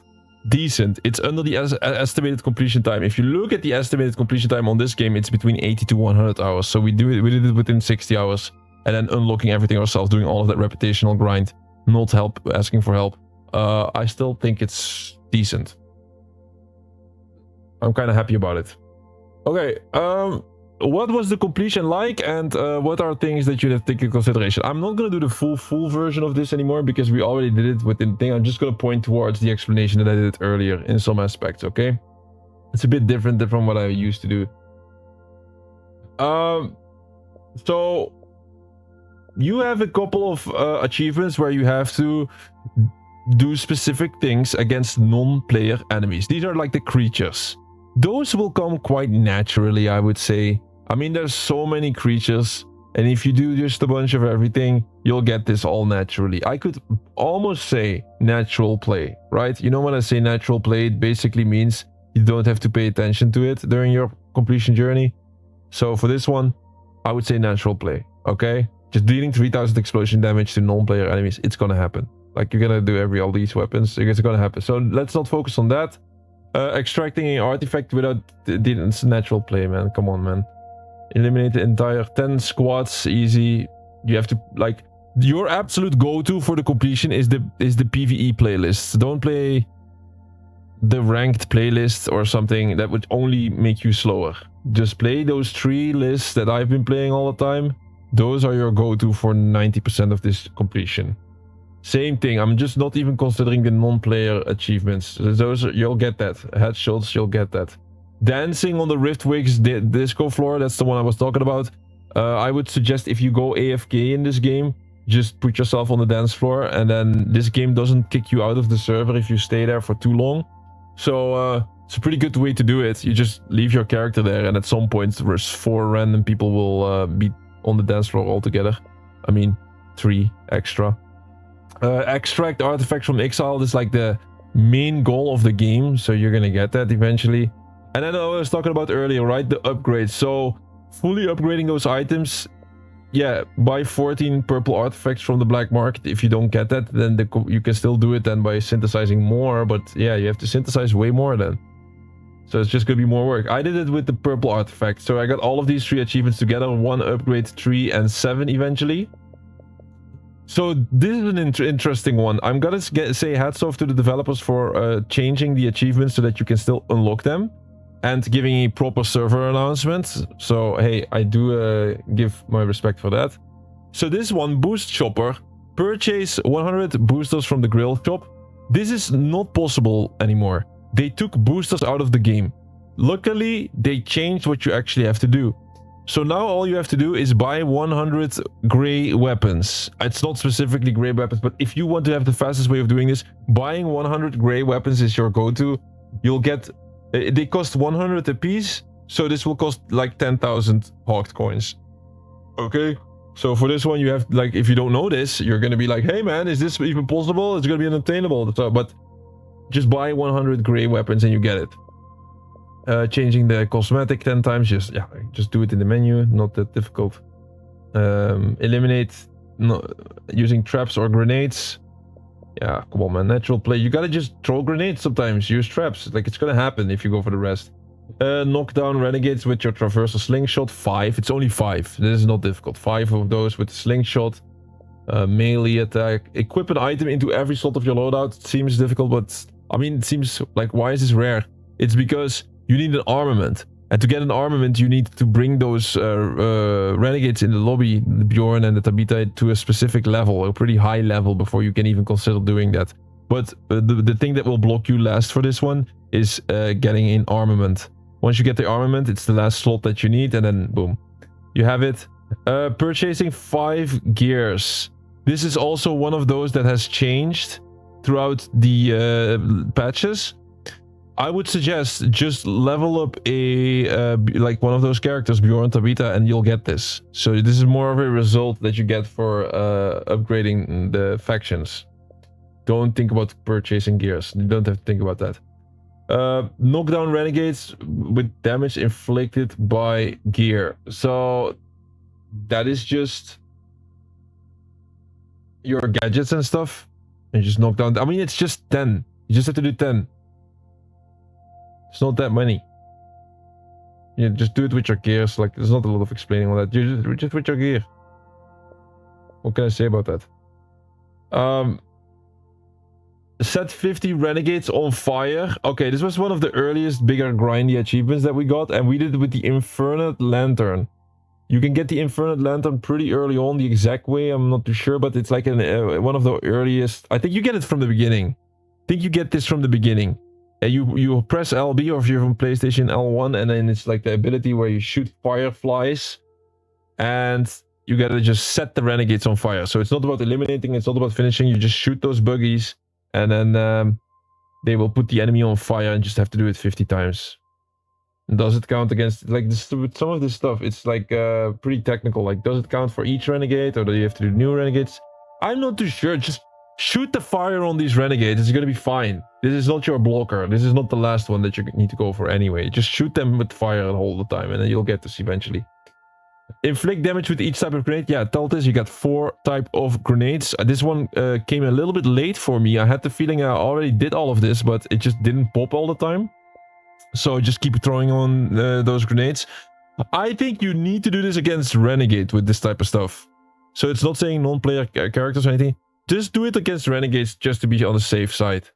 decent. It's under the estimated completion time. If you look at the estimated completion time on this game, it's between 80 to 100 hours. So we did it within 60 hours. And then unlocking everything ourselves, doing all of that reputational grind. Not asking for help. I still think it's decent. I'm kind of happy about it. Okay, what was the completion like, and what are things that you have to take into consideration? I'm not going to do the full version of this anymore because we already did it within the thing. I'm just going to point towards the explanation that I did earlier in some aspects, okay? It's a bit different from what I used to do. So you have a couple of achievements where you have to do specific things against non-player enemies. These are like the creatures. Those will come quite naturally, I would say. I mean, there's so many creatures, and if you do just a bunch of everything, you'll get this all naturally. I could almost say natural play, right? You know, when I say natural play, it basically means you don't have to pay attention to it during your completion journey. So for this one, I would say natural play, okay? Just dealing 3000 explosion damage to non-player enemies, it's gonna happen. Like, you're gonna do all these weapons, it's gonna happen. So let's not focus on that. Extracting an artifact without... It's natural play, man. Come on, man. Eliminate the entire 10 squads, easy. You have to, like... Your absolute go-to for the completion is the PvE playlist. Don't play the ranked playlist or something that would only make you slower. Just play those 3 lists that I've been playing all the time. Those are your go-to for 90% of this completion. Same thing, I'm just not even considering the non-player achievements. Those you'll get that. Headshots, you'll get that. Dancing on the Riftwig's disco floor, that's the one I was talking about. I would suggest if you go AFK in this game, just put yourself on the dance floor, and then this game doesn't kick you out of the server if you stay there for too long. So it's a pretty good way to do it. You just leave your character there, and at some point there's 4 random people will be on the dance floor altogether. I mean, 3 extra. Extract artifacts from exile is like the main goal of the game, so you're gonna get that eventually. And then I was talking about earlier, right, the upgrades. So fully upgrading those items, yeah, buy 14 purple artifacts from the black market. If you don't get that, then you can still do it then by synthesizing more, but yeah, you have to synthesize way more then. So it's just gonna be more work. I did it with the purple artifact, so I got all of these 3 achievements together, 1 upgrade, 3 and 7 eventually. So this is an interesting one. I'm gonna say hats off to the developers for changing the achievements so that you can still unlock them and giving a proper server announcement. So hey, I do give my respect for that. So this one, Boost Shopper, purchase 100 boosters from the grill shop. This is not possible anymore. They took boosters out of the game. Luckily, they changed what you actually have to do. So now all you have to do is buy 100 gray weapons. It's not specifically gray weapons, but if you want to have the fastest way of doing this, buying 100 gray weapons is your go-to. You'll get... They cost 100 a piece, so this will cost like 10,000 HAWKED coins. Okay? So for this one, you have, like, if you don't know this, you're gonna be like, hey man, is this even possible? It's gonna be unobtainable. So, but just buy 100 gray weapons and you get it. Changing the cosmetic 10 times, just do it in the menu, not that difficult. Eliminate using traps or grenades. Yeah, come on man, natural play. You gotta just throw grenades sometimes, use traps. Like, it's gonna happen if you go for the rest. Knock down renegades with your traversal slingshot. 5, it's only 5. This is not difficult. 5 of those with the slingshot. Melee attack. Equip an item into every slot of your loadout. It seems difficult, but I mean, it seems like, why is this rare? It's because you need an armament, and to get an armament you need to bring those renegades in the lobby, the Bjorn and the Tabitha, to a specific level, a pretty high level, before you can even consider doing that. But the thing that will block you last for this one is getting an armament. Once you get the armament, it's the last slot that you need, and then boom, you have it. Purchasing 5 gears. This is also one of those that has changed throughout the patches. I would suggest just level up a like one of those characters, Bjorn, Tabitha, and you'll get this. So this is more of a result that you get for upgrading the factions. Don't think about purchasing gears. You don't have to think about that. Knock down renegades with damage inflicted by gear. So that is just your gadgets and stuff. And just knock down. I mean, it's just 10. You just have to do 10. It's not that many. You just do it with your gears. Like, there's not a lot of explaining on that. You just with your gear. What can I say about that? Set 50 renegades on fire. Okay, this was one of the earliest bigger grindy achievements that we got, and we did it with the Infernate Lantern. You can get the Infernate Lantern pretty early on. The exact way, I'm not too sure, but it's like one of the earliest. I think you get it from the beginning. I think you get this from the beginning. You press LB, or if you're on PlayStation, L1, and then it's like the ability where you shoot fireflies, and you gotta just set the renegades on fire. So it's not about eliminating, it's not about finishing. You just shoot those buggies, and then they will put the enemy on fire, and just have to do it 50 times. And does it count against, like, this, with some of this stuff, it's like pretty technical. Like, does it count for each renegade, or do you have to do new renegades? I'm not too sure. Just shoot the fire on these renegades. It's gonna be fine. This is not your blocker. This is not the last one that you need to go for anyway. Just shoot them with fire all the time, and then you'll get this eventually. Inflict damage with each type of grenade. Yeah, Teltis, you got 4 type of grenades. This one came a little bit late for me. I had the feeling I already did all of this, but it just didn't pop all the time. So just keep throwing on those grenades. I think you need to do this against Renegade with this type of stuff. So it's not saying non-player characters or anything. Just do it against Renegades just to be on the safe side.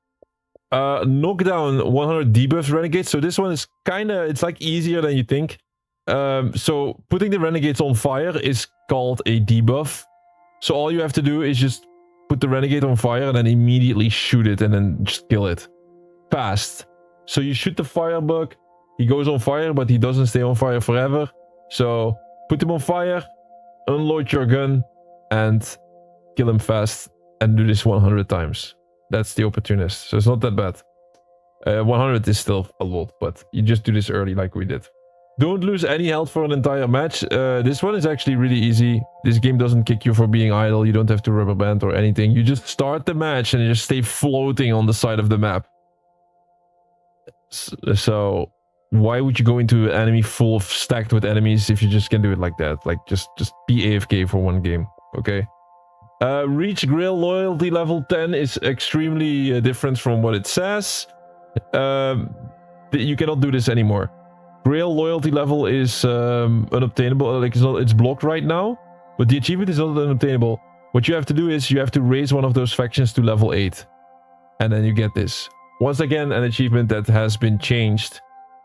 Knock down 100 debuff Renegades. So this one is kind of, it's like easier than you think. So putting the Renegades on fire is called a debuff. So all you have to do is just put the Renegade on fire and then immediately shoot it and then just kill it. Fast. So you shoot the firebug, he goes on fire, but he doesn't stay on fire forever. So put him on fire, unload your gun, and kill him fast. And do this 100 times. That's the opportunist. So it's not that bad. 100 is still a lot, but you just do this early like we did. Don't lose any health for an entire match. This one is actually really easy. This game doesn't kick you for being idle. You don't have to rubber band or anything. You just start the match and you just stay floating on the side of the map. So why would you go into an enemy full of stacked with enemies if you just can do it like that? Like, just be AFK for one game, okay? Reach Grail loyalty level 10 is extremely different from what it says. You cannot do this anymore. Grail loyalty level is unobtainable. Like, it's blocked right now, but the achievement is not unobtainable. What you have to do is you have to raise one of those factions to level 8. And then you get this. Once again, an achievement that has been changed.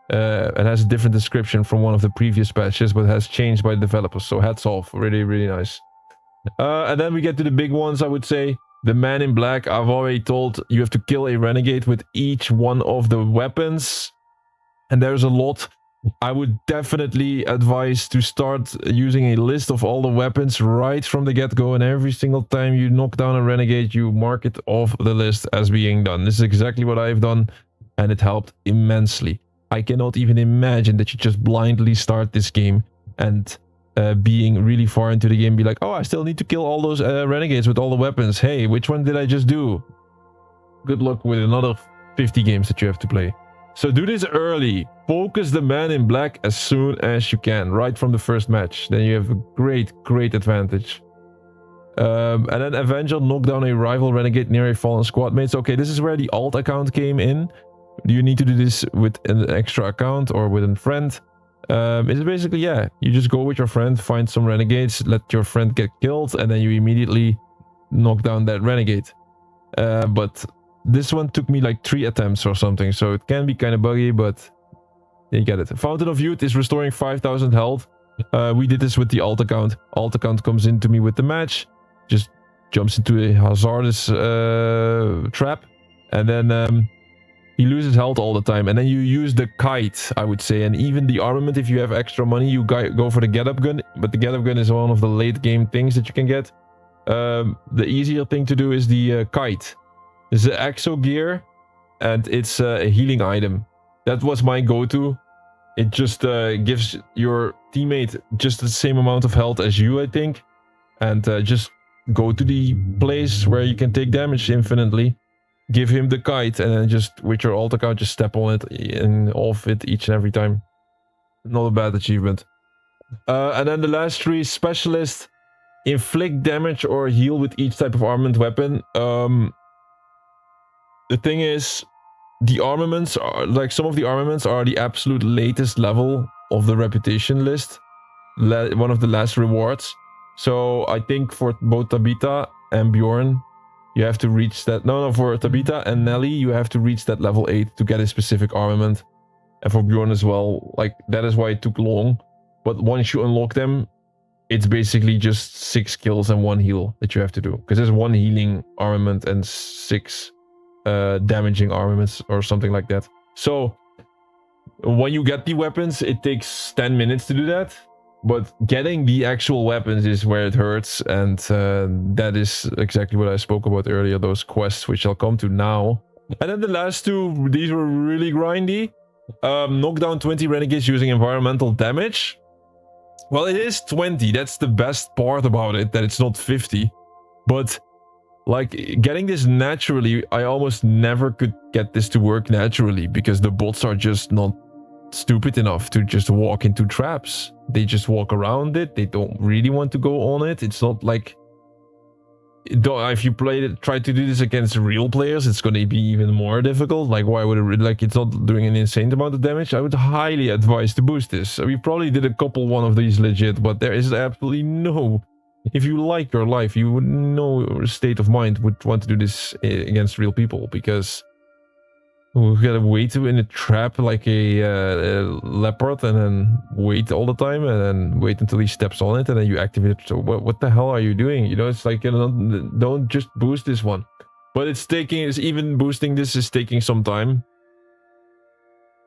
It has a different description from one of the previous patches, but has changed by the developers. So hats off. Really, really nice. And then we get to the big ones, I would say. The Man in Black. I've already told you have to kill a renegade with each one of the weapons. And there's a lot. I would definitely advise to start using a list of all the weapons right from the get-go, and every single time you knock down a renegade, you mark it off the list as being done. This is exactly what I've done, and it helped immensely. I cannot even imagine that you just blindly start this game and being really far into the game be like, oh, I still need to kill all those renegades with all the weapons. Hey, which one did I just do? Good luck with another 50 games that you have to play. So do this early. Focus the Man in Black as soon as you can, right from the first match. Then you have a great advantage. And then Avenger, knock down a rival renegade near a fallen squad mate. So, okay, this is where the alt account came in. You need to do this with an extra account or with a friend. It's basically, yeah, you just go with your friend, find some renegades, let your friend get killed, and then you immediately knock down that renegade. But this one took me like 3 attempts or something, so it can be kind of buggy, but you get it. Fountain of Youth is restoring 5,000 health. We did this with the alt account. Alt account comes into me with the match, just jumps into a hazardous trap, and then he loses health all the time. And then you use the kite, I would say, and even the armament. If you have extra money, you go for the get-up gun, but the get-up gun is one of the late game things that you can get. The easier thing to do is the kite. It's an exo gear, and it's a healing item. That was my go-to. It just gives your teammate just the same amount of health as you, I think. And just go to the place where you can take damage infinitely. Give him the kite, and then just with your alt account, just step on it and off it each and every time. Not a bad achievement. And then the last 3, Specialist. Inflict damage or heal with each type of armament weapon. The thing is, the armaments are like, some of the armaments are the absolute latest level of the reputation list, one of the last rewards. So I think for both Tabitha and Bjorn, you have to reach that. No, for Tabitha and Nelly, you have to reach that level 8 to get a specific armament, and for Bjorn as well. Like, that is why it took long. But once you unlock them, it's basically just 6 kills and 1 heal that you have to do, because there's 1 healing armament and 6 damaging armaments or something like that. So when you get the weapons, it takes 10 minutes to do that, but getting the actual weapons is where it hurts. And that is exactly what I spoke about earlier, those quests, which I'll come to now. And then the last 2, these were really grindy. Knock down 20 renegades using environmental damage. Well, it is 20. That's the best part about it, that it's not 50. But like, getting this naturally, I almost never could get this to work naturally, because the bots are just not stupid enough to just walk into traps. They just walk around it. They don't really want to go on it. It's not like, if you try to do this against real players, it's going to be even more difficult. Like, why would it, like, it's not doing an insane amount of damage. I would highly advise to boost this. So we probably did a couple one of these legit, but there is absolutely no, if you like your life, you would no state of mind would want to do this against real people, because we gotta wait in a trap like a leopard, and then wait all the time, and then wait until he steps on it, and then you activate it. So what the hell are you doing? You know, it's like, you know, don't just boost this one. But even boosting this is taking some time.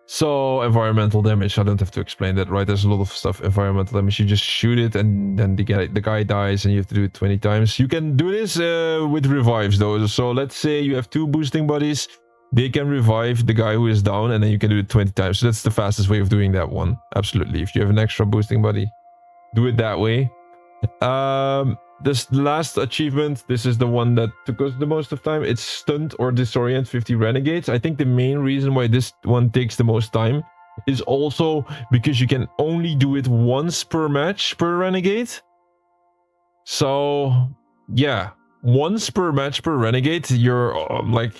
So environmental damage, I don't have to explain that, right? There's a lot of stuff. Environmental damage, you just shoot it, and then the guy dies, and you have to do it 20 times. You can do this with revives though. So let's say you have 2 boosting buddies. They can revive the guy who is down, and then you can do it 20 times. So that's the fastest way of doing that one. Absolutely. If you have an extra boosting buddy, do it that way. This last achievement, this is the one that took us the most of time. It's stunt or disorient 50 renegades. I think the main reason why this one takes the most time is also because you can only do it once per match per renegade. So yeah, once per match per renegade, you're like,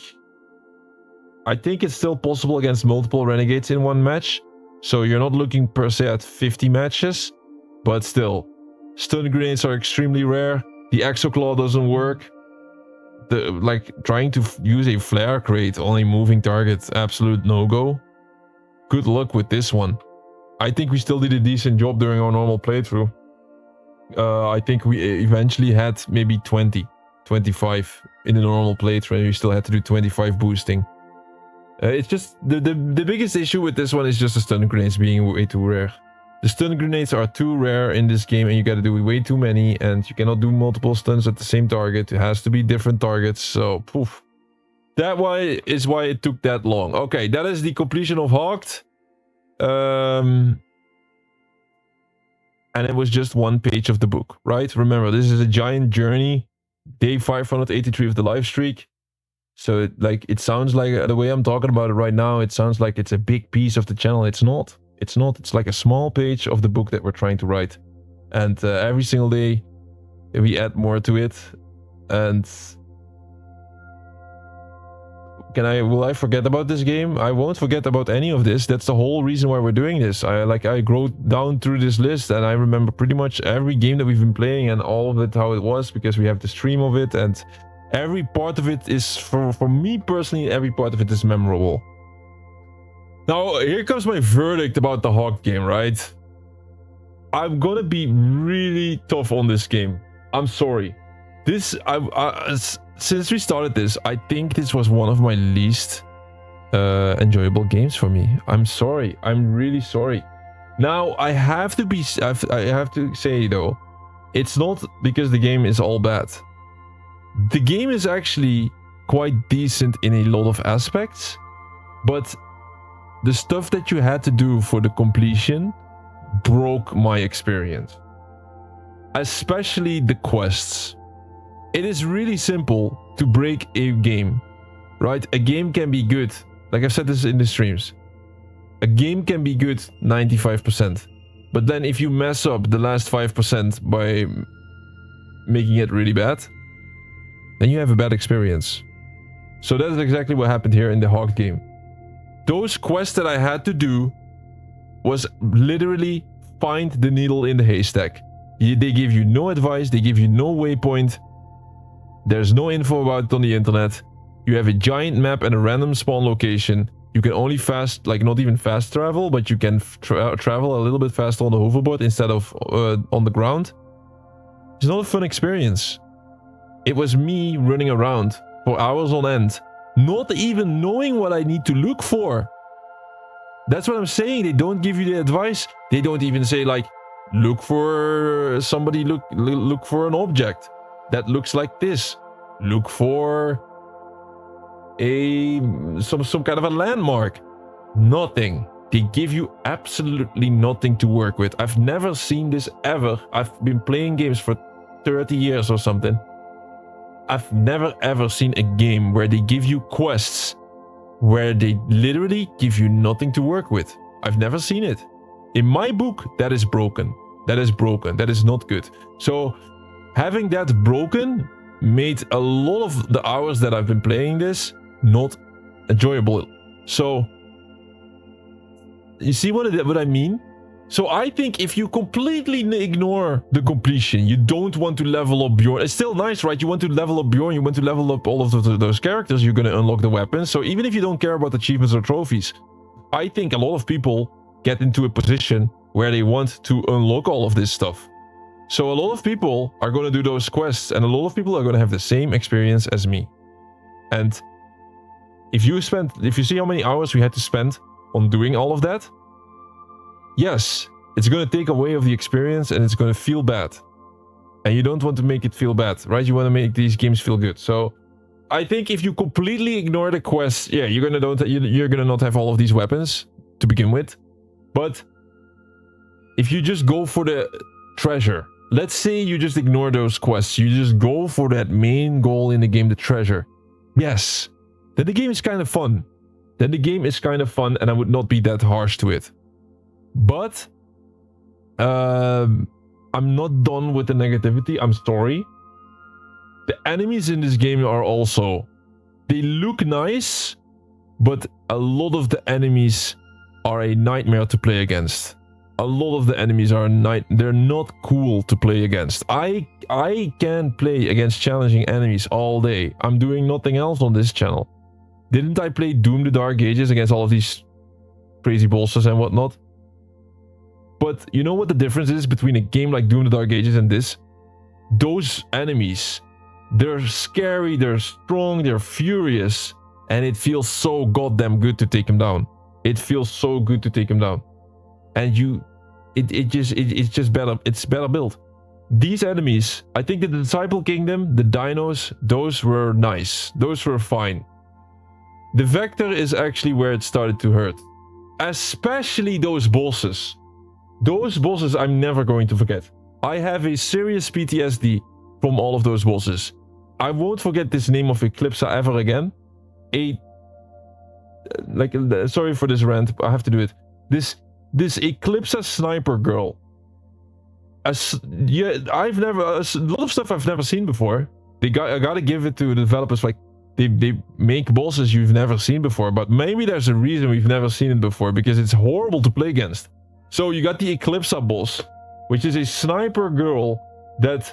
I think it's still possible against multiple renegades in one match. So you're not looking per se at 50 matches, but still, stun grenades are extremely rare. The exoclaw doesn't work. Like trying to use a flare crate on a moving target, absolute no-go. Good luck with this one. I think we still did a decent job during our normal playthrough. I think we eventually had maybe 20, 25 in the normal playthrough, and we still had to do 25 boosting. It's just the biggest issue with this one is just the stun grenades being way too rare. The stun grenades are too rare in this game, and you gotta do way too many, and you cannot do multiple stuns at the same target. It has to be different targets, so poof. That is why it took that long. Okay, that is the completion of HAWKED. And it was just one page of the book, right? Remember, this is a giant journey. Day 583 of the live streak. So it sounds like, the way I'm talking about it right now, it sounds like it's a big piece of the channel. It's not. It's not. It's like a small page of the book that we're trying to write. And every single day, we add more to it. And will I forget about this game? I won't forget about any of this. That's the whole reason why we're doing this. I wrote down through this list, and I remember pretty much every game that we've been playing and all of it, how it was, because we have the stream of it, and every part of it is, for me personally, every part of it is memorable. Now, here comes my verdict about the HAWKED game, right? I'm gonna be really tough on this game. I'm sorry. Since we started this, I think this was one of my least enjoyable games for me. I'm sorry. I'm really sorry. Now, I have to say though, it's not because the game is all bad. The game is actually quite decent in a lot of aspects, but the stuff that you had to do for the completion broke my experience. Especially the quests. It is really simple to break a game, right? A game can be good. Like I've said this in the streams. A game can be good 95%. But then if you mess up the last 5% by making it really bad, then you have a bad experience. So that is exactly what happened here in the HAWKED game. Those quests that I had to do was literally find the needle in the haystack. They give you no advice, they give you no waypoint. There's no info about it on the internet. You have a giant map and a random spawn location. You can only not even fast travel, but you can travel a little bit faster on the hoverboard instead of on the ground. It's not a fun experience. It was me running around for hours on end, not even knowing what I need to look for. That's what I'm saying. They don't give you the advice. They don't even say like, look for somebody, look for an object that looks like this. Look for some kind of a landmark. Nothing. They give you absolutely nothing to work with. I've never seen this ever. I've been playing games for 30 years or something. I've never ever seen a game where they give you quests where they literally give you nothing to work with. I've never seen it. In my book, that is broken. That is broken. That is not good. So having that broken made a lot of the hours that I've been playing this not enjoyable. So you see what I mean? So I think if you completely ignore the completion, you don't want to level up Bjorn. It's still nice, right? You want to level up Bjorn, you want to level up all of those characters, you're going to unlock the weapons. So even if you don't care about achievements or trophies, I think a lot of people get into a position where they want to unlock all of this stuff. So a lot of people are going to do those quests, and a lot of people are going to have the same experience as me. And if you see how many hours we had to spend on doing all of that, yes, it's going to take away of the experience and it's going to feel bad. And you don't want to make it feel bad, right? You want to make these games feel good. So I think if you completely ignore the quests, yeah, you're gonna not have all of these weapons to begin with. But if you just go for the treasure, let's say you just ignore those quests, you just go for that main goal in the game, the treasure. Yes, then the game is kind of fun. And I would not be that harsh to it. But I'm not done with the negativity. I'm sorry. The enemies in this game are also... They look nice, but a lot of the enemies are a nightmare to play against. a lot of the enemies are they're not cool to play against. I can play against challenging enemies all day. I'm doing nothing else on this channel. Didn't I play Doom the Dark Ages against all of these crazy bosses and whatnot? But you know what the difference is between a game like Doom the Dark Ages and this? Those enemies, they're scary, they're strong, they're furious, and it feels so goddamn good to take them down. It feels so good to take them down. And it's just better. It's better built. These enemies, I think the Disciple Kingdom, the dinos, those were nice. Those were fine. The Vector is actually where it started to hurt. Especially those bosses. Those bosses I'm never going to forget. I have a serious PTSD from all of those bosses. I won't forget this name of Eclipsa ever again. Sorry for this rant, I have to do it. This Eclipsa sniper girl. A lot of stuff I've never seen before. I gotta give it to the developers. Like they make bosses you've never seen before, but maybe there's a reason we've never seen it before, because it's horrible to play against. So you got the Eclipsa boss, which is a sniper girl that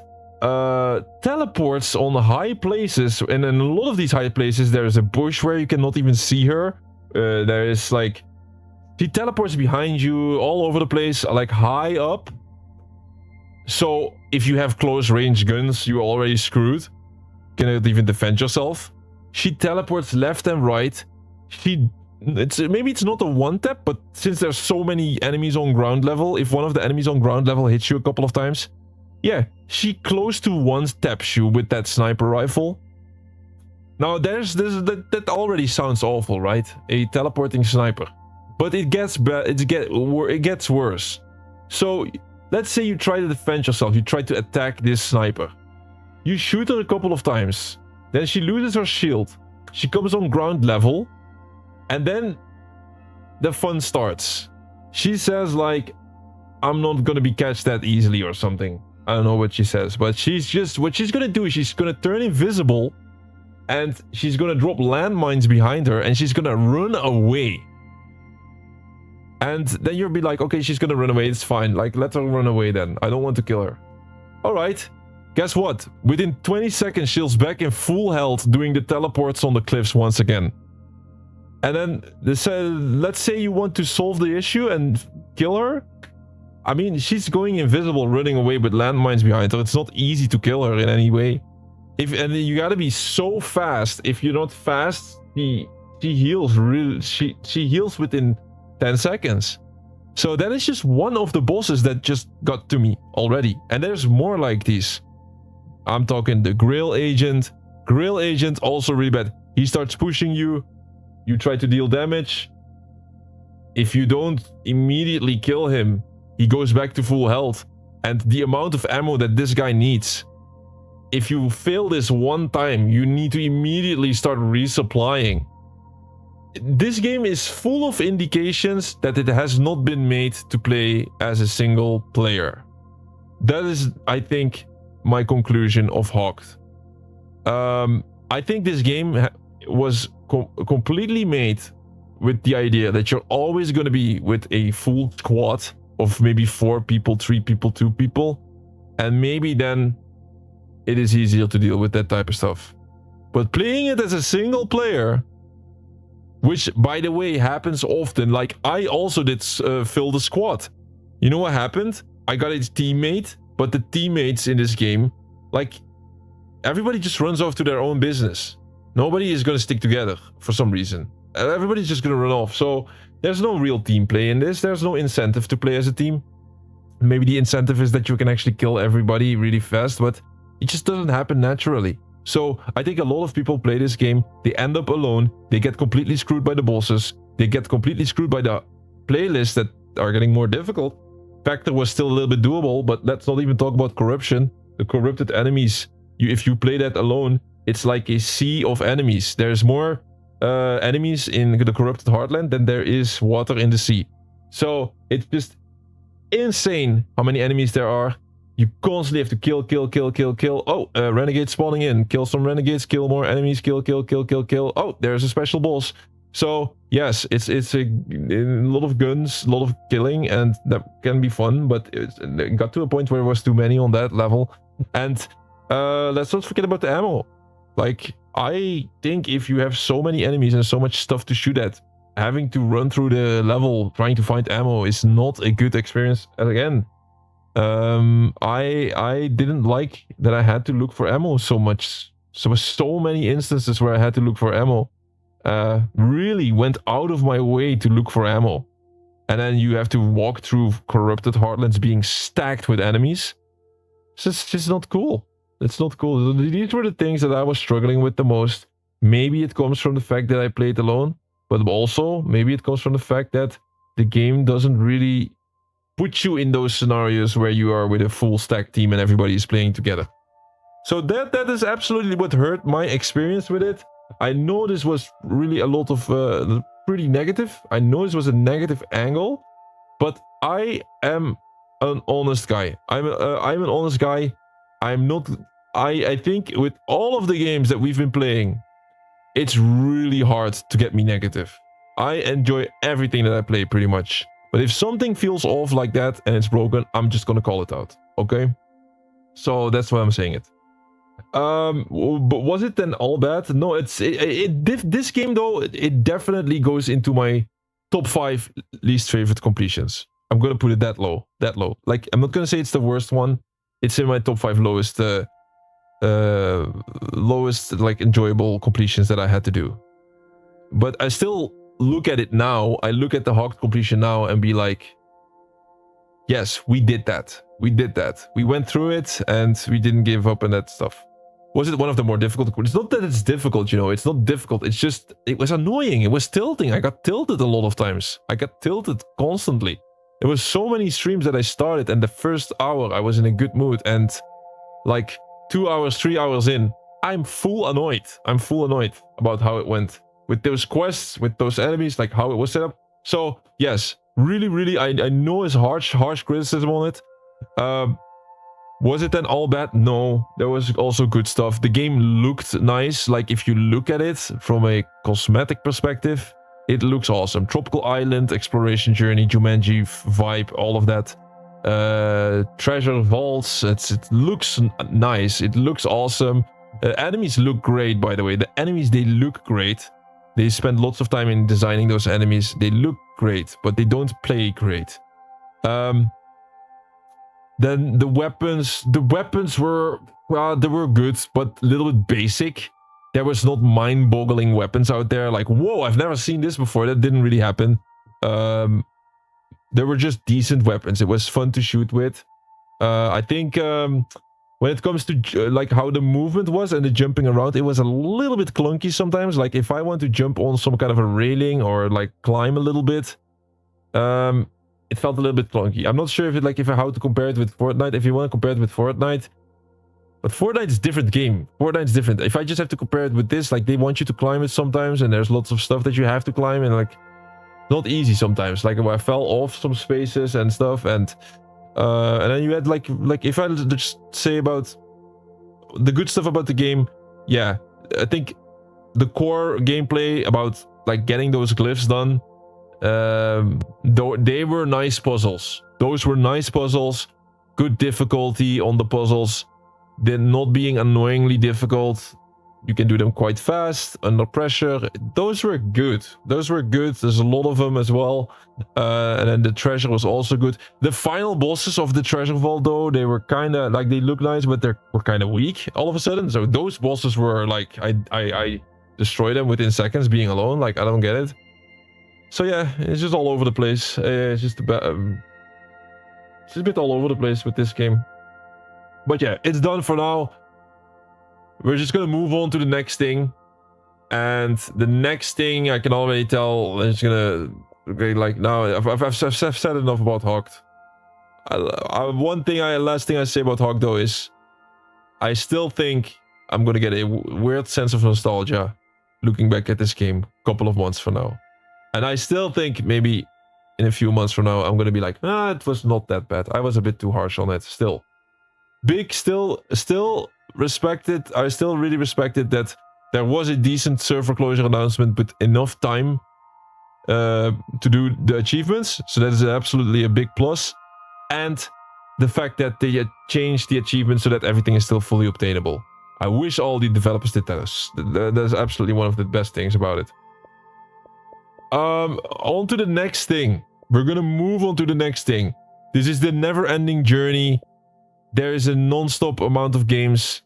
teleports on high places, and in a lot of these high places there's a bush where you cannot even see her. There is like, she teleports behind you all over the place, like high up. So if you have close range guns, you're already screwed. Cannot even defend yourself. She teleports left and right. Maybe it's not a one tap, but since there's so many enemies on ground level, if one of the enemies on ground level hits you a couple of times, yeah, she close to one taps you with that sniper rifle. Now that already sounds awful, right? A teleporting sniper. But it gets worse. So let's say you try to defend yourself, you try to attack this sniper. You shoot her a couple of times, then she loses her shield. She comes on ground level, and then the fun starts. She says like, I'm not gonna be catched that easily or something. I don't know what she says, but what she's gonna do is she's gonna turn invisible, and she's gonna drop landmines behind her, and she's gonna run away. And then you'll be like, okay, she's gonna run away, it's fine. Like, let her run away then. I don't want to kill her. Alright. Guess what? Within 20 seconds, she's back in full health doing the teleports on the cliffs once again. And then, let's say you want to solve the issue and kill her. I mean, she's going invisible, running away with landmines behind her. It's not easy to kill her in any way. And you gotta be so fast. If you're not fast, she heals she heals within 10 seconds. So that is just one of the bosses that just got to me already. And there's more like these. I'm talking the Grail Agent. Grail Agent also really bad. He starts pushing you. You try to deal damage. If you don't immediately kill him, he goes back to full health. And the amount of ammo that this guy needs, if you fail this one time, you need to immediately start resupplying. This game is full of indications that it has not been made to play as a single player. That is, I think, my conclusion of HAWKED. I think this game was completely made with the idea that you're always going to be with a full squad of maybe 4 people, 3 people, 2 people, and maybe then it is easier to deal with that type of stuff. But playing it as a single player, which by the way happens often, like I also did fill the squad. You know what happened? I got a teammate, but the teammates in this game, like, everybody just runs off to their own business. Nobody is going to stick together for some reason. Everybody's just going to run off. So there's no real team play in this. There's no incentive to play as a team. Maybe the incentive is that you can actually kill everybody really fast, but it just doesn't happen naturally. So I think a lot of people play this game, they end up alone, they get completely screwed by the bosses, they get completely screwed by the playlists that are getting more difficult. Factor was still a little bit doable, but let's not even talk about corruption. The corrupted enemies, if you play that alone, it's like a sea of enemies. There's more enemies in the corrupted heartland than there is water in the sea. So it's just insane how many enemies there are. You constantly have to kill. Oh, renegade spawning in. Kill some renegades, kill more enemies, kill. Oh, there's a special boss. So yes, it's a lot of guns, a lot of killing, and that can be fun, but it got to a point where it was too many on that level. And let's not forget about the ammo. Like, I think if you have so many enemies and so much stuff to shoot at, having to run through the level trying to find ammo is not a good experience. And again, I didn't like that I had to look for ammo so much. So there was so many instances where I had to look for ammo. Really went out of my way to look for ammo. And then you have to walk through corrupted heartlands being stacked with enemies. It's just not cool. It's not cool. These were the things that I was struggling with the most. Maybe it comes from the fact that I played alone, but also maybe it comes from the fact that the game doesn't really put you in those scenarios where you are with a full stack team and everybody is playing together. So that is absolutely what hurt my experience with it. I know this was really a lot of pretty negative. I know this was a negative angle, but I am an honest guy. I'm an honest guy. I'm not. I think with all of the games that we've been playing, it's really hard to get me negative. I enjoy everything that I play pretty much. But if something feels off like that and it's broken, I'm just gonna call it out. Okay? So that's why I'm saying it. But was it then all bad? No, this game though, it definitely goes into my top 5 least favorite completions. I'm gonna put it that low. Like, I'm not gonna say it's the worst one. It's in my top 5 lowest like enjoyable completions that I had to do. But I still look at it now. I look at the HAWKED completion now and be like, yes, we did that. We did that. We went through it and we didn't give up on that stuff. Was it one of the more difficult? It's not that it's difficult, you know. It's not difficult. It's just, it was annoying. It was tilting. I got tilted a lot of times. I got tilted constantly. There was so many streams that I started, and the first hour I was in a good mood, and like 2 hours, 3 hours in, I'm full annoyed. I'm full annoyed about how it went with those quests, with those enemies, like how it was set up. So yes, really, I know it's harsh criticism on it. Was it then all bad? No, there was also good stuff. The game looked nice. Like, if you look at it from a cosmetic perspective, it looks awesome. Tropical Island, Exploration Journey, Jumanji vibe, all of that. Treasure vaults, it looks nice. It looks awesome. Enemies look great, by the way. The enemies, they look great. They spend lots of time in designing those enemies. They look great, but they don't play great. Then the weapons were, well, they were good, but a little bit basic. There was not mind-boggling weapons out there. Like, whoa, I've never seen this before. That didn't really happen. There were just decent weapons. It was fun to shoot with. I think when it comes to like how the movement was and the jumping around, it was a little bit clunky sometimes. Like, if I want to jump on some kind of a railing or like climb a little bit, it felt a little bit clunky. I'm not sure if how to compare it with Fortnite. If you want to compare it with Fortnite, but Fortnite is a different game. Fortnite's different. If I just have to compare it with this, like, they want you to climb it sometimes, and there's lots of stuff that you have to climb, and like, not easy sometimes. Like, I fell off some spaces and stuff, and then you had like if I just say about the good stuff about the game, yeah, I think the core gameplay about like getting those glyphs done, they were nice puzzles. Those were nice puzzles. Good difficulty on the puzzles. They're not being annoyingly difficult. You can do them quite fast, under pressure. Those were good. Those were good. There's a lot of them as well. And then the treasure was also good. The final bosses of the treasure vault, though, they were kind of like, they look nice, but they were kind of weak all of a sudden. So those bosses were like, I destroyed them within seconds being alone. Like, I don't get it. So yeah, it's just all over the place. It's just a bit all over the place with this game. But yeah, it's done for now. We're just gonna move on to the next thing. And the next thing, I can already tell, it's gonna... Okay, like, now, I've said enough about HAWKED. Last thing I say about HAWKED, though, is... I still think I'm gonna get a weird sense of nostalgia looking back at this game a couple of months from now. And I still think maybe in a few months from now, I'm gonna be like, it was not that bad. I was a bit too harsh on it. Still. Big, still respected. I still really respected that There was a decent server closure announcement with enough time to do the achievements. So that is absolutely a big plus. And the fact that they changed the achievement so that everything is still fully obtainable. I wish all the developers did that. That's absolutely one of the best things about it. On to the next thing. We're gonna move on to the next thing. This is the never-ending journey. There is a non-stop amount of games.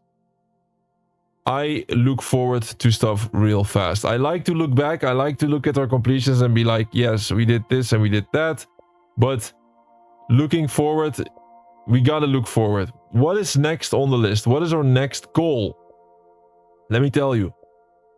I look forward to stuff real fast. I like to look back. I like to look at our completions and be like, yes, we did this and we did that. But looking forward, we gotta look forward. What is next on the list? What is our next goal? Let me tell you.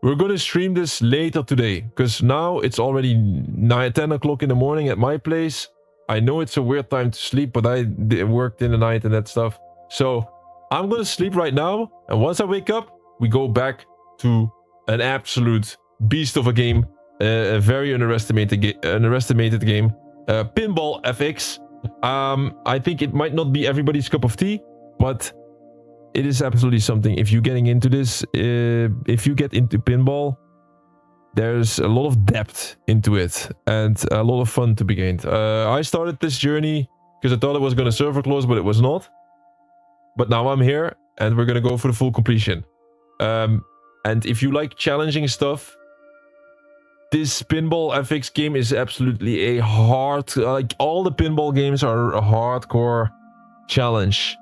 We're gonna stream this later today, because now it's already 10 o'clock in the morning at my place. I know it's a weird time to sleep, but I worked in the night and that stuff. So I'm gonna sleep right now, and once I wake up, we go back to an absolute beast of a game, a very underestimated game, Pinball FX. I think it might not be everybody's cup of tea, but it is absolutely something. If you're getting into this, if you get into pinball, there's a lot of depth into it and a lot of fun to be gained. I started this journey because I thought it was going to server close, but it was not. But now I'm here and we're going to go for the full completion. And if you like challenging stuff, this Pinball FX game is absolutely a hard... like all the pinball games are a hardcore challenge.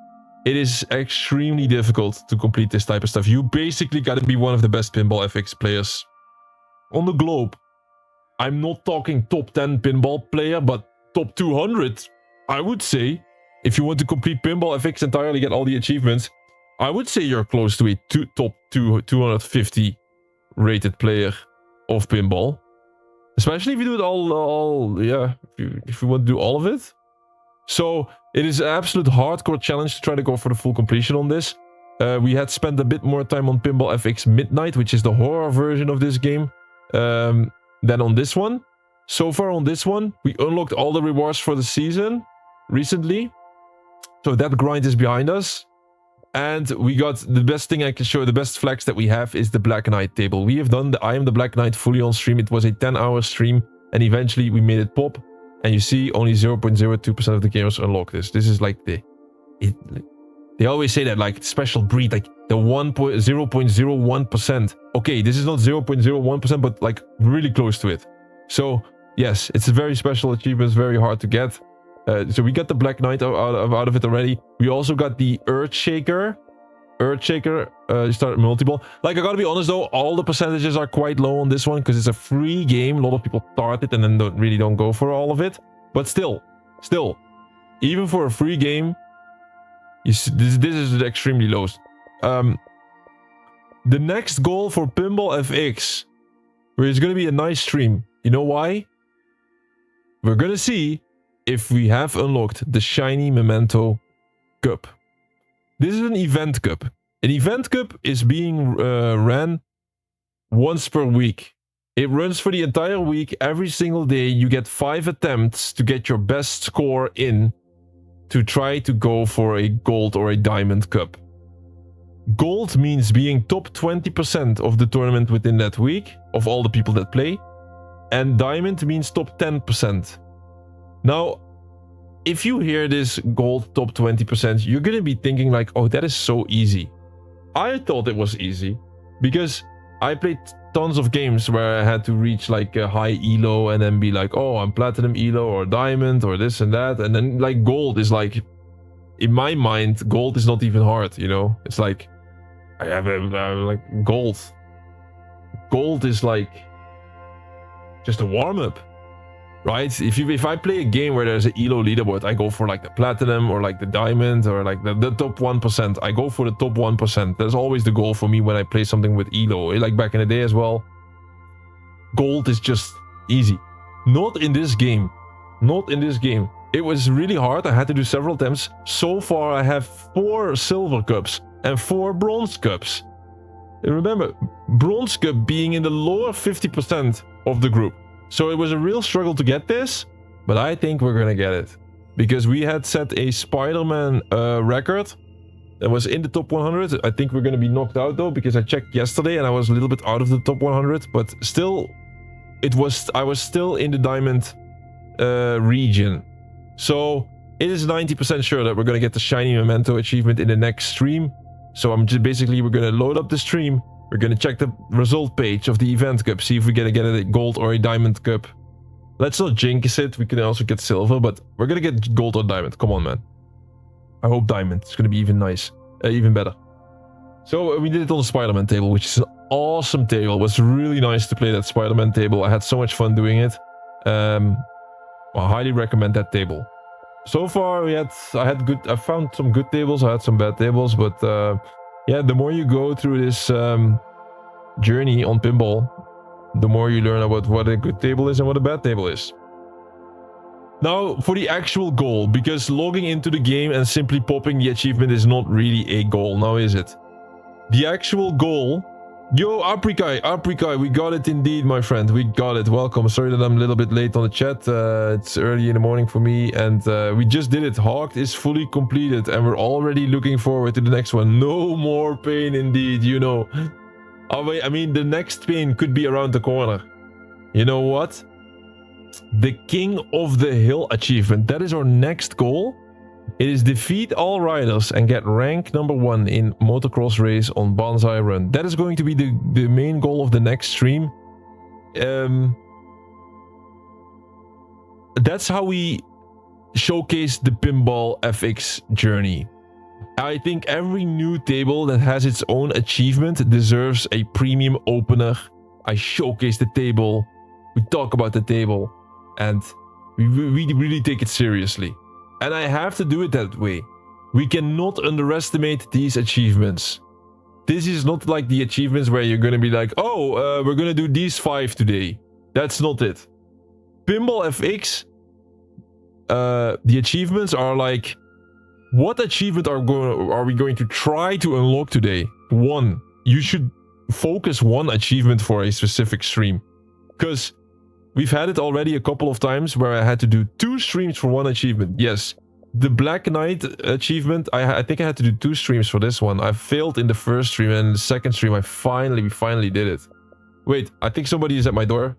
It is extremely difficult to complete this type of stuff. You basically gotta be one of the best Pinball FX players on the globe. I'm not talking top 10 pinball player, but top 200, I would say. If you want to complete Pinball FX entirely, get all the achievements, I would say you're close to a top 250 rated player of pinball. Especially if you do it all yeah, if you want to do all of it. So it is an absolute hardcore challenge to try to go for the full completion on this. We had spent a bit more time on Pinball FX Midnight, which is the horror version of this game, than on this one. So far on this one, we unlocked all the rewards for the season recently. So that grind is behind us. And we got the best thing I can show, the best flex that we have is the Black Knight table. We have done the I Am the Black Knight fully on stream. It was a 10-hour stream and eventually we made it pop. And you see only 0.02% of the gamers unlock this. This is like they always say that like special breed, like the 0.01%. Okay, this is not 0.01%, but like really close to it. So yes, it's a very special achievement, very hard to get. So we got the Black Knight out of it already. We also got the Earthshaker. Start multi-ball. Like, I gotta be honest though, all the percentages are quite low on this one because it's a free game. A lot of people start it and then don't go for all of it. But still, even for a free game, you see, this is extremely low. The next goal for Pinball FX, where it's gonna be a nice stream. You know why? We're gonna see if we have unlocked the shiny Memento Cup. This is an event cup. An event cup is being ran once per week. It runs for the entire week. Every single day you get 5 attempts to get your best score in to try to go for a gold or a diamond cup. Gold means being top 20% of the tournament within that week of all the people that play. And diamond means top 10%. Now, if you hear this gold top 20%, you're gonna be thinking like, oh, that is so easy. I thought it was easy because I played tons of games where I had to reach like a high elo and then be like, oh, I'm platinum elo or diamond or this and that. And then like gold is like, in my mind, gold is not even hard, you know? It's like, I have like gold. Gold is like just a warm-up. Right? If I play a game where there's an elo leaderboard, I go for like the platinum or like the diamond or like the top 1%. I go for the top 1%. That's always the goal for me when I play something with elo. Like back in the day as well. Gold is just easy. Not in this game. Not in this game. It was really hard. I had to do several attempts. So far I have 4 silver cups and 4 bronze cups. And remember, bronze cup being in the lower 50% of the group. So it was a real struggle to get this, but I think we're gonna get it. Because we had set a Spider-Man record that was in the top 100. I think we're going to be knocked out though, because I checked yesterday and I was a little bit out of the top 100, but still, I was still in the diamond region. So it is 90% sure that we're going to get the shiny memento achievement in the next stream. So we're going to load up the stream. We're going to check the result page of the event cup, see if we get a gold or a diamond cup. Let's not jinx it. We can also get silver, but we're going to get gold or diamond. Come on, man. I hope diamond. It's going to be even nice. Even better. So we did it on the Spider-Man table, which is an awesome table. It was really nice to play that Spider-Man table. I had so much fun doing it. I highly recommend that table. So far, I found some good tables. I had some bad tables, but yeah, the more you go through this journey on pinball, the more you learn about what a good table is and what a bad table is. Now, for the actual goal, because logging into the game and simply popping the achievement is not really a goal, now is it? The actual goal... Yo, Aprikai, we got it indeed, my friend. We got it. Welcome. Sorry that I'm a little bit late on the chat. It's early in the morning for me, and we just did it. HAWKED is fully completed, and we're already looking forward to the next one. No more pain, indeed, you know. Oh, wait, I mean, the next pain could be around the corner. You know what? The King of the Hill achievement. That is our next goal. It is defeat all riders and get rank number 1 in motocross race on Banzai Run. That is going to be the main goal of the next stream. That's how we showcase the Pinball FX journey. I think every new table that has its own achievement deserves a premium opener. I showcase the table, we talk about the table, and we really take it seriously. And I have to do it that way. We cannot underestimate these achievements. This is not like the achievements where you're going to be like, oh, we're going to do these 5 today. That's not it. Pinball FX, the achievements are like, what achievement are we going to try to unlock today? 1. You should focus 1 achievement for a specific stream. Because we've had it already a couple of times where I had to do 2 streams for 1 achievement. Yes, the Black Knight achievement, I think I had to do 2 streams for this one. I failed in the first stream, and in the second stream we finally did it. Wait, I think somebody is at my door.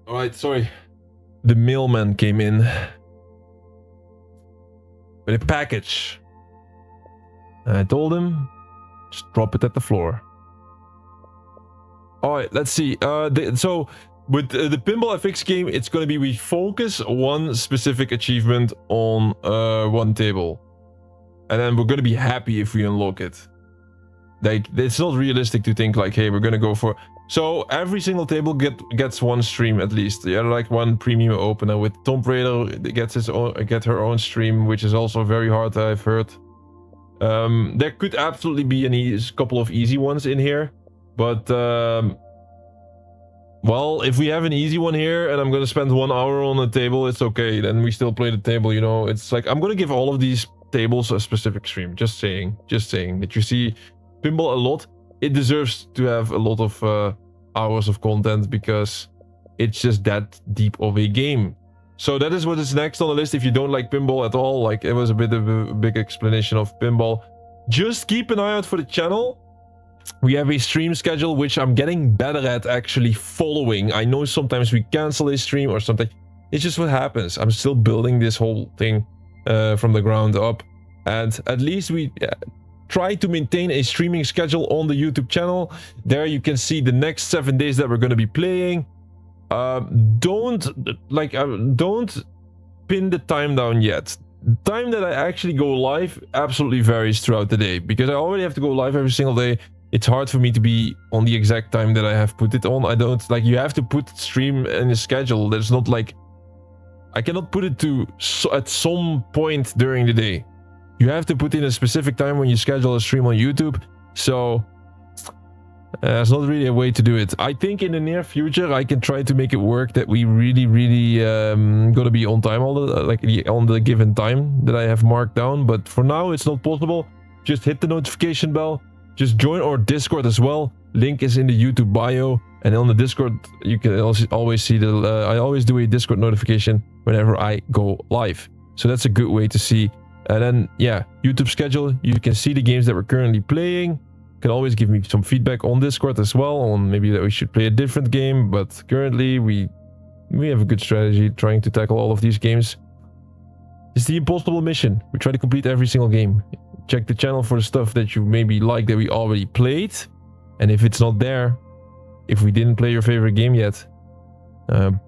Alright, sorry. The mailman came in with a package. And I told him, just drop it at the floor. Alright, let's see. So, with the Pinball FX game, it's going to be we focus 1 specific achievement on 1 table. And then we're going to be happy if we unlock it. Like, it's not realistic to think like, hey, we're going to go for... So every single table gets 1 stream at least. Yeah, like 1 premium opener. With Tomb Raider gets her own stream, which is also very hard, I've heard. There could absolutely be a couple of easy ones in here, but well, if we have an easy one here and I'm gonna spend 1 hour on the table, it's okay. Then we still play the table. You know, it's like I'm gonna give all of these tables a specific stream. Just saying that you see pinball a lot. It deserves to have a lot of hours of content because it's just that deep of a game. So that is what is next on the list. If you don't like pinball at all, like it was a bit of a big explanation of pinball, just keep an eye out for the channel. We have a stream schedule, which I'm getting better at actually following. I know sometimes we cancel a stream or something. It's just what happens. I'm still building this whole thing from the ground up. And at least we... try to maintain a streaming schedule on the YouTube channel. There you can see the next 7 days that we're going to be playing. Don't pin the time down yet. The time that I actually go live absolutely varies throughout the day, because I already have to go live every single day. It's hard for me to be on the exact time that I have put it on. I don't like, you have to put stream in a schedule. There's not like, I cannot put it to at some point during the day. You have to put in a specific time when you schedule a stream on YouTube. So There's not really a way to do it. I think in the near future I can try to make it work that we really gotta be on time all the on the given time that I have marked down. But for now it's not possible. Just hit the notification bell. Just join our Discord as well. Link is in the YouTube bio, and on the Discord you can also always see the. I always do a Discord notification whenever I go live, so that's a good way to see. And then yeah, YouTube schedule. You can see the games that we're currently playing. You can always give me some feedback on Discord as well, on maybe that we should play a different game. But currently we have a good strategy trying to tackle all of these games. It's the impossible mission. We try to complete every single game. Check the channel for the stuff that you maybe like that we already played. And if it's not there, if we didn't play your favorite game yet,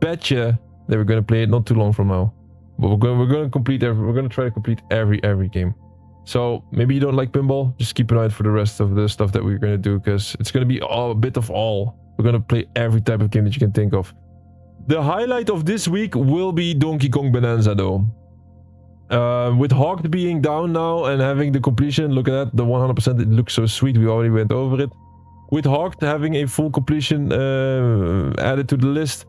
betcha that we're gonna play it not too long from now. But we're gonna try to complete every game. So maybe you don't like pinball, just keep an eye out for the rest of the stuff that we're gonna do, because it's gonna be a bit of all. We're gonna play every type of game that you can think of. The highlight of this week will be Donkey Kong Bonanza though. With HAWKED being down now and having the completion, look at that, the 100%, it looks so sweet, we already went over it. With HAWKED having a full completion added to the list,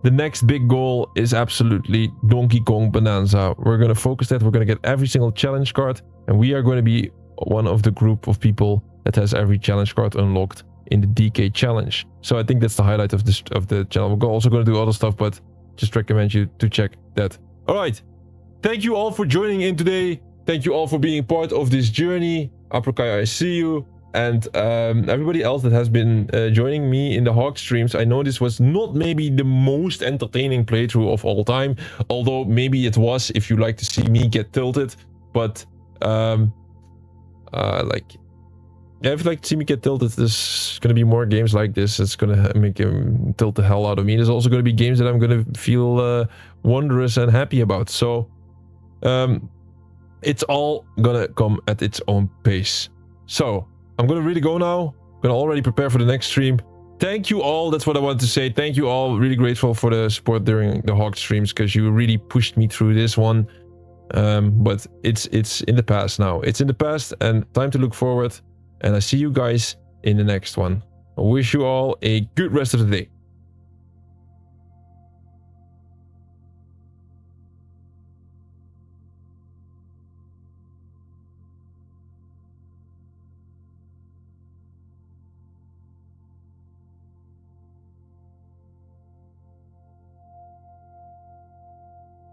the next big goal is absolutely Donkey Kong Bonanza. We're going to focus that, we're going to get every single challenge card, and we are going to be one of the group of people that has every challenge card unlocked in the DK challenge. So I think that's the highlight of the channel. We're also going to do other stuff, but just recommend you to check that. Alright. Thank you all for joining in today. Thank you all for being part of this journey. Aprokai, I see you. And everybody else that has been joining me in the HAWKED streams. I know this was not maybe the most entertaining playthrough of all time. Although maybe it was if you like to see me get tilted. But yeah, if you like to see me get tilted, there's going to be more games like this. It's going to make him tilt the hell out of me. There's also going to be games that I'm going to feel wondrous and happy about. So it's all gonna come at its own pace. So I'm gonna really go now. I'm gonna already prepare for the next stream. Thank you all, that's what I wanted to say. Thank you all, really grateful for the support during the HAWKED streams, because you really pushed me through this one. But it's in the past now. It's in the past and time to look forward. And I see you guys in the next one. I wish you all a good rest of the day.